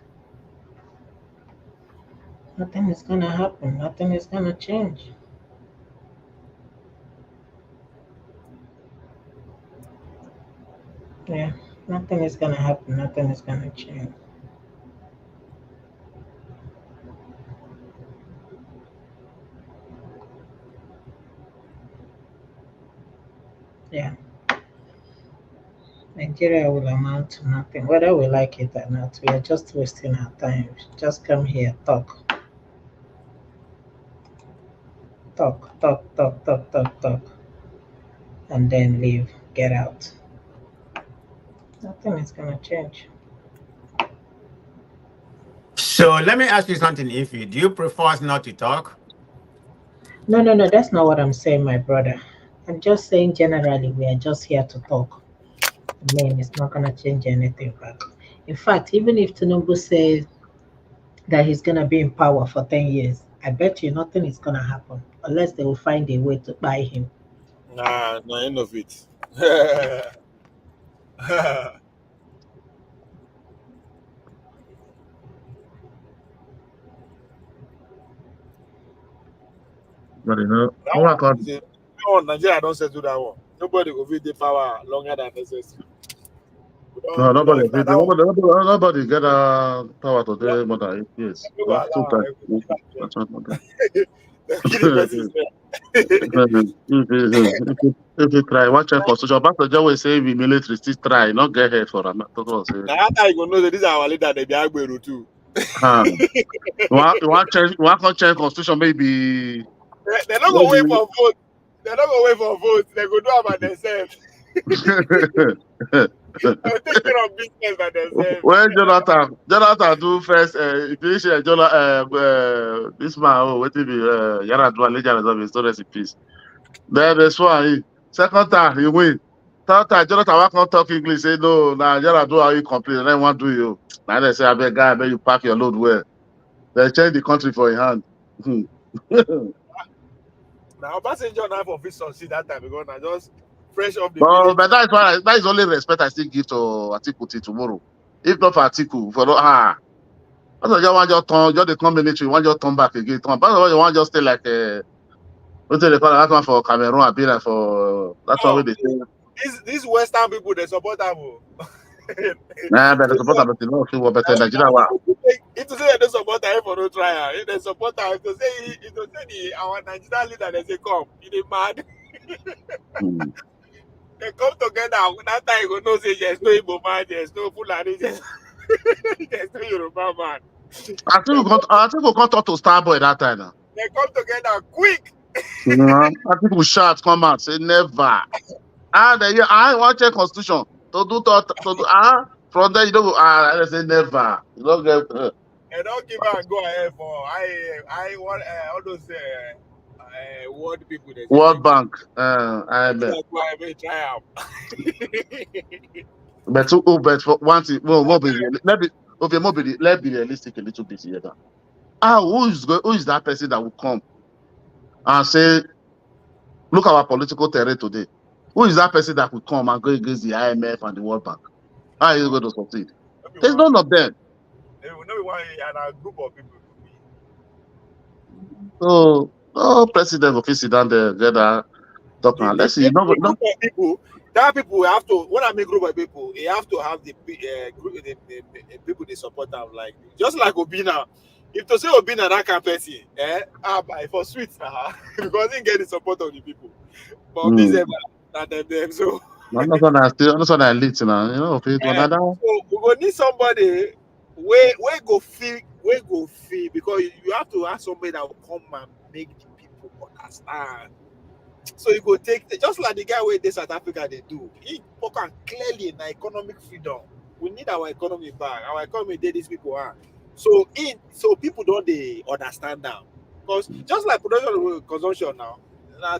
Nothing is gonna happen. Nothing is gonna change. Yeah, nothing is gonna happen. Nothing is gonna change. Yeah, Nigeria will amount to nothing, whether we like it or not. We are just wasting our time. Just come here, talk, and then leave. Get out. Nothing is gonna change. So let me ask you something, Ify. Do you prefer us not to talk? No. That's not what I'm saying, my brother. I'm just saying generally, we are just here to talk. I mean, it's not gonna change anything back. In fact, even if Tinubu says that he's gonna be in power for 10 years, I bet you nothing is gonna happen unless they will find a way to buy him. Nah, no end of it. But you know, That oh my one God. is that one, Nigeria don't settle that one. Nobody will be the power longer than necessary. No, nobody, Now that one, nobody get power long, today more than 8 years. don't Well, two allow times. everybody That's what I'm doing. they're killing persons there. If you try, watch your constitution. Obasanjo will say we military still try, not get here for an say. Now after you go know that this is our leader, they be Agbero too. You want change? You want to change constitution? Maybe. They're not gonna wait for vote. They're not gonna wait for vote. They go do about themselves. They'll take care of business by themselves. When Jonathan do first, finish this man, what it be, Yaradua, Legend of his stories in peace. Then this one, second time, he win. Third time, Jonathan, why can't talk English? Say, no, now Yaradua, you complain, and then want do you. Now they say, I beg, guy, I beg you pack your load well. They change the country for your hand. Now Obasanjo now for fit succeed that time because now just fresh off the village. But that is only respect I still give to Atiku till tomorrow. If not for Atiku, for I just want your turn, just the come military, want your turn back again. But you want just stay like what they call that one for Cameroon, I be like for that one where they say. These Western people they support them. Nah, but the support about the law feel better in Nigeria. If to say they don't support them for no trial, if they support them, if to say our Nigerian leader they say come, he mad. They come together. That time you go know say there's no Igbo man, there's no Fulani, there's no Yoruba man. I think we can't talk to Starboy that time now. They come together quick. I think we shout, come out, say never. I want check constitution to do from there you don't go. I say never. You don't get. They don't give and go ahead for I want all those world people. World Bank. I bet. Try out. But for one thing, let's be realistic a little bit here. Who is that person that will come and say, look at our political terrain today? Who is that person that will come and go against the IMF and the World Bank? How are you going to succeed? There's none of them. There will not be one in a group of people. So, president will sit down there, get that talk now. Let's see. That people have to. When I make group of people, you have to have the people they support them. Like just like Obina. If to say Obina that kind of person, for sweet because he get the support of the people. But them so. I'm not gonna elite now. You know, so we go need somebody where go feel because you have to ask somebody that will come and make the people understand. So you go take just like the guy where they South Africa they do. He can clearly in economic freedom. We need our economy back. Our economy did these people are. So people don't they understand now. Because just like production consumption now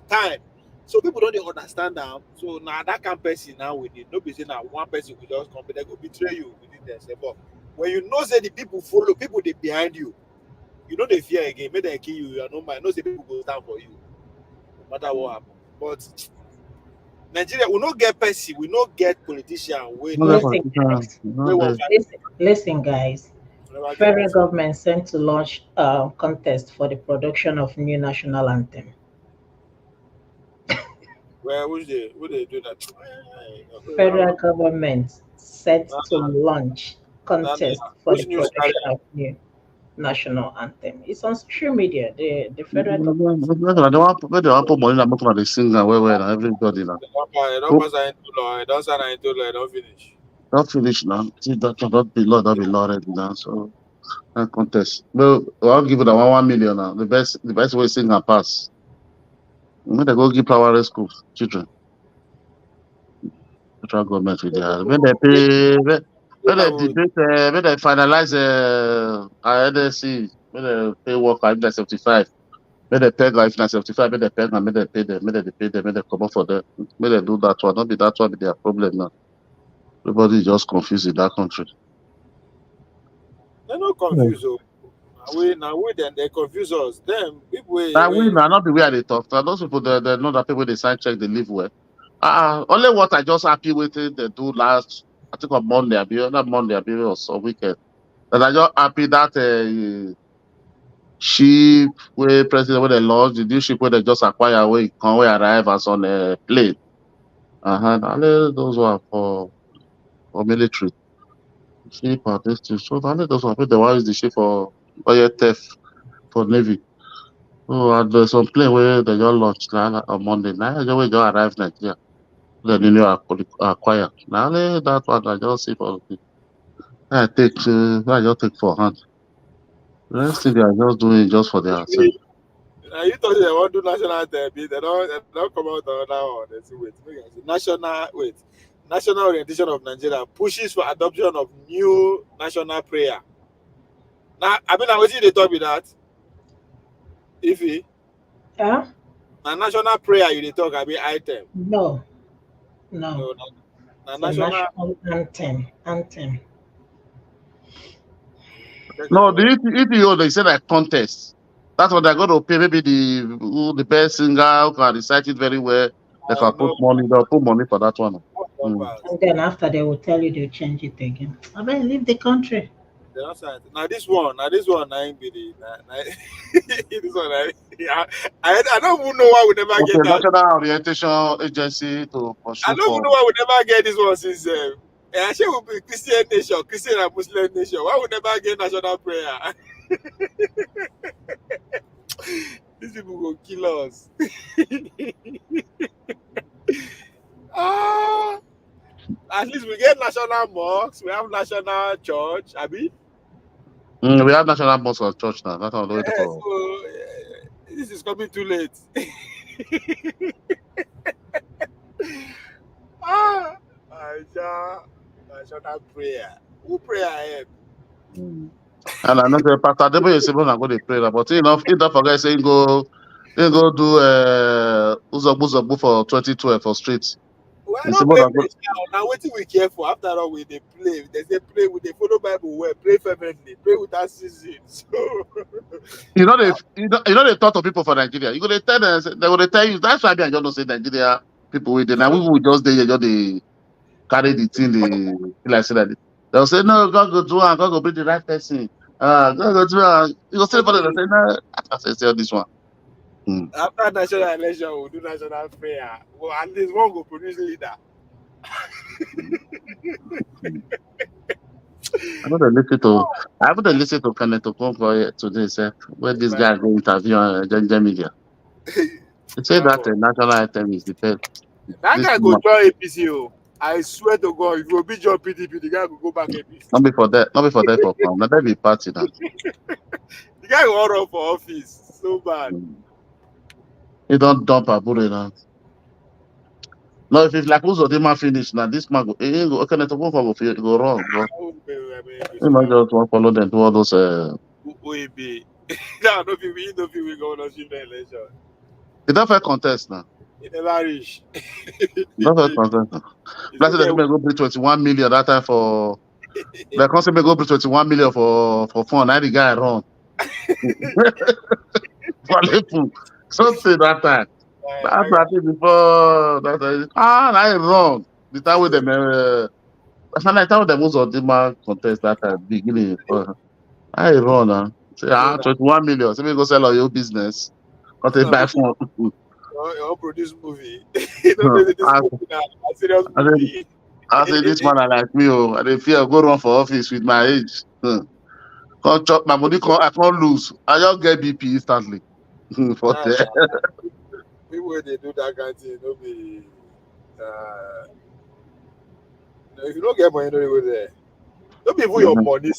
time. So people don't they understand now. So now that kind of person now with it. Nobody say now one person will just come, they go betray you within themselves. But when you know say the people follow, people they behind you, you know they fear again, maybe they kill you, you are no mind. No say people go stand for you. No matter what happens. But Nigeria, we not get person, we not get politician. Listen, guys. Federal government sent to launch a contest for the production of new national anthem. Where would they do that? Federal government set to launch contest for the production of new national anthem. It's on social media. The federal government. They want put money and make they sing and everybody now. Don't finish now. See that cannot be law. That be law already now. So that contest. Well, I'll give it a 1 million now. The best way sing and pass. When they go give primary school children. Federal government with their when they pay when they debate when they finalize NSC, when they pay work at 75, when they pay guys 75, when they pay and when they pay them, when they pay them, when they come up for them, when they do that one, not be that one be their problem now. Everybody is just confused in that country. They're not confused. Now then they confuse us. Them people not the way they talk. Those people they know that people they sign check they live well. Only what I just happy with it they do last I think on Monday, or so weekend. And I just happy that ship where president where they lost the new ship where they just acquire where can arrive as on a plane. Only those are for military ship or this too. So only those are the ones the ship for oil theft for navy. So there's some plane where they just launched on Monday night. They just arrive Nigeria. Then you acquire. Now that one I just see for I just take for hand. The rest thing they are just doing it just for their sake. You thought they want to do national anthem, they don't come out on that one. National orientation of Nigeria pushes for adoption of new national prayer. Now, I mean, I was they talk with that. Ify. Yeah. A national prayer you talk about item. No. National anthem. No, the EPO they said like contest. That's what they're going to pay. Maybe the best singer who can recite it very well. They can put money. They'll put money for that one. compass. And then after they will tell you they'll change it again. I mean, leave the country. Now this one, I ain't be the. This one, I don't even know why we never Okay, get that. National Orientation Agency to I pursue don't even know why we never get this one since. I say we be Christian nation, Christian and Muslim nation. Why we never get national prayer? These people will kill us. At least we get national mosques, we have national church, Abi. we have National Mosque of Church now. That's what I'm waiting for. So, this is coming too late. National prayer. Who pray ahead? And I know the Pastor Debo is even going to pray, but he don't forget saying go do Uzobu for 2012 for streets. Well, I don't play now. What we care for? After all, we they play. They say play with they follow Bible well, pray fervently, pray without ceasing. So you know they talk to people for Nigeria. You go they tell them, they will tell you. That's why I don't say Nigeria people with them. Now we will just they carry the thing. They like say that they'll say no, God go do and God go bring the right person. God go do and you go say for them. They say no. I say this one. After national election, we'll do national prayer. Well, at least one will produce leader. I haven't listened to Kenneth Okonkwo today, sir, where this guy go interview on Gender Media. He said that the national item is the best. That guy go join APC. I swear to God, if you be join PDP, the guy will go back APC. Not before that for come. Not that be party now. The guy will run for office. So bad. He don't dump a bullet now. No, if it's like Uzodinma finish now, this man go Kenneth Okonkwo go wrong, bro. You might just want to follow them to all those OAB. No, we go on the election. He don't fair contest now. He never reach. Don't fair contest now. Let's say they may go bring 21 million that time for the council may go bring 21 million for fun. Now the guy run. Something that time. That's I think before that I run. The time with them that's not time them was on the contest that time beginning. I run say 21 million. So we go sell all your business. Got a buy phone. You produce movie. Serious movie. I say this man I like me. I dey fear go run for office with my age. Can't chop my money. I can't lose. I just get BP instantly. For there. People they do that kind of thing, don't be. If you don't get money, don't go there. Don't be for your money.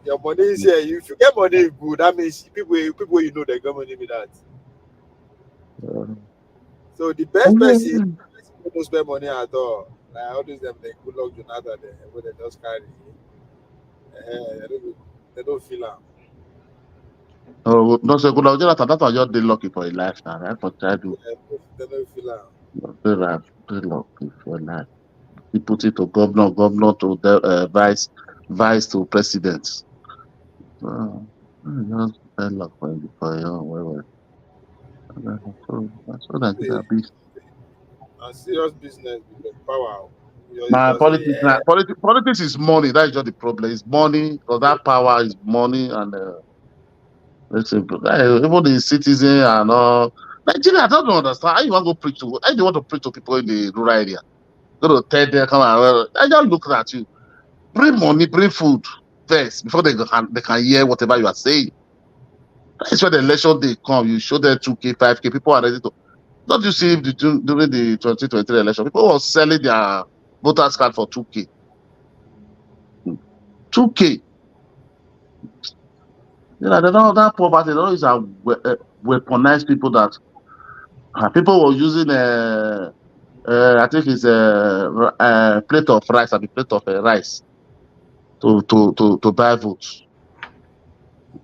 Your money is here. If you get money, good. That means people you know they got money with that. So the best person don't spend money at all. Like all these them they good luck Jonathan there, where they just carry. They don't feel am. Oh, no, so good luck Jonathan. That's why you're lucky for your life now, right? For childhood. They don't feel am. Very lucky for life. He put it to governor to the vice to president. Just very luck for you. That's what I did. A serious business with the power. Politics is money. That is just the problem. It's money, because that power is money, and even the citizen and all. Nigeria, I don't understand. How you want to preach to? How do you want to preach to people in the rural area? Go to tell them, come on. I just look at you. Bring money, bring food first before they can hear whatever you are saying. That's where the election day come. You show them 2K, 5K. People are ready to. Don't you see during the 2023 election, people were selling their voters card for 2K. 2K. You know, they don't that poverty. They don't use weaponize people that people were using I think it's a plate of rice and a plate of rice to buy votes.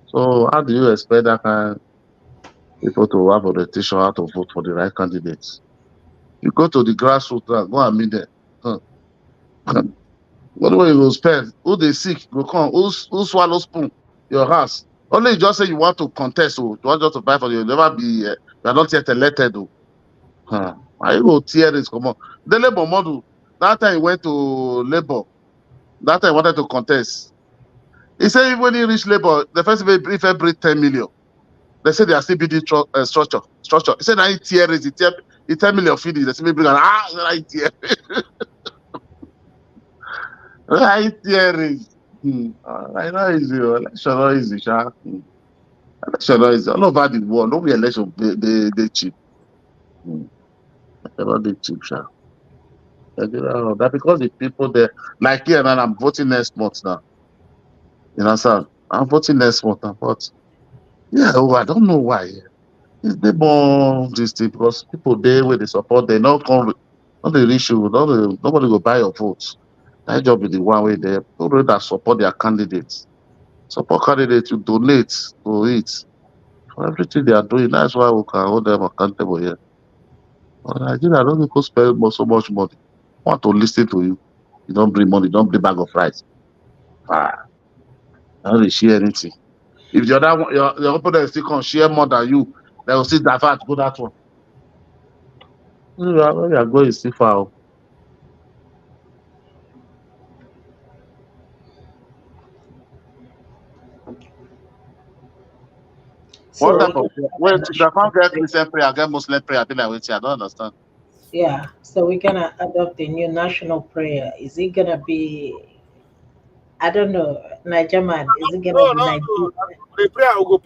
So how do you expect that kind of people to have orientation how to vote for the right candidates? You go to the grassroots, go and meet them. What do you go spend? Who they sick? Go come. Who swallow spoon? Your house. Only you just say you want to contest, you want just to buy for you. You'll never be. You are not yet elected. Why you go tear this? Come on. The labor model. That time he went to Labour. That time he wanted to contest. He said when he reached Labour, the first if he bring 10 million, they say they are still building structure. He said that he 10 million feeding. They say bring right here. Right here. I know easy. Election not easy, sha. Election not easy. All over the world, no election they cheap. They cheap, sha. That because the people there, like here, man, I'm voting next month now. You know, sir, I'm voting next month now, but yeah, I don't know why. It's the more this thing because people there where they support, they not come, not the issue, nobody go buy your votes. That job is the one way there. People that support their candidates, support candidates to donate to it for everything they are doing. That's why we can hold them accountable here. But Nigeria don't people spend so much money. Want to listen to you. You don't bring money, don't bring bag of rice. I don't share anything. If the other one, your opponent still can share more than you, they will still divert, go that one. Where you are going is still far. What type of wait, if I can't get Christian prayer, get Muslim prayer, I be like, wait, I don't understand. Yeah, so we're gonna adopt a new national prayer. Is it gonna be? I don't know, Nigerman. Is it gonna be Nigeria? We pray. We go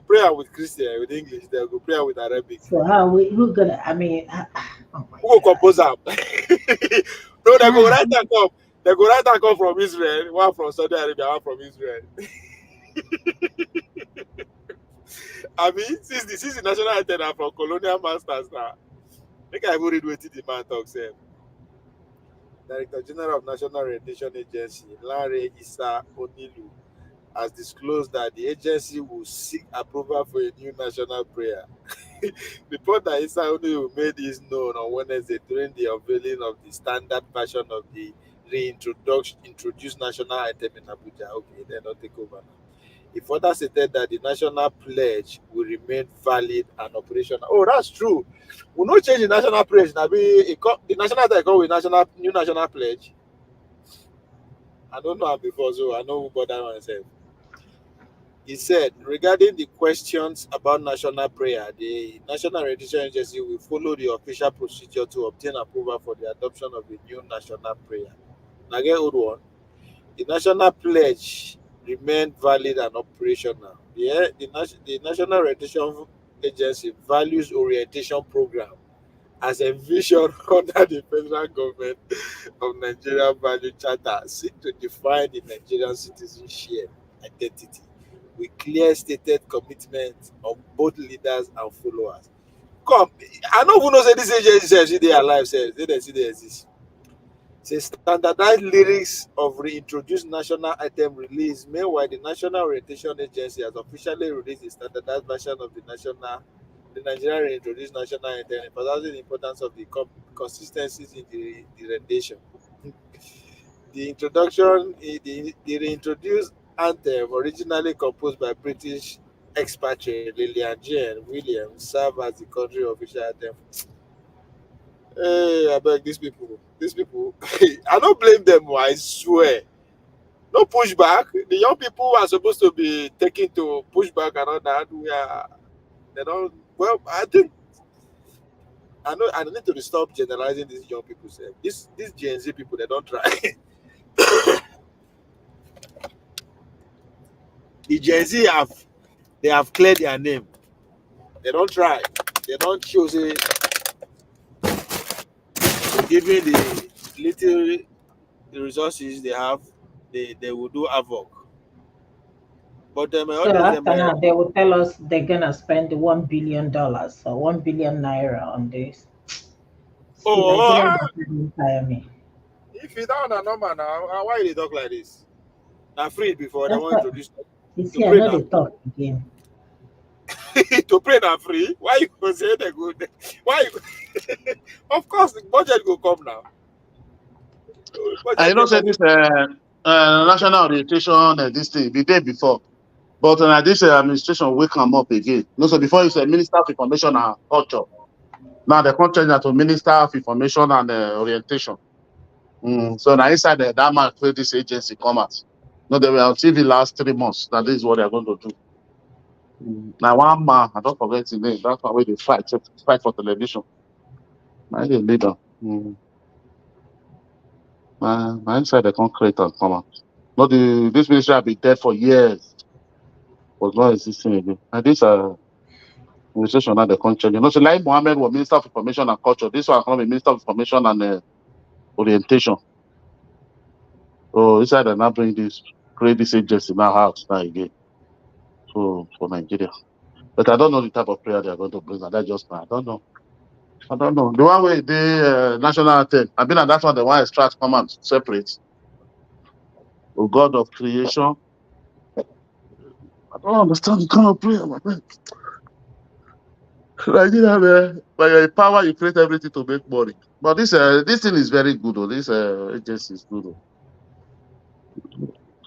pray with Christian, with English. They go pray with Arabic. So who gonna? I mean, who go compose them? No, they go right and come. They go right and come from Israel. One from Saudi Arabia, one from Israel. I mean, since the national anthem are from colonial masters now. Make I even read what the man talks. Director General of National Orientation Agency, Larry Issa Onilu, has disclosed that the agency will seek approval for a new national prayer. Report that Issa Onilu made this known on Wednesday during the unveiling of the standard version of the introduced national anthem in Abuja. Okay, they don't take over now. He further stated that the national pledge will remain valid and operational. Oh, that's true. We no change the national pledge. The national anthem come with new national pledge. I don't know before, so I know who bother myself. He said, regarding the questions about national prayer, the National Orientation Agency will follow the official procedure to obtain approval for the adoption of the new national prayer. Now get old one. The national pledge remain valid and operational. The National Orientation Agency Values Orientation Program as envisioned under the federal government of Nigeria Value Charter seek to define the Nigerian citizenship identity with clear stated commitment of both leaders and followers. Come, I know who knows that this agency they are alive, says they see they exist. Say standardized lyrics of reintroduced national anthem release. Meanwhile, the National Orientation Agency has officially released a standardized version of the Nigerian reintroduced national anthem, emphasizing the importance of the consistencies in the rendition. The reintroduced anthem, originally composed by British expatriate Lillian Jane Williams, served as the country official anthem. Hey, I beg these people, I don't blame them, I swear. No pushback. The young people are supposed to be taken to pushback and all that. They don't, well, I think, I need to stop generalizing these young people. These Gen Z people, they don't try. The Gen Z have cleared their name. They don't try. They don't choose it. Given the little the resources they have, they will do havoc. But so after now, they will tell us they're gonna spend $1 billion or 1 billion naira on this. If you don't know normal now, why they talk like this? Now free before they want to introduce. You see, I know they talk again. To pray now free? Why you go say they go? Why? Of course, the budget will come now. I say this national orientation this thing the day before, but this administration will come up again. No, so before you said Minister of Information and Culture, now they can't change that to Minister of Information and Orientation. So now inside that man create this agency come out. No, they were on TV last 3 months. Now this is what they're going to do. Now one man, I don't forget his name. That's why they fight for television. Now the leader. My inside they can't create and come out. No, this ministry have been dead for years. Was not existing again. And this administration now they can't change. You know, so like Mohammed was Minister of Information and Culture. This one can be Minister of Information and Orientation. So inside they now create this agency now out now again. So for Nigeria. But I don't know the type of prayer they are going to bring. And that's just I don't know. The one way the national anthem. I mean, that's one the one extract come out separate. Oh God of creation. I don't understand the kind of prayer, my friend. Nigeria, man, by your power, you create everything to make money. But this thing is very good. This agency is good.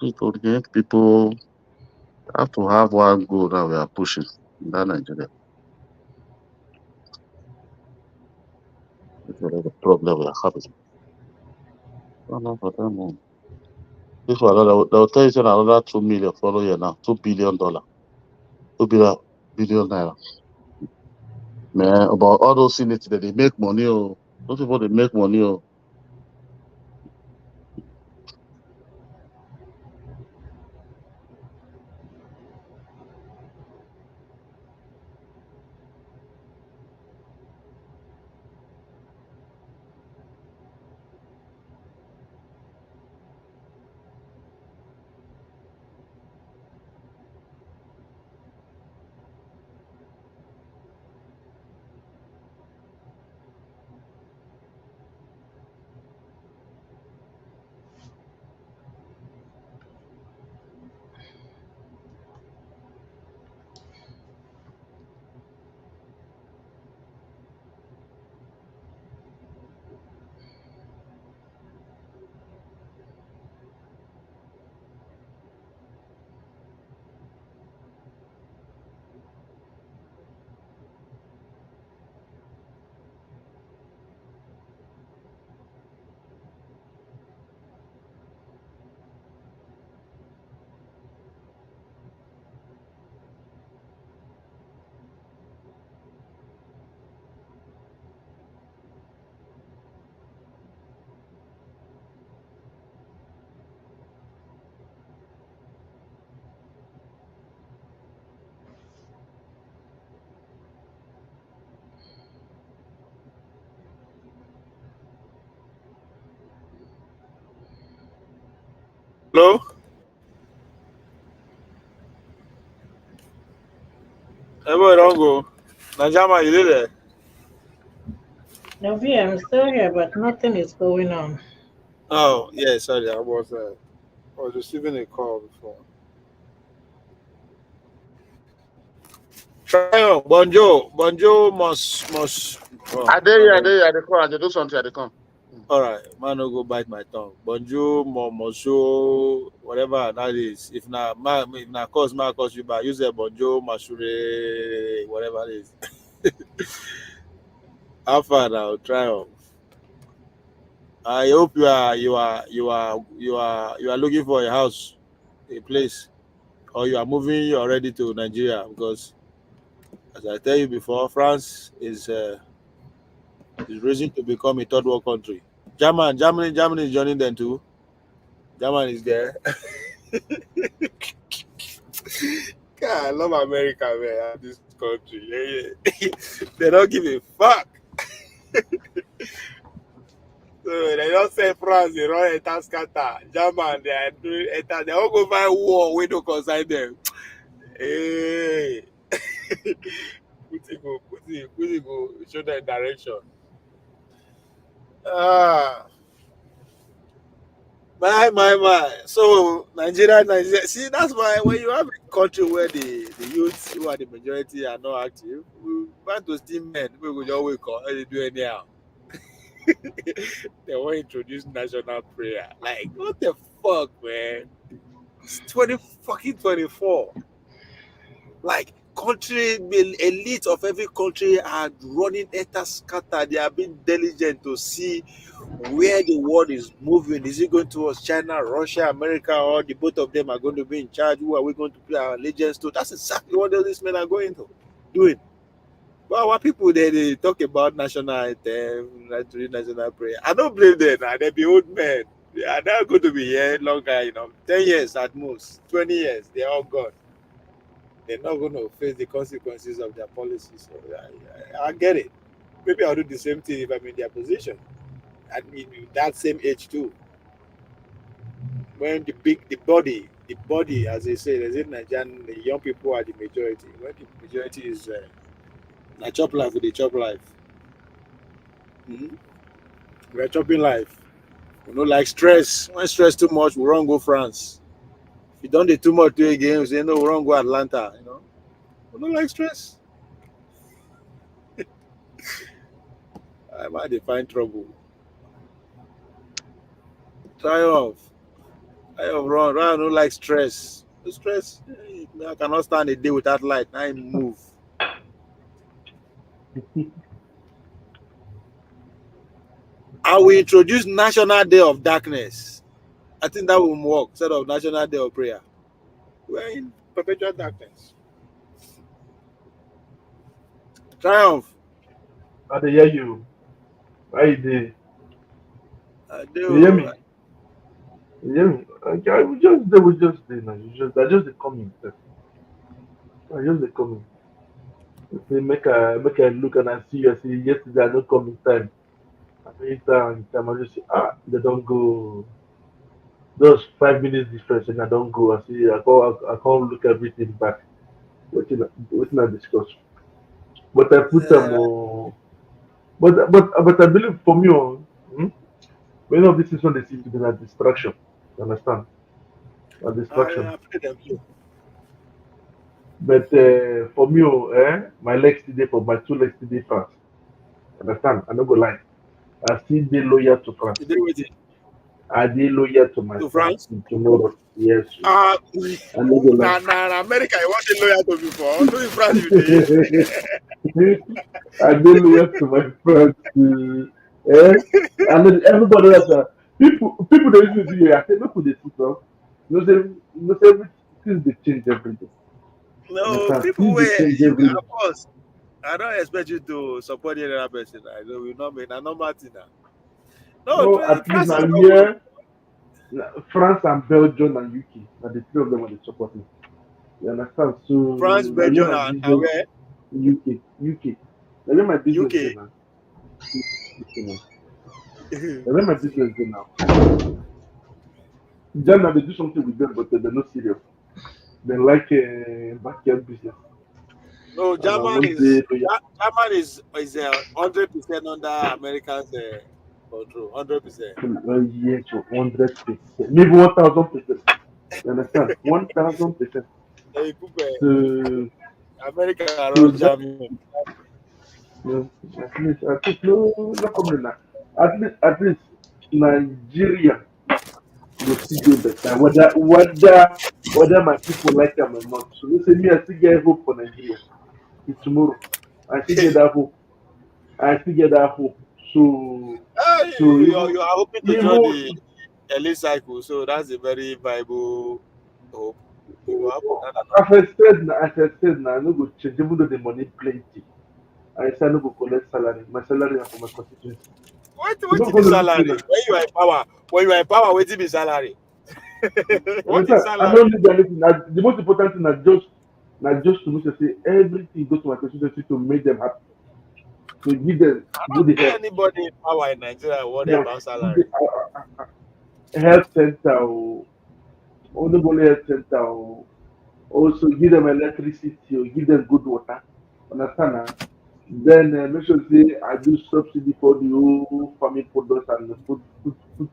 People have to have one goal that we are pushing in that Nigeria. That's the problem we are having. This one, they'll tell you another 2 million follow you now, $2 billion, $2 billion naira. Man, about all those senators that they make money. Those people they make money. Hello? Everybody don't go. Najama, you there? No, V, I'm still here, but nothing is going on. Oh, yeah, sorry. I was receiving a call before. Try on. Bonjour must. Oh, I did call. I do something. I come. all right, man, no go bite my tongue. Bonjour, Mosho, whatever that is. If na cause you by use a bonjour, Mashure, whatever it is. How far now? Try on. I hope you are looking for a house, a place, or you are moving already to Nigeria, because as I tell you before, France is raising to become a third world country. Germany is joining them too. Germany is there. God, I love America, man. This country, they don't give a fuck. So they don't say France, they run enter scatter. German, they all go find war. We don't consign them. Hey, Kuti go show them direction. My. So Nigeria. See, that's why when you have a country where the youths who are the majority are not active, we want to steam men. We will just wake up and they do anyhow. They want to introduce national prayer. Like, what the fuck, man? It's 20 fucking 24. Like, country, the elite of every country are running eta scatter. They are being diligent to see where the world is moving. Is it going towards China, Russia, America, or the both of them are going to be in charge? Who are we going to pay our allegiance to? That's exactly what all these men are going to doing. But our people they talk about national anthem, national prayer. I don't blame them. They be old men. They are not going to be here longer, 10 years at most, 20 years, they're all gone. They're not going to face the consequences of their policies. So I get it. Maybe I'll do the same thing if I'm in their position. I mean, that same age too. When the body, as they say, as in Nigerian, the young people are the majority. When the majority is a chop life with a chop life. We're chopping life. We don't like stress. When stress too much, we run go France. If you don't do too much to a game, we say no, we run go Atlanta. We don't like stress. I might find trouble. Triumph. Run. I don't like stress. The stress. I cannot stand a day without light. I move. I will introduce National Day of Darkness. I think that will work instead of National Day of Prayer. We're in perpetual darkness. Triumph. I dey hear you. How you dey? You hear me? You hear me? Okay, we just dey now. I just dey coming. I just dey coming. Say make I look and I see you. I say yesterday I don't come in time. I say in time. I just say they don't go. Just 5 minutes difference and I don't go. I see I can't look everything back. What I discuss. But I put them on. But I believe for me many of these is when they seem to be a distraction. You understand? A distraction. I pray them too. But for me, my legs today for my 2 legs today France. Understand? I don't go lie. I still be loyal to France. I be loyal to my France tomorrow. Yes. I don't go lie. America, you want to loyal to before? No, in France you I be loyal to my France. And then everybody else. People they used to do. I say look who they sit on. You know say things they change everything. No, people were of course. I don't expect you to support any other person. I know we not make a normal thing now. No, at least I'm here. France and Belgium and UK. And the 3 of them are the supporting. You understand? So France, Belgium, and where? UK. I know my business UK. Now. I know my business now. Then they do something with them, but they're not serious. They like backyard business. No, German is 100% under America's control. 100%. Yes, 100%. Maybe 1,000%. You understand? 1,000%. So America around Germany. No, at least no problem now. At least Nigeria will still do better. Whether my people like them or not. So you say me, I still get hope for Nigeria. It's tomorrow. I still get that hope. So you are hoping to join the elite cycle, so that's a very viable hope. As I said now, I no go change even though the money plenty. I say I no go collect salary. My salary is for my constituency. What is the salary? When you are in power, what is the salary? What is salary? I don't need anything. The most important thing is just to make sure say everything goes to my constituency to make them happy. To give them good help. Anybody in power in Nigeria worry about salary? Health center or only health center or also give them electricity or give them good water. Understand? Then make sure say I do subsidy for the whole farming products and the food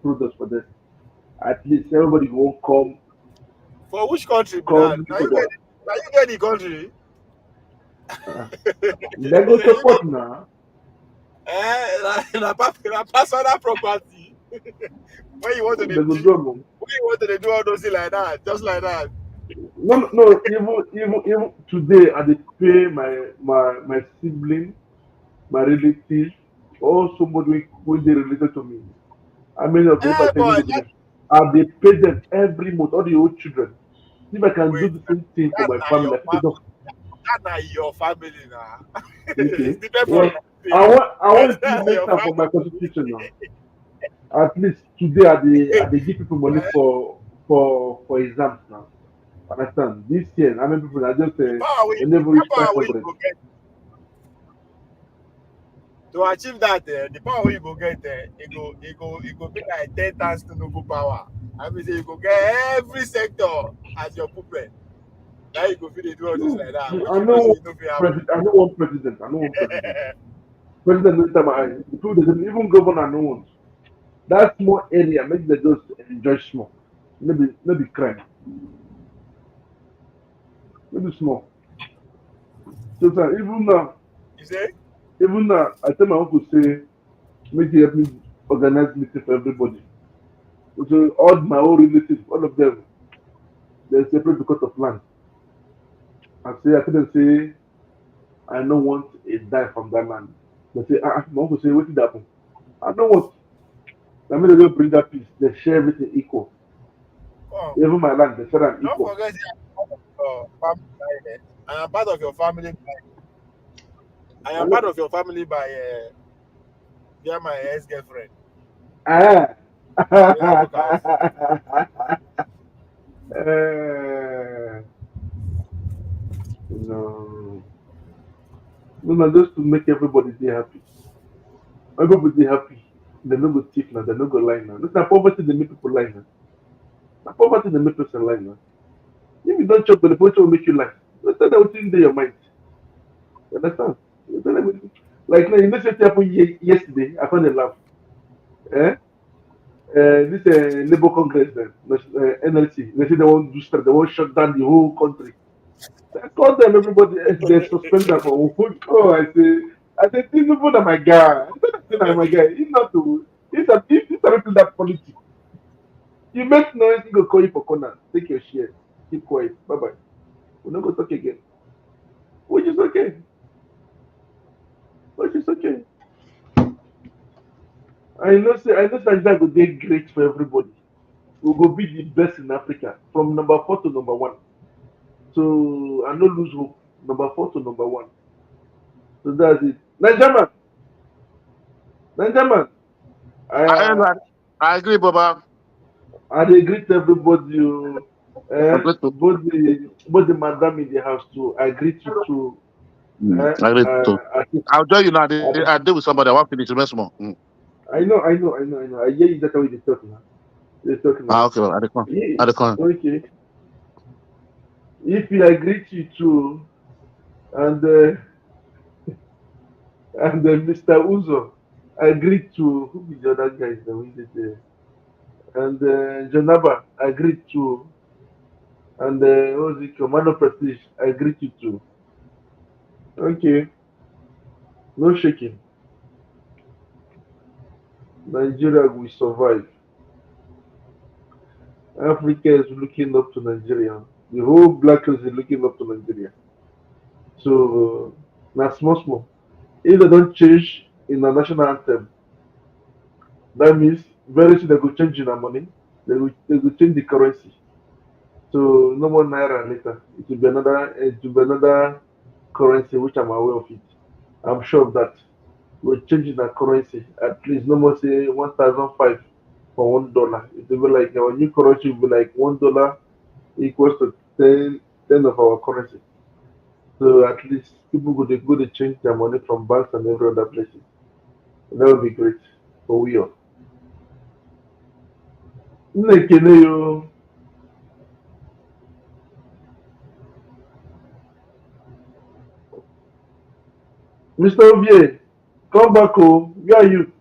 products for them. At least everybody won't come. For which country? Are you get the country? They go support now. Personal property. When you want to do all those things like that, just like that. No. Even today, I dey pay my sibling, my relative, or somebody who they related to me. How many of them if I Hey tell you boy, go to them? I dey pay them every month, all the old children. If I can do wait, the same thing for that my na family, your I fit do. that na your family now. Okay. It's different from Well, your I pay. want to That's implement your that for my family. constitution now. At least today, I dey give people money for exams now. Understand? This year, how many people I just The power wey they never reach that power wey you 500. go get to achieve that, the power wey you go get, it go be like 10 times to noble power. I mean, say you go get every sector as your puppet. Now you go fit dey do all this No, like that, me, which you know say you no fit happen. I don't want president. I don't want president. President no enter my eye. The people they even governor no want. That small area make them just enjoy small. Maybe crime. Maybe small. So sir, You say? even now, I tell my uncle say make he help me organize meeting for everybody. So all my own relatives, all of them, they separate because of land. I tell them say I don't want a die from that land. They say my uncle say what did happen? I don't want. I mean they don't bring that peace. They share everything equal. Come, Even my land, they share them don't equal. forget say I am part of your family. I I am know. part of your family by via my ex-girlfriend. Ah. May I look out. Eh, no. No, just to make everybody dey happy. Everybody dey happy. They no go thief now, they no go lie now. Look na poverty dey make people lie now. Na poverty dey make person lie now. If you don't chop, the poverty will make you lie. Don't tell them wetin dey your mind. You understand? You tell them like now, you know wetin happen yesterday? I found a laugh. Eh? This Labour Congress then, NLC, they say they want to do strike, they want to shut down the whole country. I call them, everybody, they suspend them for food. Oh, I say, these people are my guy. I said, these are my guy. If not to, if some people that politics, you make noise, he go call you for corner, take your share, keep quiet, bye bye. We don't go talk again. Which is okay. Which is okay. I know Nigeria will be great for everybody. We will be the best in Africa from number 4 to number 1. So I no lose hope. Number 4 to number 1. So that's it. Niger man, I I agree, Baba. I dey greet everybody. I'm good to. Both the madam in the house too. I greet you too. I agree to. I'll join you now. I, I deal with somebody. I want to finish the rest more. I know. I hear you that way they talk now. They talk now. Okay, well, Yeah, at the con. okay. If I greet you too, and Mr. Uzo, I greet you. Who be the other guys that we did there? And Janaba, I greet you. And what was it? Commando Prestige, I greet you too. Okay, no shaking. Nigeria will survive. Africa is looking up to Nigeria. The whole black race is looking up to Nigeria. So now small. If they don't change in the national anthem, that means very soon they go change in our money. They will change the currency. So no more naira later. It will be another currency which I'm aware of it. I'm sure of that. We're changing our currency. At least no more say 1,005 for $1. It will be like our new currency will be like $1 equals to 10 of our currency. So at least people go to change their money from banks and every other places. That would be great for we all. Nnekene yo, Mr. Ovie, come back home. Where are you?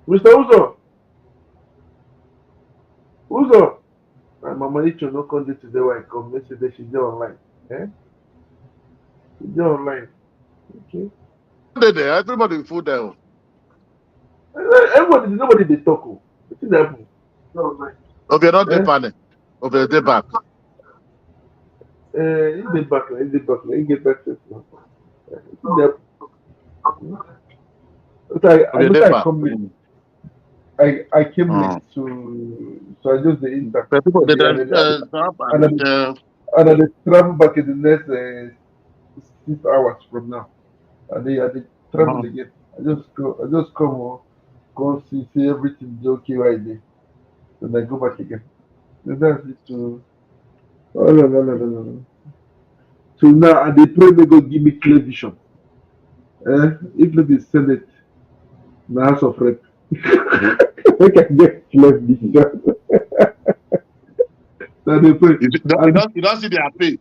Mr. Uzo. My mama Icho no come dey today when I come. Yesterday she dey online. Eh? She dey online. Okay. There, everybody food there. Nobody dey talk. Wetin dey happen? Okay, not the Eh? panel. Okay, the back. In the back, in the back, in the back. The, Okay, but the I back. come late. I came late, Oh. so I just the impact. The people they don't And I travel back in the next 6 hours from now. I they travel again. I just come home, go see everything is okay right there. Then I go back again. And that's it to oh no no no no no. No. So now I dey pray may God give me clear vision. If not the Senate, the House of Rep. We can get clear vision. So they pray. you don't see their pay.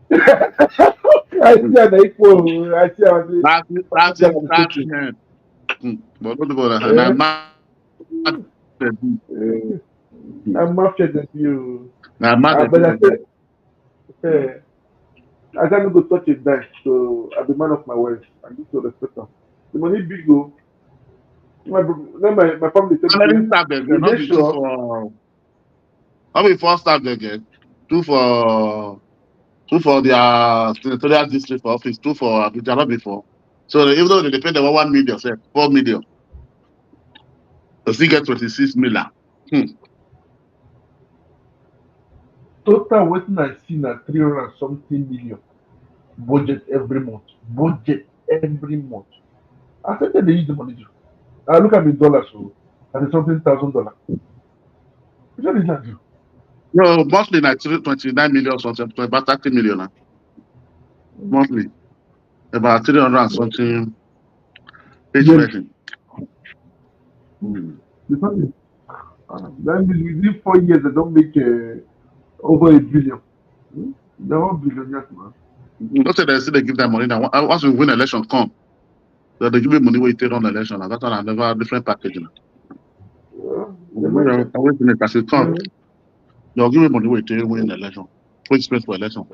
I see that equal. I see how they. That's but what about I'm mafia than you. I'm mad But I said, I can't go touch a dime, so I'm the man of my words. I need to respect them. The money big go. My family tell me, they're not be two for how many first staff they get? Two for their senatorial district for office, two for Abuja, not before. So even though they pay them 1 million, say 4 million, they still get 26 million. Total waiting I see na 300 and something million budget every month. Budget every month. I said they use the money. I look at the dollars, so and something $1,000. Which one is that? No, monthly like 29 million something, about 30 million monthly. About 300 and something each person. The family. That means within 4 years they don't make over $1 billion. They're all billionaires, man. Don't say they still they give them money now. Once we win election, come. So they give me money where you take on the election. And that's one another different packaging. I'm waiting it as it comes. They'll give me money where you take win the election. Which space for election.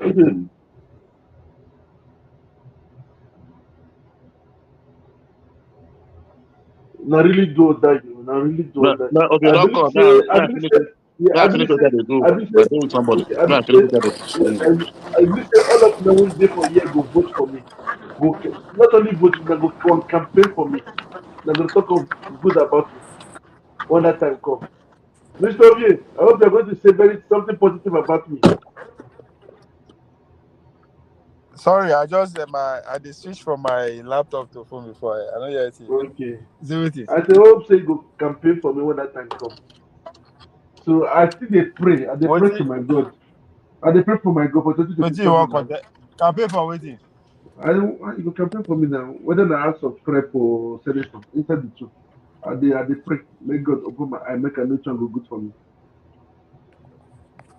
Now really do or die. Now really do or die. Okay, don't call. I believe with somebody. I believe say all of them wey dey for here go vote for me. Go not only vote, they go come campaign for me. They go talk of good about me when that time come. Mr. Ovie, I hope you're going to say something positive about me. Sorry, I just I did switch from my laptop to phone before. I don't hear it. Okay. It. I say hope say you go campaign for me when that time come. So I still dey pray. I dey pray to my God. I dey pray for my God for 2027. Campaign for waiting. You go campaign for me now. Whether the House of Prep or Senator, inside the two. I dey pray. May God open my eye, make a new go good for me.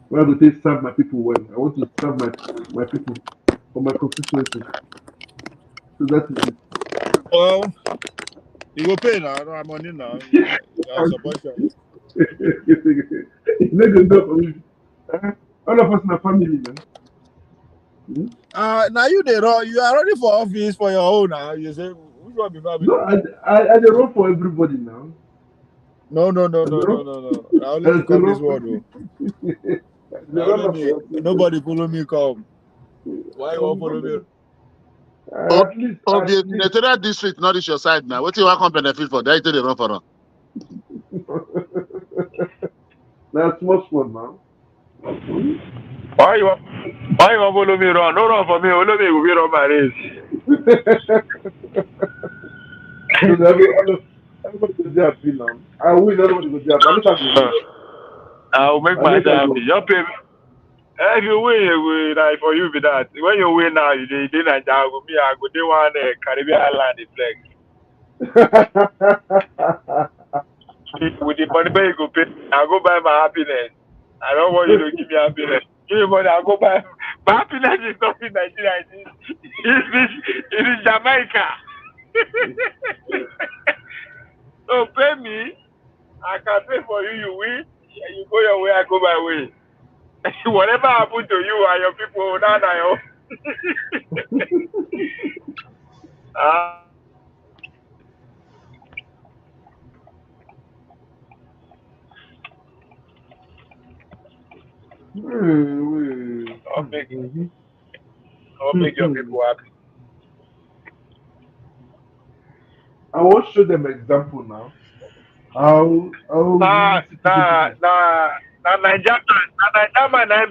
Where I go take serve my people well. I want to serve my people for my constituency. So that is it. Well, you go pay now. I'm on it now. I'll support you. It's not good enough for me. All of us in my family, man. Now you are ready for office for your own now. You say which one be family? No, I dey run for everybody now. No. I only to come this world. Nobody follow me come. Why you won't follow me? At least the senatorial district, not is your side now. What do you want to benefit for? They run for us. That's much fun now. Why you want follow me run? No run for me. Follow me, we run my race. Everybody go dey happy now. I win. Everybody go dey happy. I will make myself happy. Just pay me. If you win, like for you be that. When you win now, you dey Naija. I go dey one Caribbean island flex. With the money you go pay, I go buy my happiness. I don't want you to give me happiness. Give me money, I go buy. My happiness is not in Nigeria. It is Jamaica. So pay me. I can pay for you. You win. You go your way. I go my way. Whatever happened to you and your people, now I'll make your people happy. I will show them example now. How Nah, we nah, nah. Now Naija man, na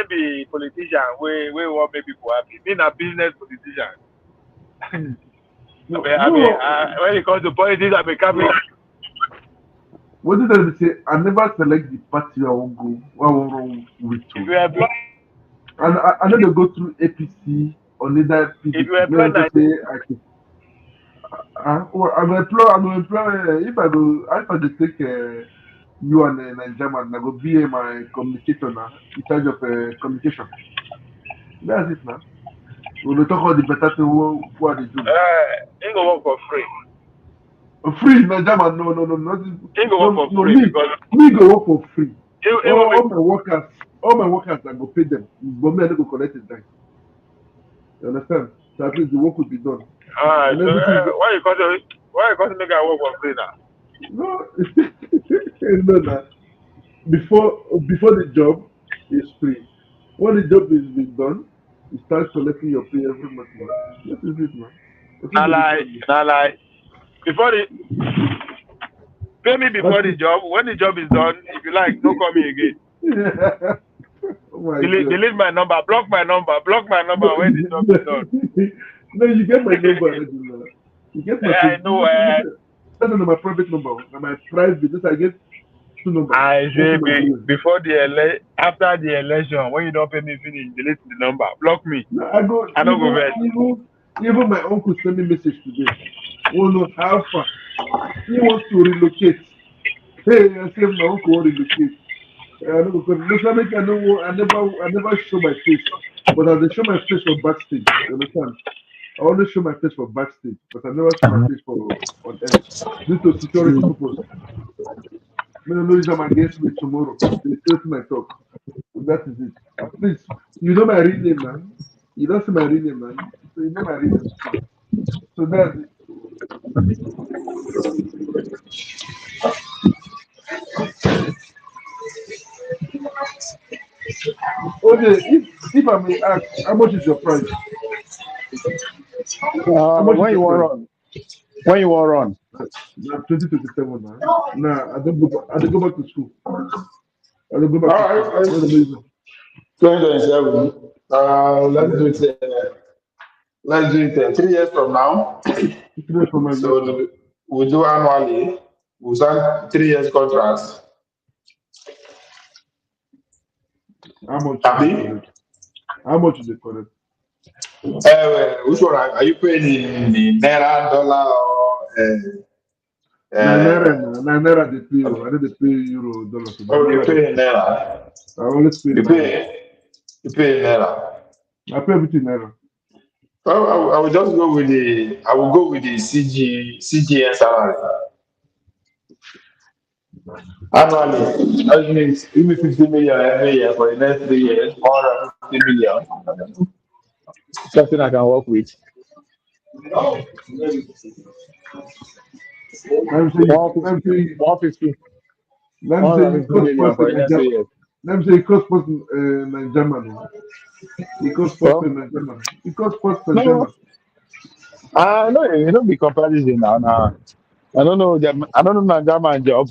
be politician. We want make people happy. Being a business politician. no, When it comes to politics, I'm a capital. what did I say? I never select the party I won't go. I won't run with. If you employ, And I know they go through APC or either if PDP. you employ No, just say I can. Well, I'm employ. If I go take you and Nigerian, I go be my communicator now, in charge of communication. That's it now. We will talk about the better thing what they do now. he go work for free. Free Nigerian, no, He go work for no, free because me go work for free. he All my workers, I go pay them. But me, I don't go collect it back. You understand? So at least the work will be done. And so everything. why you call make I work for free now? No, no, no. Before the job is free. When the job is been done, you start collecting your pay every month. Man. This is it, man. Nah lie. Before the pay me before the job. When the job is done, if you like, don't call me again. Oh my delete my number, block my number when the job is done. No, you get my number already now. You get my I know. That's not my private number. Now my private, just I get two numbers. I say before after the election, when you don't pay me finish, delete the number, block me. No, I don't go back. Even my uncle sent me message today. Oh no, how far? He wants to relocate. Hey, I said my uncle will relocate. I never show my face, but I show my face for backstage. You understand? I always show my face for backstage, but I never show my face for on air due to security purpose. I don't know if I'm against me tomorrow. They still my talk. So that is it. Please, you know my real name, man. You don't see my real name, man. So you know my real name. So that's it. Okay, if I may ask, how much is your price? When you want run? When you want run? 2027 now. Nah, I don't go back to school. I don't go back to school. 2027. Let's do it 3 years from now. 3 years from now. So we do annually. We sign 3 years contracts. How much? How much is it for it? Which one are you paying in naira, dollar, or? Naira they pay. I don't pay euro, dollar. Oh, you pay in naira. I always pay. You pay in naira. I pay everything naira. I will just go with the. I will go with the CGN salary. Annually, that means give me 50 million every year for the next 3 years, 150 million. Something I can work with. I'm saying 150. Let me say it costs us Germany. It costs us Germany. It costs us Germany. I know you don't be comparison now. I don't know my German job.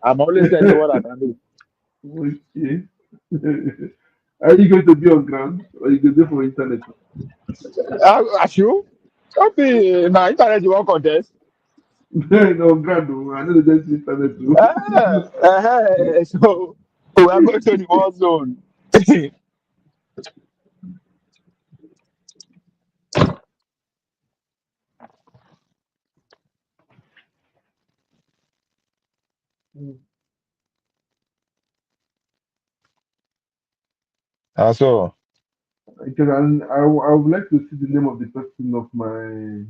I'm always telling you what I can do. Okay. Are you going to be on ground or you going to do for internet? You? Don't be na internet you want contest. No, ground. I know the internet too. So we are going to the war zone. So Because I would like to see the name of the person of my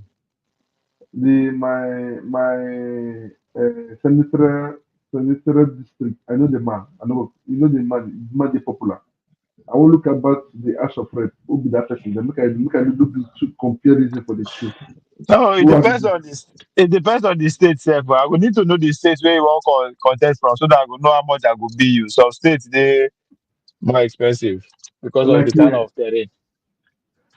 senatorial district. I know the man. I know the man. The man is popular. I will look about the House of Rep. Who be that person? Then look at the two comparison for the two. No, it Who has depends on this. It depends on the state self. But I would need to know the states where you want contest from, so that I will know how much I will be you. Some states they more expensive because of like the kind of terrain.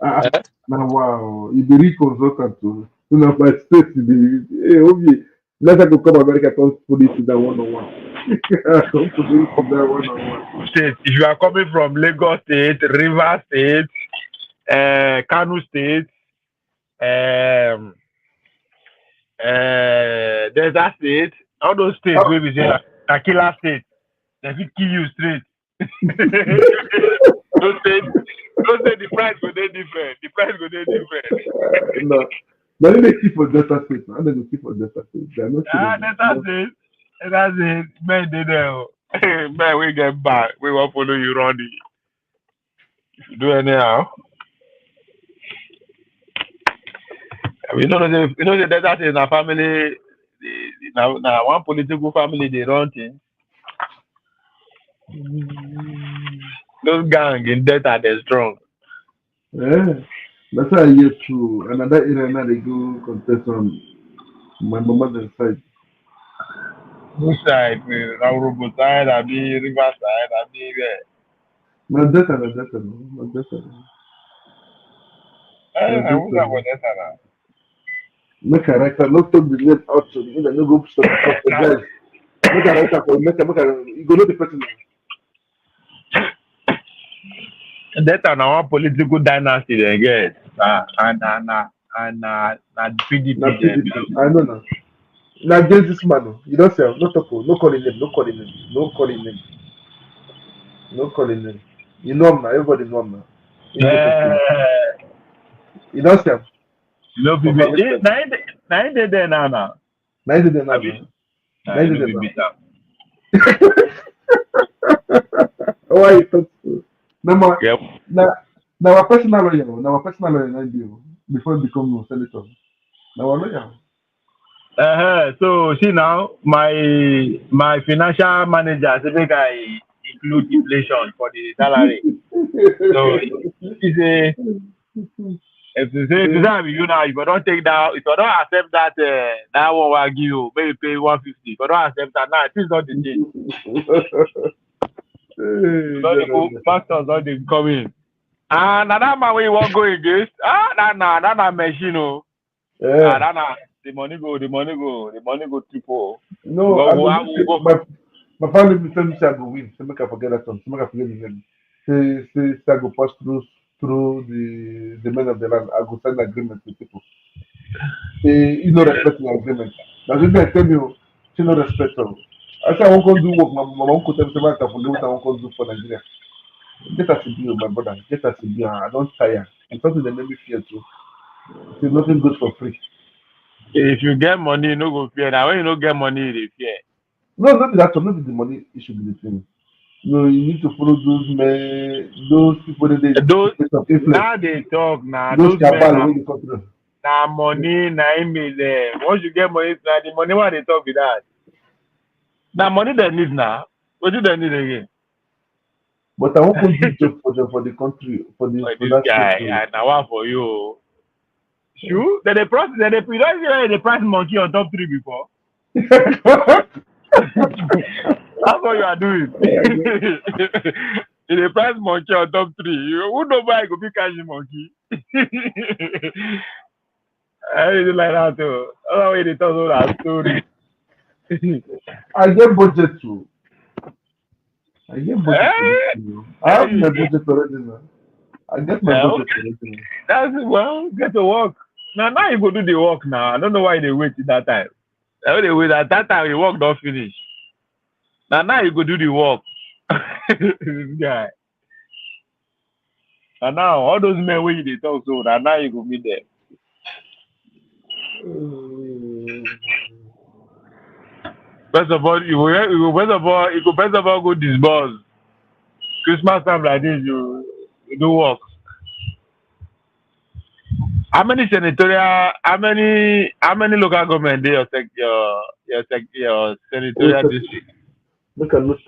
Eh? now wow, you be real consultant too. You know, my state you be hey, okay. Let us go come America come put it to that one on one. Come put it to that one on one. State. If you are coming from Lagos State, River State, Kano State, um, Delta State, all those states where we say Akila State, they will kill you straight. Those states, the price go dey different. The price go dey different. No. Now they keep for Delta State. Now they go keep for Delta State. They are not Delta State, men dey there. Oh. Men we get back, we won't follow you run the. If you do anyhow. We know the Delta State na family. Now one political family they run things. Those gang in Delta they're strong. Yeah. That's how I hear too. Another area now they go contest on my mama's side. Which side? Robo side, I be River side, I be where? Not Delta, not Delta, not Delta. I won't go for Delta now. Make a writer, not talk the name out to me. No go stop the guys. Make a writer for make a you go know the person. Delta now one political dynasty they get. And PDP. I know now. Now against this man, you don't say no talk, no calling name, no calling name, no calling name, no calling name. You know him now, everybody know him now. You don't say him. No people. Nine they there now. Nine they there now. Nine they there now. How are you talk to? Now our personal lawyer, before he become senator. Now our lawyer. So see now, my financial manager said make I include inflation for the salary. So he say if you say you now, if you don't take that, if you don't accept that that one will give you, maybe pay 150. If you don't accept that, now it's not the thing. Pastors not they come in. And that man where you want go against, that machine, oh. Yeah. The money go triple. No, my family be telling me I go win. So make I forget that one. So make I forget the name. Say I go pass through the men of the land. I go sign agreement with people. You know respect the agreement. That's what they tell me. She no respect them. I say I won't go do work. My mom could tell me I forget what I won't do for Nigeria. Get us to be my brother. Get us to be. I don't tire. It's something that made me fear too. It's nothing good for free. If you get money, you no go fear. Now when you don't get money, you fear. No, not that. Not the money. It should be the thing. No, you need to follow those men, those people that they now they talk now. Those men now money, now email there. Once you get money, now the money what they talk with that. Now money they need now. What do they need again? But I won't do job for the country for the this guy. And now one for you. Sure. Then the price monkey on top 3 before. That's what you are doing. The price monkey on top 3. Who know why I go be catching monkey? I really like that too. Other way they tell that story. I get budget too. I have my budget already now. I get my budget already. That's well, get to work. Now you go do the work now. I don't know why they wait in that time. They wait at that time the work don't finish. Now you go do the work. This guy. And now all those men where they talk so now you go meet them. First of all, you go disburse. Christmas time like this, you do work. How many local government do your senatorial district? Make a look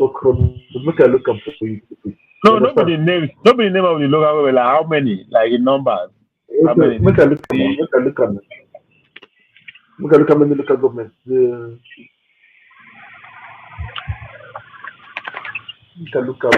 up for you. No, nobody name of the local government. Like how many? Like in numbers. Make a look at it. Look how many local governments. Look at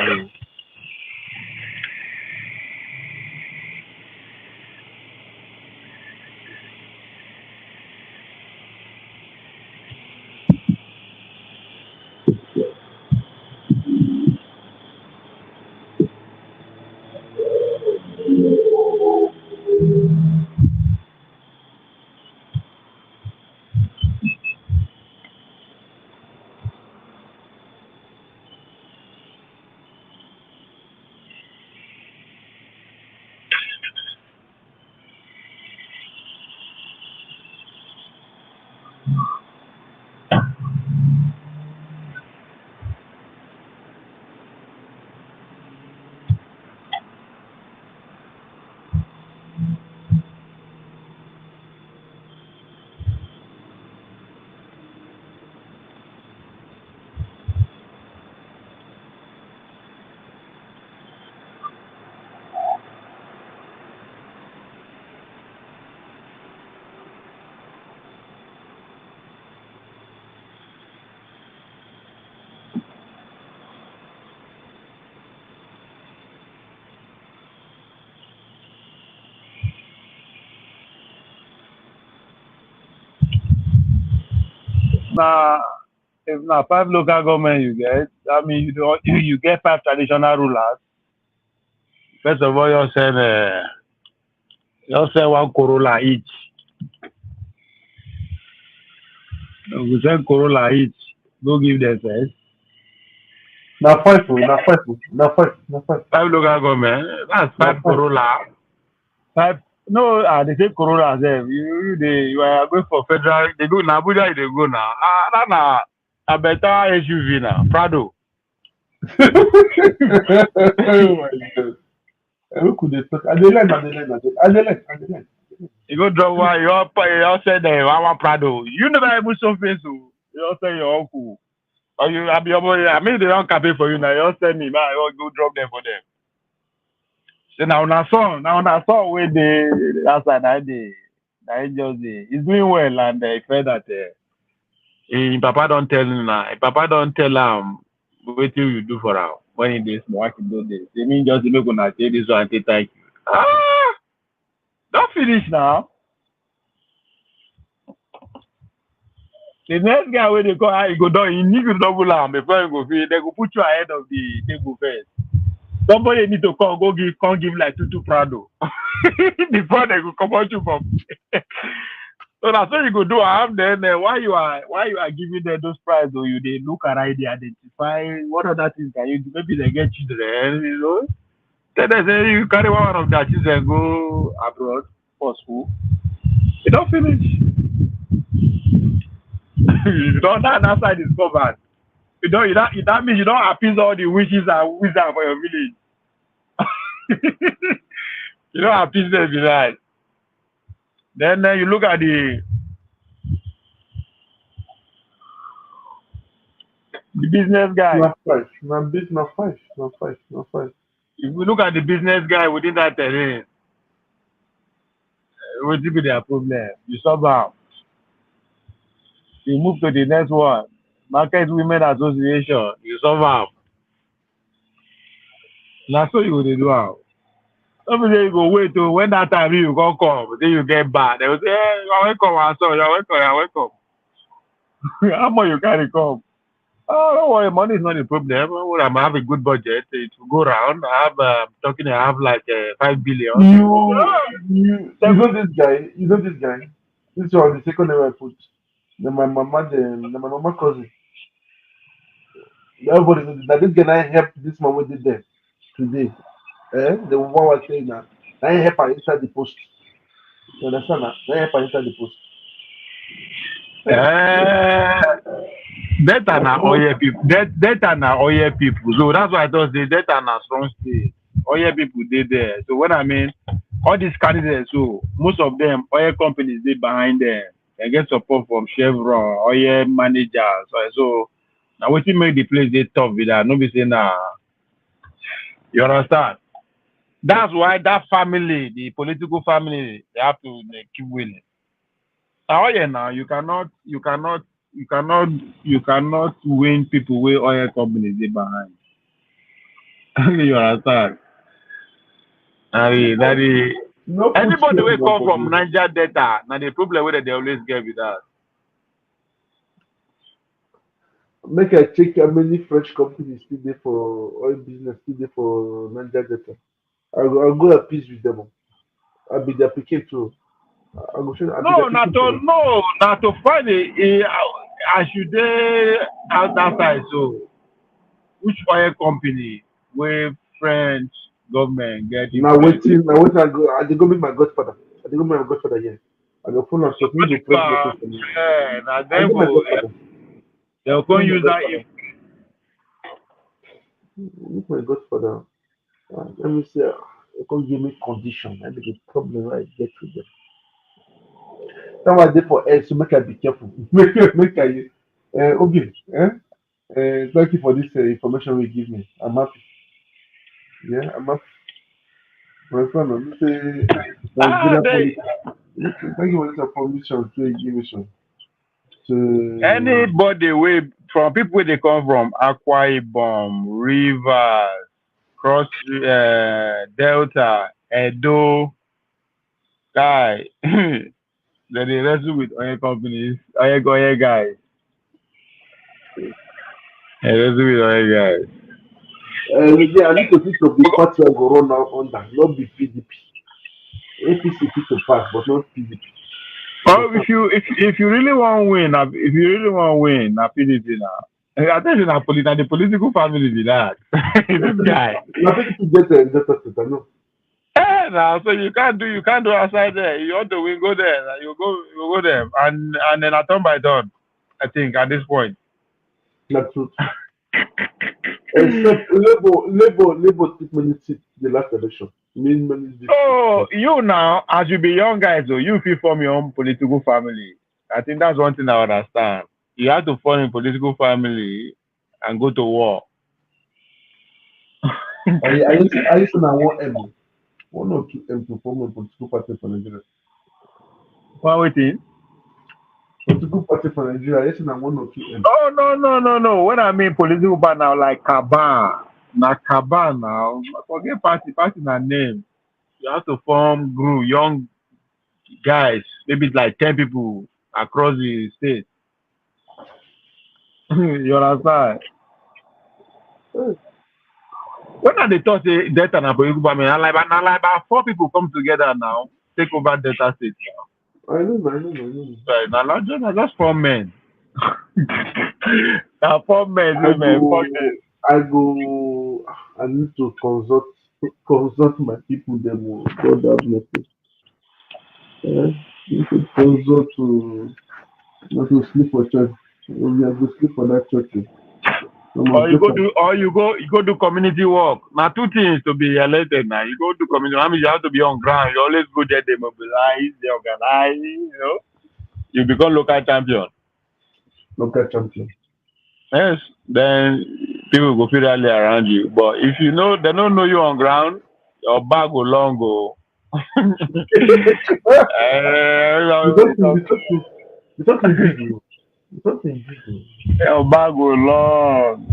Now, if now 5 local government you get, I mean you get 5 traditional rulers. First of all, you send one Corolla each. We send Corolla each. Go give them first. now 5 local government. That's now 5 5. Corolla. 5. No, they say Corolla. You are going for federal. They go now. Abuja. They go now. That's a better SUV now. Prado. Oh my God. Who could they talk? I dey learn. You go drop one. You all say the one Prado. You never even show face. You all say your uncle. Or you have your boy. I mean they don't campaign for you now. You all send me. Man, you all go drop them for them. So now on a song where they outside that day. That just he's doing well and I feel that him papa don't tell him now. Him papa don't tell him what you do for him when he dey small he do this. They mean just make una say this one say thank you. Don't finish now. The next guy when they call he go down, he need to double arm before he go finish. They go put you ahead of the table first. Somebody need to come give like two Prado before they go come out you from. So that's what you go do. Then why you are giving them those prize or you they look around, they identify what other things can you do? Maybe they get children, you know. Then they say you carry one of their children go abroad for school. You don't finish. You don't that side is covered. That means you don't appease all the wishes and wisdom for your village. You don't appease them right. Then you look at the business guy. Not 5. If you look at the business guy within that terrain, what will be their problem? You solve them. You move to the next one. Market Women Association, you solve them. That's what you will do now. Every day you go wait till when that time you go come, then you get back. They will say, hey, you're welcome, you're welcome. How much you carry come? Oh, don't worry, money is not a problem. I have a good budget. It will go around. I have like 5 billion. You know this guy. This was the second name I put. Then my mama cousin. Everybody knows that this guy helped this mama did there today. The one was saying that I help her inside the post. You understand that? I help her inside the post. That are oil people. That are oil people. So that's why I thought that are strong state. Oil people they there. So when I mean all these candidates, so most of them oil companies they behind them. They get support from Chevron, oil managers. So now what make the place they tough with that? Nobody say nah. You understand? That's why that family, the political family, they have to keep winning. Oh yeah, now you cannot win people with oil companies dey behind. You understand? I mean, that is No put anybody fear wey for come from nobody. Niger Delta, now the problem wey they always get with that. Make I check how many French companies still there for oil business, still there for Niger Delta. I'll go appease with them. I'll be their picket too. I'll be their No, not picket to too. no, not to find it. I should dey outside. So, which oil company wey French government get influence? Now waiting, I dey go meet my godfather. I dey go meet my godfather here. I go phone am talk, he go press button for me. Na I dem get my go godfather. they go I come get my use that. godfather. Meet my godfather. Let me see. They come give me condition. That be the problem where I get with them. Someone dey for air, so make I be careful. make I okay. Thank you for this information you give me. I'm happy. Yeah, I'm happy. My friend, let me say Nigeria They police. Thank you for this information. So you give me some. So anybody wey from people wey dey come from Akwa Ibom, Rivers, Cross Delta, Edo, guy, they dey wrestle with oil companies, oil guys. They wrestle with oil guys. yeah, I need to think of the party I go run now under, not be PDP. APC fit to pass, but not PDP. Oh, if you really want win, na PDP now. I tell you na the political family be that. This guy. Na PDP get data set, I know. Now so you can't do outside there. You want to win, go there. You go there, and then I turn by turn. I think at this point. Na truth. Except Labour took many seats the last election. Many districts. So you now, as you be young guys, so you feel form your own political family. I think that's one thing I understand. You have to form a political family and go to war. I used to know one or two M to form a political party for Nigeria. What waiting? Political party for Nigeria, I used to know one or two M. Oh no. When I mean political party now, like Kaban. Na Kaban now. Forget party na name. You have to form group, young guys, maybe it's like 10 people across the state. You understand? When are they thought say Delta and political party, like about 4 people come together now, take over Delta State now. I know. Right, now just 4 men. Now 4 men, I need to consult my people them God have mercy. You should consult to not to sleep for church. We have to sleep for that church. Or you go do community work. Now 2 things to be elected now. You go do community. I mean, you have to be on ground. You always go there, they mobilize, they organize. You become local champion. Local champion. Yes, then people go feel rally around you. But if you know they don't know you on ground, your bag go long go. Your bag go long.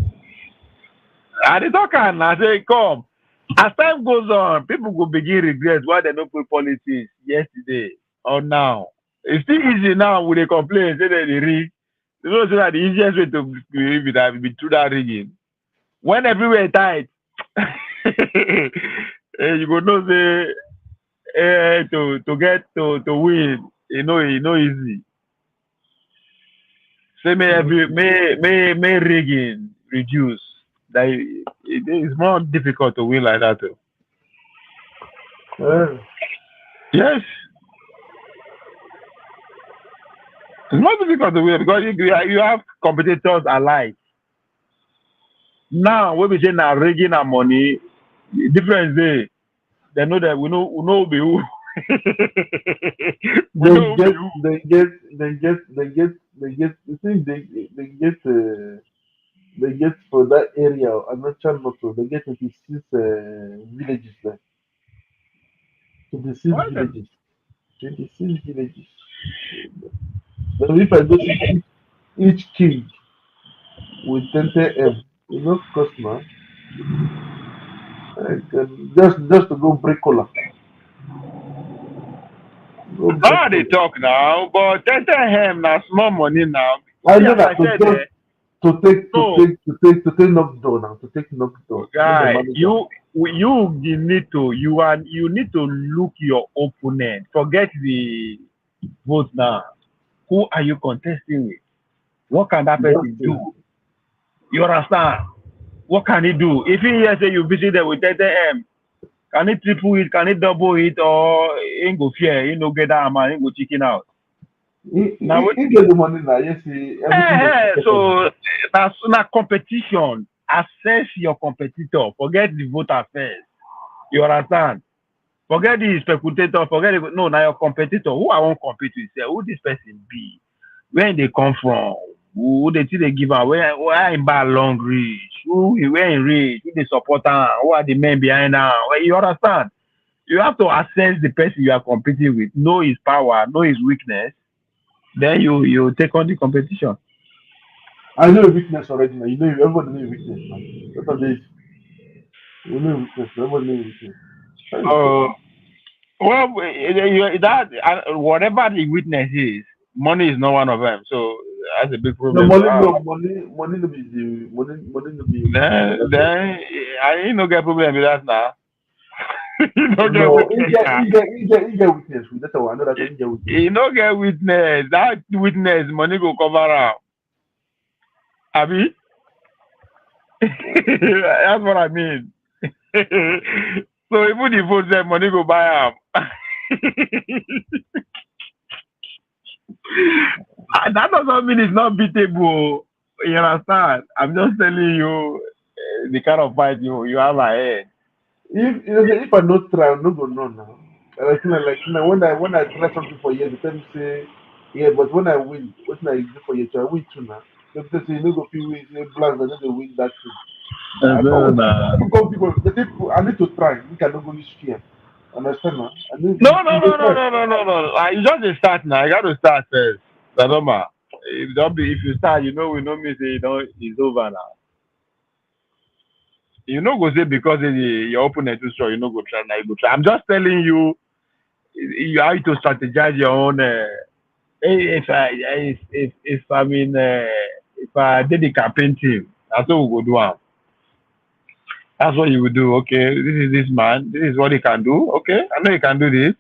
I dey talk and I say come. As time goes on, people go begin regret why they don't put politics yesterday or now. It's still easy now with they complain, say they read. You know, so that the easiest way to believe it will be through that rigging. When everywhere tight, you go know say to win, you know easy. Say may rigging reduce. That it is more difficult to win like that too. Yes. It's more difficult to win because you have competitors alike. Now when we say now rigging and money, the difference is they know that we know be who. They get for that area. I'm not sure motor. They get 26 villages there. 26 villages. 26 villages. Then if I go to each king with 10 M, you know, cost man. Just to go break cola. Go break Now they cola. talk now, but tell him now small money now. I See, know as I that to said, just no, to take knock door now, to take knock door. Make the guy, manager. you need to you need to look your opponent. Forget the vote now. Who are you contesting with? What can that Just person do? You understand? What can he do? If he hears say you visit them with 10 M, can he triple it? Can he double it? Or he go fear? He no get that man. He go chicken out. He Now, get the money now. Yes, everything is so that's not competition. Assess your competitor. Forget the voter first. You understand? Forget the speculator. Forget it. No, now your competitor. Who I want to compete with? Say, who this person be? Where they come from? Who they think they give am? Where in bad long reach? Where in reach? Who they support am? Who are the men behind am? Well, you understand? You have to assess the person you are competing with. Know his power. Know his weakness. Then you take on the competition. I know your weakness already now. You know everybody know your weakness now. That's what this. You know your weakness. Everybody know your weakness. Well, that whatever the witness is, money is not one of them. So that's a big No problem. money, no money, no be the money, no be. Then I ain't no get problem with that now. You no get No, witness now. he get weakness. That's why I know that he get weakness. You no get witness. That witness money go cover up. Abi? That's what I mean. So even the vote say money go buy am. That doesn't mean it's not beatable. You understand? I'm just telling you the kind of fight you have ahead. If I not try, I'm not gonna know now. When I try something for years, they tell me say yeah, but when I win, what I do for years, I win too now. They say you no go feel win, say blast, I know they win that thing. I need to try. We cannot go use fear. Understand now? No. You just dey start now. You got to start first. That's normal. If you start, we know me say it's over now. You no go say because your opponent too strong, you no go try now. You go try. I'm just telling you, you have to strategize your own. If I did the campaign team, that's what we go do. That's what you would do. Okay, this is this man. This is what he can do. Okay, I know he can do this.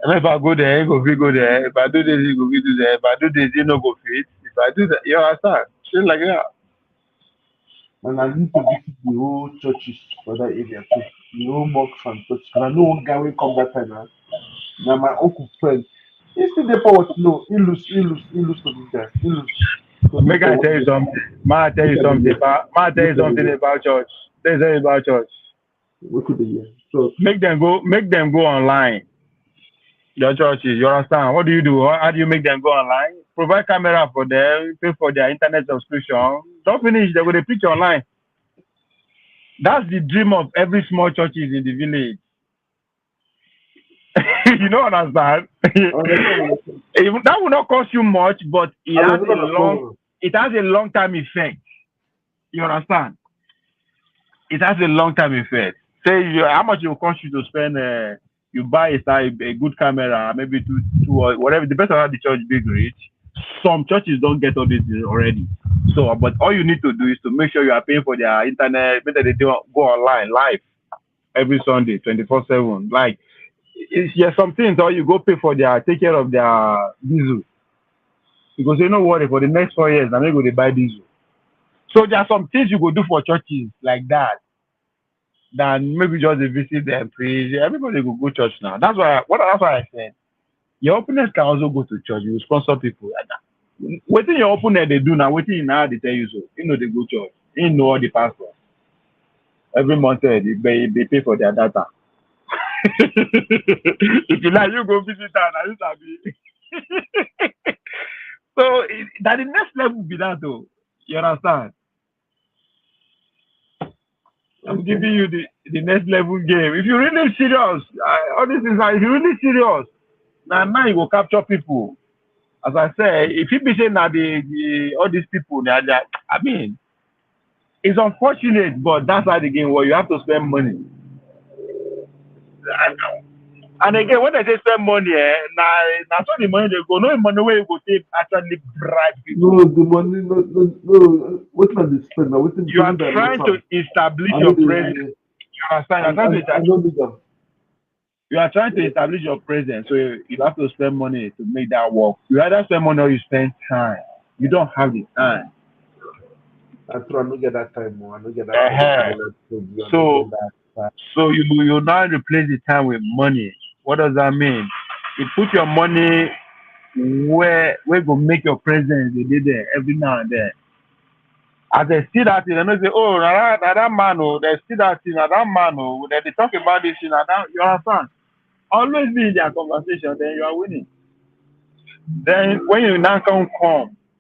And if I go there, he go fit go there. If I do this, he go fit do there. If I do this, he no go fit. If I do that, you understand? Shit like that. And I need to visit the whole churches for that area too. The whole mosques and churches. And I know one guy will come that time now. Now my uncle friend. He still there for what? No, he lose to this guy. He lose. Make I tell you something. Ma tell you something about church. Tell you about church. What could they hear? So make them go online. Your churches, you understand? What do you do? How do you make them go online? Provide camera for them, pay for their internet subscription. Don't finish, they're going to preach online. That's the dream of every small churches in the village. You don't understand? That will not cost you much, but it has a long-term effect. You understand? It has a long-term effect. Say how much it will cost you to spend you buy a good camera, maybe two or whatever, depends on how the church big reach. Some churches don't get all this already. So, but all you need to do is to make sure you are paying for their internet, make that they do go online live every Sunday, 24/7. Like, some things, or you go pay for take care of their diesel. Because you know what, for the next 4 years, I'm not going to buy diesel. So there are some things you go do for churches like that. Than maybe just visit them, preach. Everybody will go church now. That's why I said your opponents can also go to church. You sponsor people like that. What your opponent they do now? What they tell you so? They go church. They know all the pastors. Every month they pay for their data. If you like, you go visit them. So that the next level will be that though. You understand? I'm giving you the next level game. If you're really serious, all this is like, if you're really serious, now you will capture people. As I say, if you be saying that all these people, I mean, it's unfortunate, but that's how the game works. You have to spend money. And again, when they say spend money, now so the money they go, no money where you go take actually bribe people. No, the money, no. What not the spend? Now, You are trying to establish your presence. You understand? You are trying to establish your presence, so you have to spend money to make that work. You either spend money or you spend time. You don't have the time. I don't get that time more. I don't get that time. So you now replace the time with money. What does that mean? You put your money where go make your presence they did there every now and then. As they see that thing, they don't say, oh, that man, oh, they see that thing, that man, oh, they talk about this thing, you understand? Always be in their conversation, then you are winning. Then when you now come,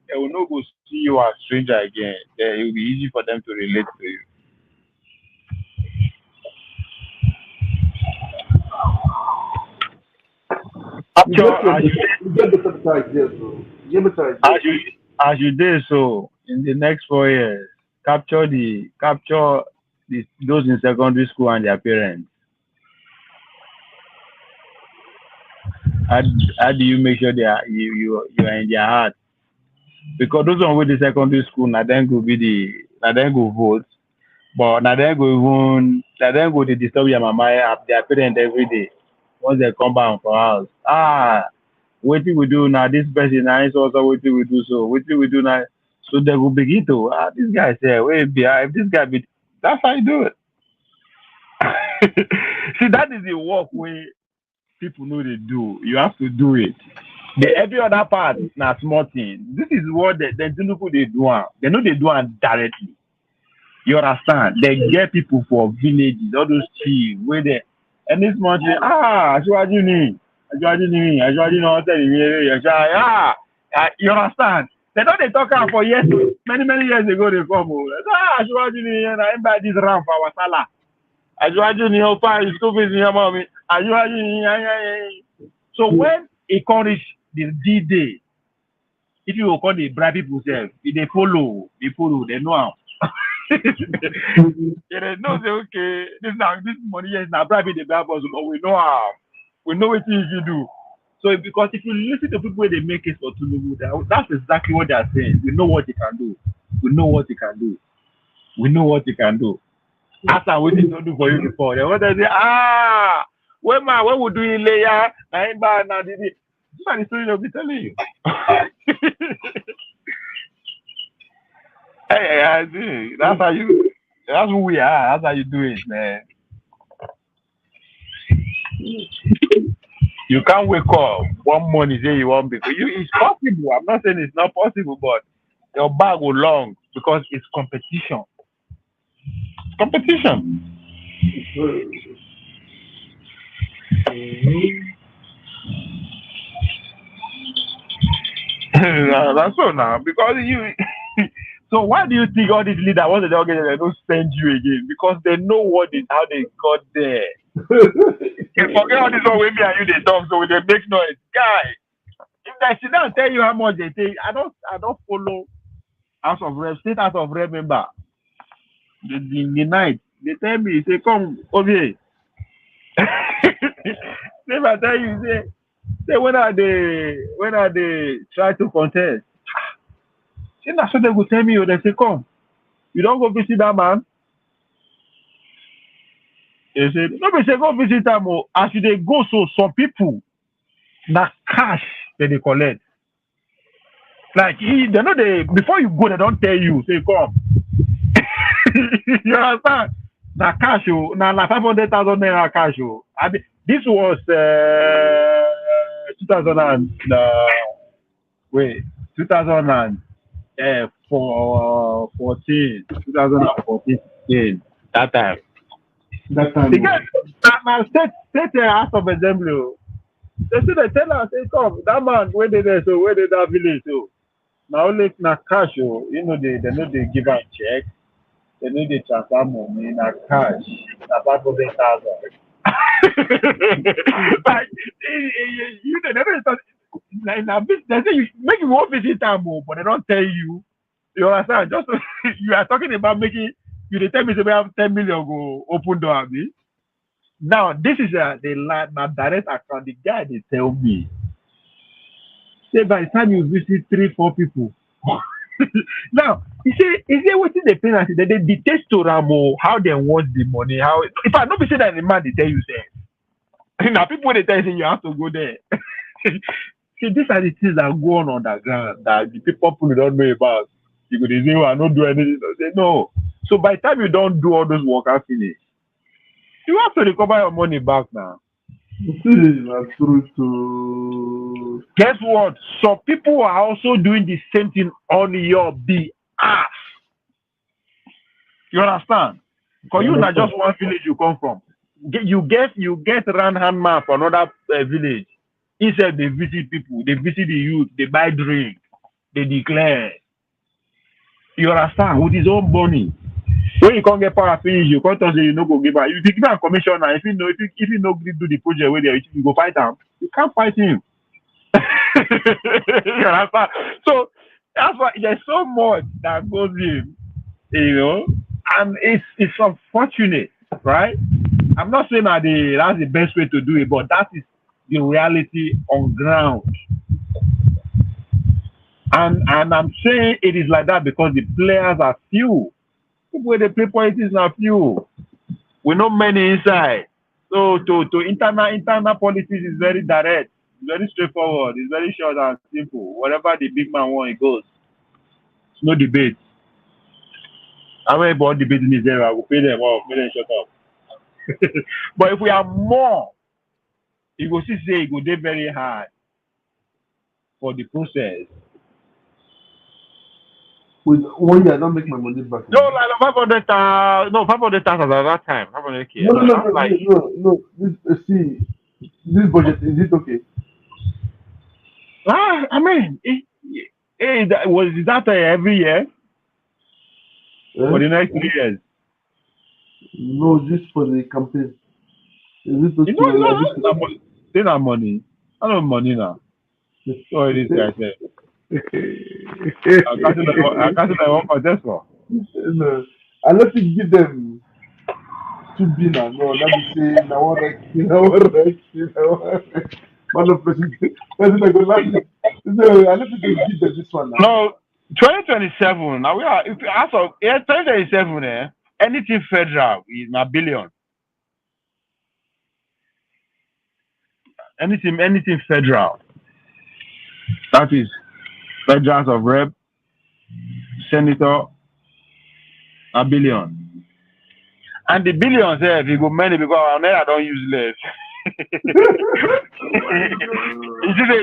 they will not go see you as stranger again. Then it will be easy for them to relate to you. As you did so in the next 4 years, capture those in secondary school and their parents. How do you make sure you are in their heart? Because those one with the secondary school, now then go vote, but now then go to disturb your mama their parents every day. Once they come back for house, what do we do now? This person is also what do we do so? What do we do now? So they will begin to this guy say, wait, if this guy be, that's how you do it. See, that is the work where people know they do. You have to do it. Every other part now small thing. This is what the Tinubu they do. They know they do it directly. You understand? They get people for villages, all those chiefs where they and this much you understand? They know they talk for years, many years ago they come. I buy this ram for our salad. So when it comes the D-Day, if you will call the bribe people self, they follow, they know how. They know say okay, this money is not bribe the bribe us, but we know how. We know what you do. So because if you listen to people they make it for Tinubu, that's exactly what they are saying. We know what he can do. We know what he can do. We know what he can do. After what he don't do for you before, they want to say, when we do it later, this is the story they'll be telling you. Hey, I see. That's who we are. That's how you do it, man. You can't wake up one morning say you want because it's possible. I'm not saying it's not possible, but your bag will long because it's competition. Competition. That's so now because you. So why do you think all these leaders once they don't get there, they don't send you again? Because they know how they got there. You forget all this one with me and you they talk so they make noise. Guy, if they sit down and tell you how much they take, I don't follow House of Rep, State House of Rep member. The night, they tell me, say, come over here. Never tell you, say when are they try to contest? See, that's what they will tell me, they say, come. You don't go visit that man. They say, no, they say, go visit them. As they go, so some people, that cash that they collect. Like, they know before you go, they don't tell you, say, come. You understand? That cash, now, like 500,000 naira cash. I mean, this was 2014, that time. Now, state House of Assembly. They say they tell us, say, come, that man, where they there, so where they that village, so. Now, only na cash, they know they give out check. They know they transfer money, na cash, na 500,000. Like, they never They say you make you won't visit time, but they don't tell you. You understand? Just you are talking about making. You dey tell me say we have 10 million go open door, abi? Now this is the my direct account. The guy they tell me say by the time you visit 3-4 people. Now he say wetin dey pain am say they dictate to am how they want the money. How if I not be say that the man they tell you say now people they tell you say you have to go there. See, these are the things that go on underground that the people don't know about. You could say, I don't do anything. Say, no. So by the time you don't do all those work and finish, you have to recover your money back now. That's true too. Guess what? Some people are also doing the same thing on your behalf. You understand? Because you not just one village you come from. You get run hand man for another village. Instead they visit people, they visit the youth, they buy drink, they declare. You understand? With his own money. When you can't get power finish, you can't say you no go give her. You give a commission now. If you know do the project where you go fight him, you can't fight him. You understand? So that's why there's so much that goes in, and it's unfortunate, right? I'm not saying that that's the best way to do it, but that is the reality on ground. And I'm saying it is like that because the players are few. People where they play politics are few. We know many inside. So to internal politics is very direct, it's very straightforward, it's very short and simple. Whatever the big man wants, it goes. It's no debate. How many about debate in this area? I will pay them off, make them shut up. But if we are more, you go see say it go dey very hard for the process. With 1 year, I don't make my money back. No, like 500,000. No, 500,000 at that time. 500K. No. See, this budget is it okay? I mean, was that every year for the next 3 years? No, just for the campaign. Is it okay? They not money. I don't have money now. So it is, I said. I can't say I want contest for. No, unless you give them 2 billion. No, let me say now one Rex. Man of president go laugh. No, unless you give them this one. No, 2027. Now we are. If as of 2027, anything federal is a billion. Anything federal. That is federals of rep, senator, a billion. And the billions if you go many because I don't use less. It's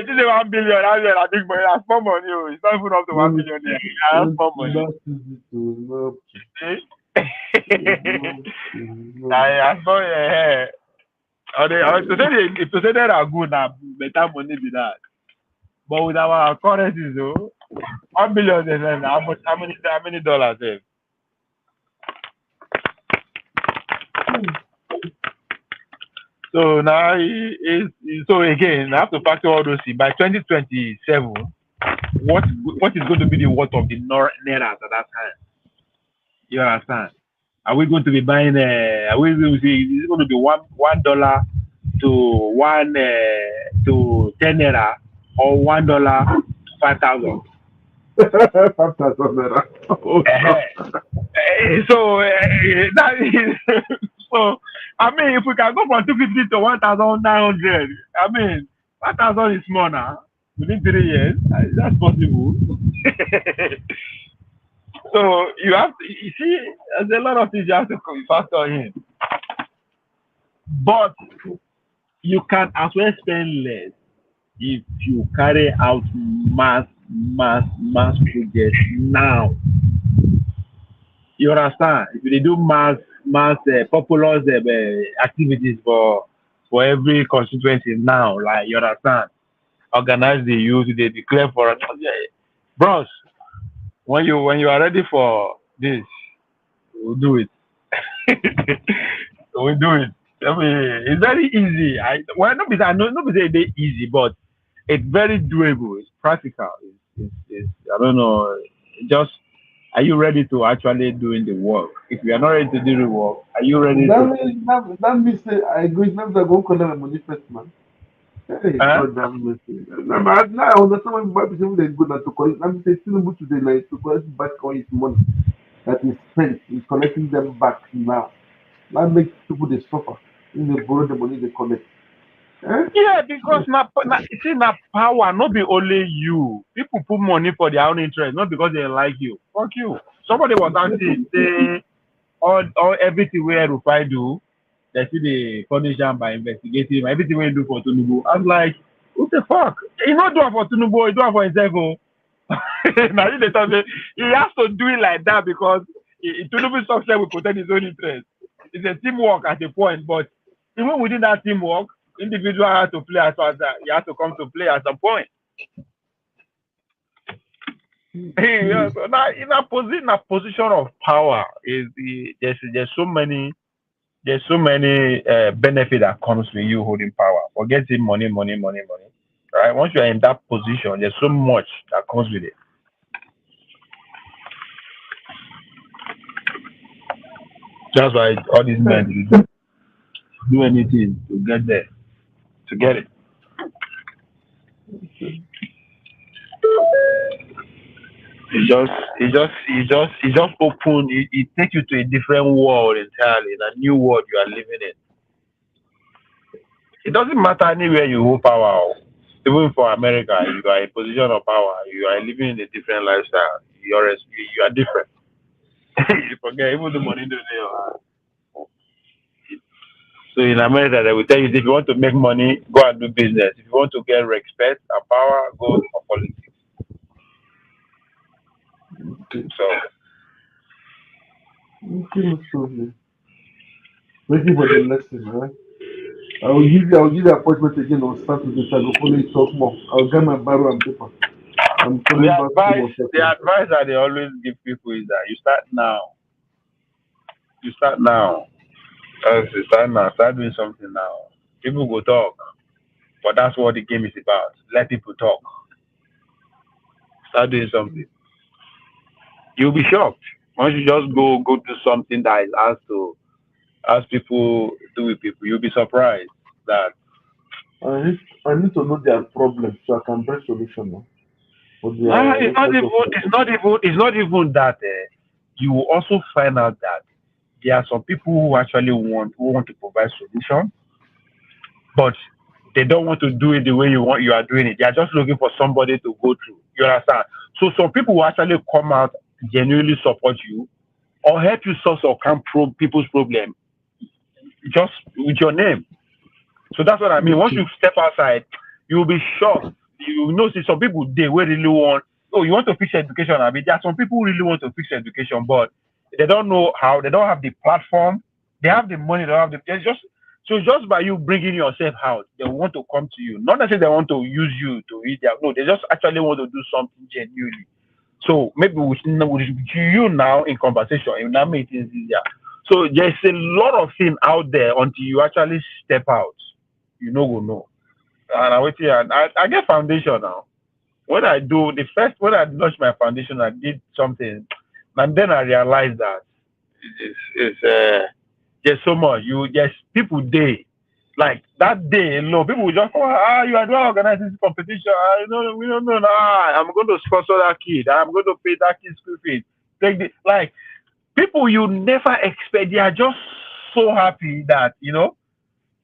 just 1 billion. I think that's more money. It's not even up to 1 billion. That's more money. I saw to say that are good now, better money be that. But with our currencies, 1 billion is how many dollars? So now so again, I have to factor all those things. By 2027, what is going to be the worth of the naira at that time? You understand? Are we going to be buying? Are we going to see? Is it going to be $1 to 10 naira or $1 to 5,000? 5,000 naira. So that is so. I mean, if we can go from 250 to 1,900, I mean, 5,000 is small now. Within 3 years, that's possible. So you have to, you see, there's a lot of things you have to factor in. But you can as well spend less if you carry out mass projects now. You understand? If they do mass populous activities for every constituency now, like you understand, organize the youth, they declare for bros. When you are ready for this, we'll do it. We'll do it. I mean, it's very easy. Not be very easy, but it's very doable. It's practical. It's I don't know. Just are you ready to actually doing the work? If you are not ready to do the work, are you ready That to? means that means I agree. Now they're going to collect the money first, man. Hey, Huh? God damn mercy. Now I understand why people say they go now to collect. Let me say Tinubu today like to collect back all his money that is spent. He's collecting them back now. That makes people they suffer. When they borrow the money they collect. Eh? Yeah, because you see now power not be only you. People put money for their own interest, not because they like you. Fuck you. Somebody was asking, say all everything where Rufai do, they see the punish him by investigating him. Everything we do for Tunubu. I'm like, what the fuck? He not do it for Tunubu, he do it for himself. Oh. Now they tell me he has to do it like that because Tunubu's success will protect his own interest. It's a teamwork at a point, but even within that teamwork, individual has to play as far as that. He has to come to play at some point. Yeah, so now in a position of power there's so many benefit that comes with you holding power. Forgetting money. Right? Once you are in that position, there's so much that comes with it. That's why all these men do anything to get there, to get it. It just open. It takes you to a different world entirely, a new world you are living in. It doesn't matter anywhere you hold power. Even for America, you are in a position of power. You are living in a different lifestyle. You are different. You forget even the money don't know. So in America, they will tell you if you want to make money, go and do business. If you want to get respect and power, go for politics. So Okay, no problem. Waiting for the lesson, right? I'll give you appointment again on Saturday. So I will follow you talk more. I'll get my barrel and paper. I'm coming back to you on the Saturday. advice that they always give people is that you start now. You start now. You start now. Start doing something now. People go talk, but that's what the game is about. Let people talk. Start doing something. You'll be shocked once you just go do something that is asked people do with people. You'll be surprised that I need to know their problems so I can bring solution now. For it's not even that. You will also find out that there are some people who actually want to provide solution, but they don't want to do it the way you are doing it. They are just looking for somebody to go through. You understand? So some people will actually come out, genuinely support you, or help you solve people's problem just with your name. So that's what I mean. Once you step outside, you will be shocked. You know, see some people they really want. Oh, you want to fix education? I mean, there are some people who really want to fix education, but they don't know how. They don't have the platform. They have the money. They don't have the. Just by you bringing yourself out, they want to come to you. Not necessarily they want to use you to eat their. No, they just actually want to do something genuinely. So maybe with you now in conversation, it now make things easier. So there's a lot of things out there until you actually step out. You know, go know. And I get foundation now. When I launched my foundation, I did something, and then I realized that there's so much. There's people day, like that day alone. People will just come, you are doing organizing this competition. We don't know. I'm going to sponsor that kid. I'm going to pay that kid's school fees. Like people you never expect. They are just so happy that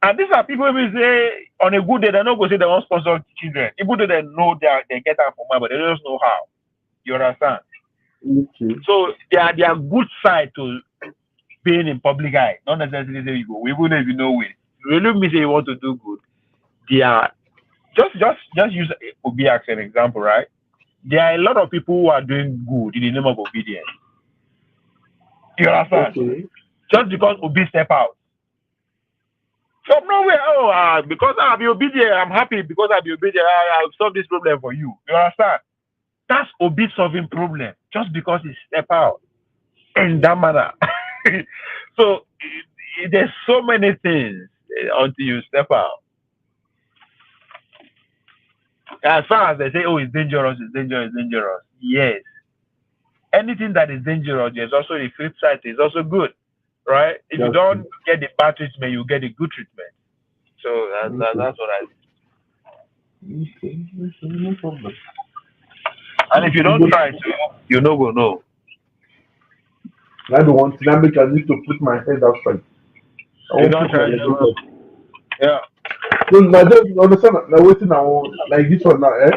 And these are people who say on a good day they're not going to say they want sponsor children. Even though they know they get that from money, but they don't know how. You understand? Okay. So there are good side to being in public eye. Not necessarily say you go. Even if you know it. Really mean say you want to do good. They are just use Obi as an example, right? There are a lot of people who are doing good in the name of obedience. You understand? Okay. Just because Obi step out. From nowhere, because I'll be obedient, I'm happy because I'll be obedient, I'll solve this problem for you. You understand? That's Obi solving problem just because he step out in that manner. So there's so many things until you step out. as far as they say, oh, it's dangerous, yes. Anything that is dangerous, there's also the flip side. It's also good, right? If you That's don't true. get the bad treatment, you get the good treatment. So that's what I. Okay, no problem. And if you don't try to, you no go know. I don't want to make I need to put my head outside. I You won't don't put my try leg to. outside. Yeah. So now just understand now waiting now like this one now, eh?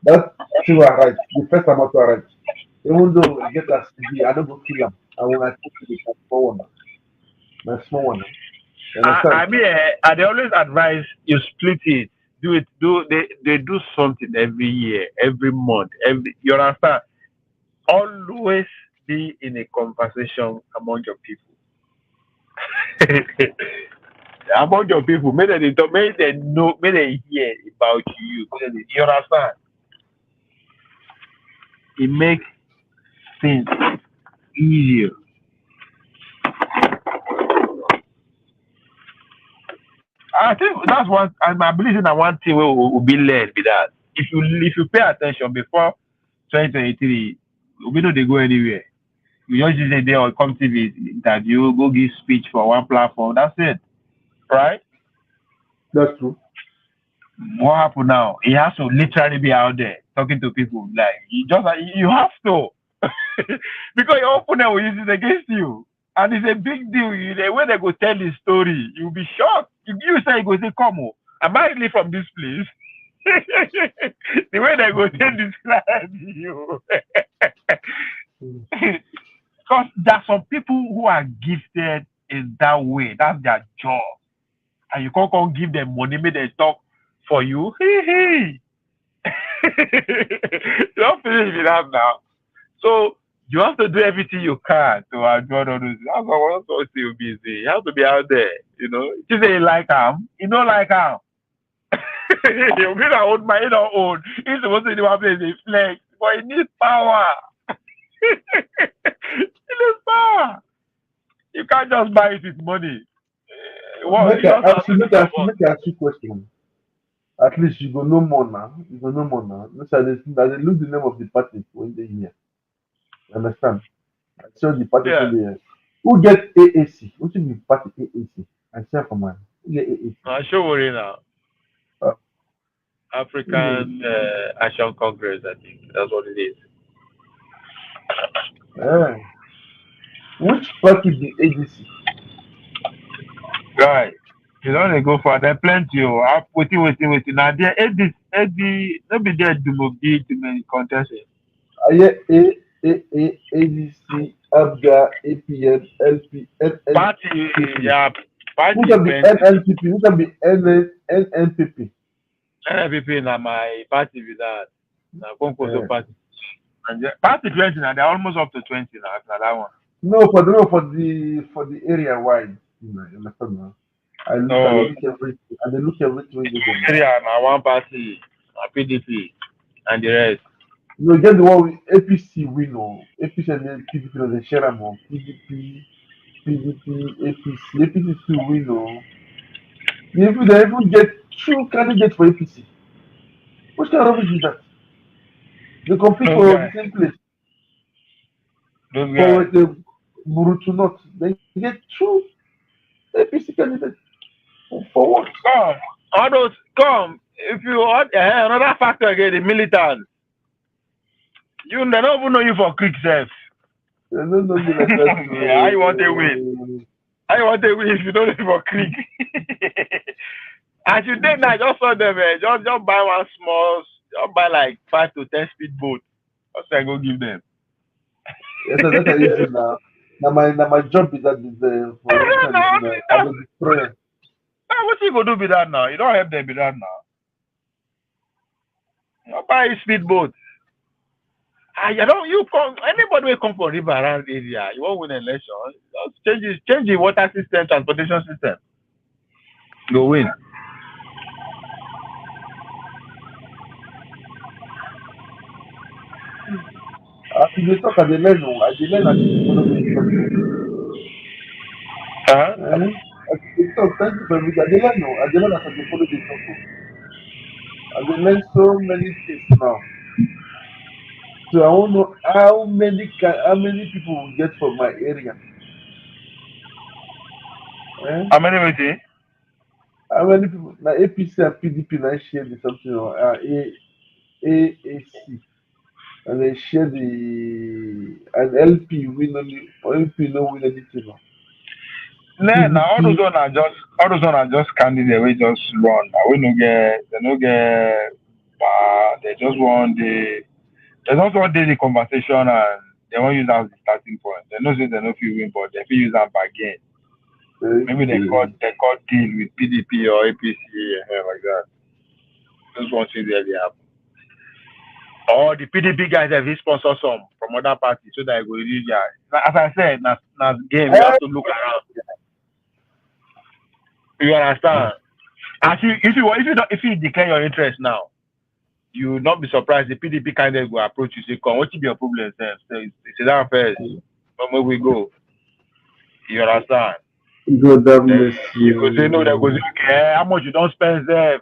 That thing was right. The first time I was right. Even though I get a CD, I don't go kill them. I want to take the small one. My small one. You understand? I mean, they always advise you split it. Do it. They do something every year, every month, you understand? Always be in a conversation among your people. Among your people, may they talk, may they know, may they hear about you. You understand? It makes things easier. I think that's one. I believe that one thing will be learned with that. If you pay attention before 2023, we know they go anywhere. You just say they or come TV interview, go give speech for one platform. That's it, right? That's true. What happened now? He has to literally be out there talking to people. Like you have to, because your opponent will use it against you, and it's a big deal. The way they go tell the story, you'll be shocked. If you say, "Go say, come on, am I really from this place?" The way they go tell describe you. Because there are some people who are gifted in that way. That's their job. And you can't give them money, make them talk for you. Hey. Don't finish with that now. So you have to do everything you can to avoid all those. That's why I'm so still busy. You have to be out there, you know. You say you like him, you don't like him. You'll be that old man, you don't own. He's supposed to do one place, he flex, but he needs power. It is power. You can't just buy it with money. Make I ask you question. At least you go no more now. You go no more now. Look at this. That they look the name of the party when they hear. You understand? I saw the party Yeah. there. Who get AAC? Who should be party AAC? I say for man. Who get AAC? I'm sure worry now. African Action Congress, I think. That's what it is. Yeah. Which party be ADC? Right. You don't go for that plenty. Waiting. Now there ADC, not be there to be too many contests. I hear ADC, ABGA, APN, LP, NNPP. Party, yeah. Party Who can be NNPP? Who can be NNPP? NNPP na my party with that. Now Concourse party. And party 20 now, they're almost up to 20 now after that one. No, for the area wide. You understand now? I look everything. Area now one party, PDP, and the rest. You get the one with APC win or APC and then PDP and then share them on PDP, APC still win or they even get 2 candidates for APC. What kind of rubbish is that? They compete for the same place. Those guys. For the Burutu North, they get 2 APC candidates. For what? Come, all those come. If you another factor again, the militants. They don't even know you for quick self. They don't know you like that. How you want to win? How you want to win if you don't know you for quick? As you did now, just saw them, just buy one small, just buy like 5 to 10 speedboat. Just I go give them. Yes, that's an issue now. Now my job is that I'm a destroyer. What you go do with that now? You don't help them with that now. You buy a speedboat. You come, anybody will come from river around area, you won't win an election. Just change the water system, transportation system. Go win. As they talk at the learn, at the learn at the follow the talk. Thank you for everything. At the learn at the follow the talk. I've been learning so many things now. So I want to know how many people will get from my area. Eh? How many waiting? How many people now APC and PDP now share the something or AAC and they share the and LP win only LP no win anything now. Nah, now PDP all those one are just candidates we just run. We no get they no get they just want the conversation and they want use that as the starting point. They know say they no fit win, but they fit use that bargain. Maybe okay. they cut deal with PDP or APC like that. Just want to see there they happen. Or the PDP guys have sponsor some from other parties so that I go read their. As I said, na game you have to look around. You understand? As if you declare your interest now, you will not be surprised. The PDP candidate will approach you say, "Come, what will be your problem?" Say, "Sit down first. Where we go?" You understand? God have Then mercy. you go say no. They go say, "Okay, how much you don't spend there?"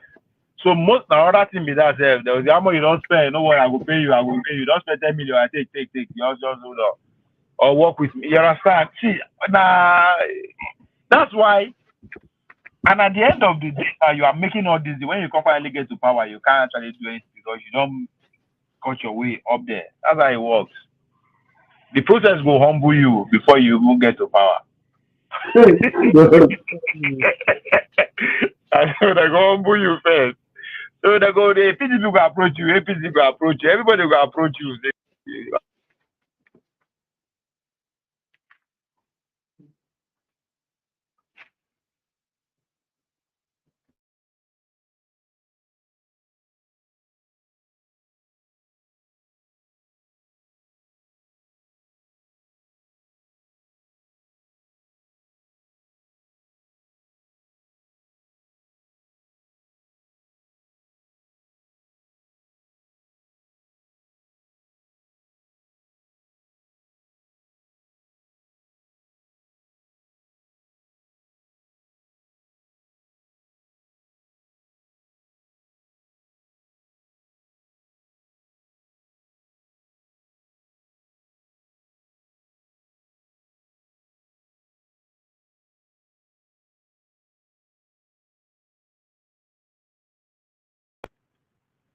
So most now other thing be that there was how much you don't spend. No worry, I will pay you. I will pay you. Don't spend 10 million. I take. You just hold up or work with me. You understand? See, nah, that's why. And at the end of the day, you are making all this. When you come finally get to power, you can't actually do anything because you don't cut your way up there. That's how it works. The process will humble you before you even get to power. And so they go humble you first. So they go, the PDP will approach you, APC will approach you, everybody will approach you.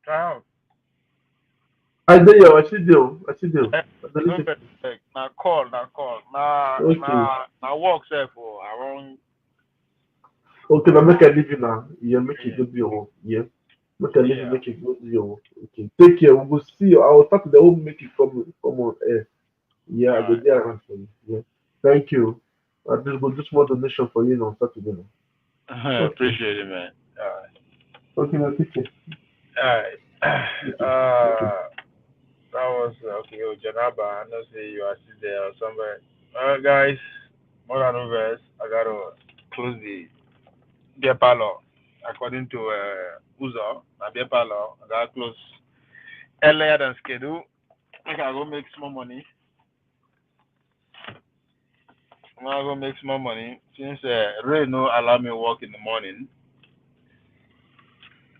Now, I do you, I see you, I see you. no better. Now call. Okay. Now work self for around. Okay, now make I leave you now. Yeah, make it Yeah. go do your work. Yeah. Make I leave you, Yeah. make it go do your work. Okay. Take care. We will see you. I will start the whole make it come on air. Yeah, I All go right. there around for you. Yeah. Thank you. I just go do small donation for you on Saturday now. Okay. Appreciate it, man. All right. Okay, now take care. All right. Okay. Okay. That was okay. Oh, Janaba, I know say you are still there or somewhere. Guys, more than over. I gotta close the beer parlor. According to Uzo, my beer parlor, I gotta close earlier than schedule. I gotta go make small money. I'm gonna go make small money since Ray no allow me work in the morning.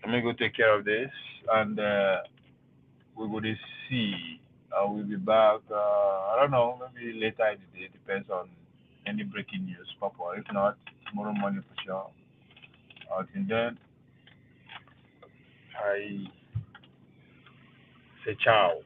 I'm gonna go take care of this and we will see. I will be back. I don't know, maybe later in the day. Depends on any breaking news, Papa. If not, tomorrow morning for sure. Until then, I say ciao.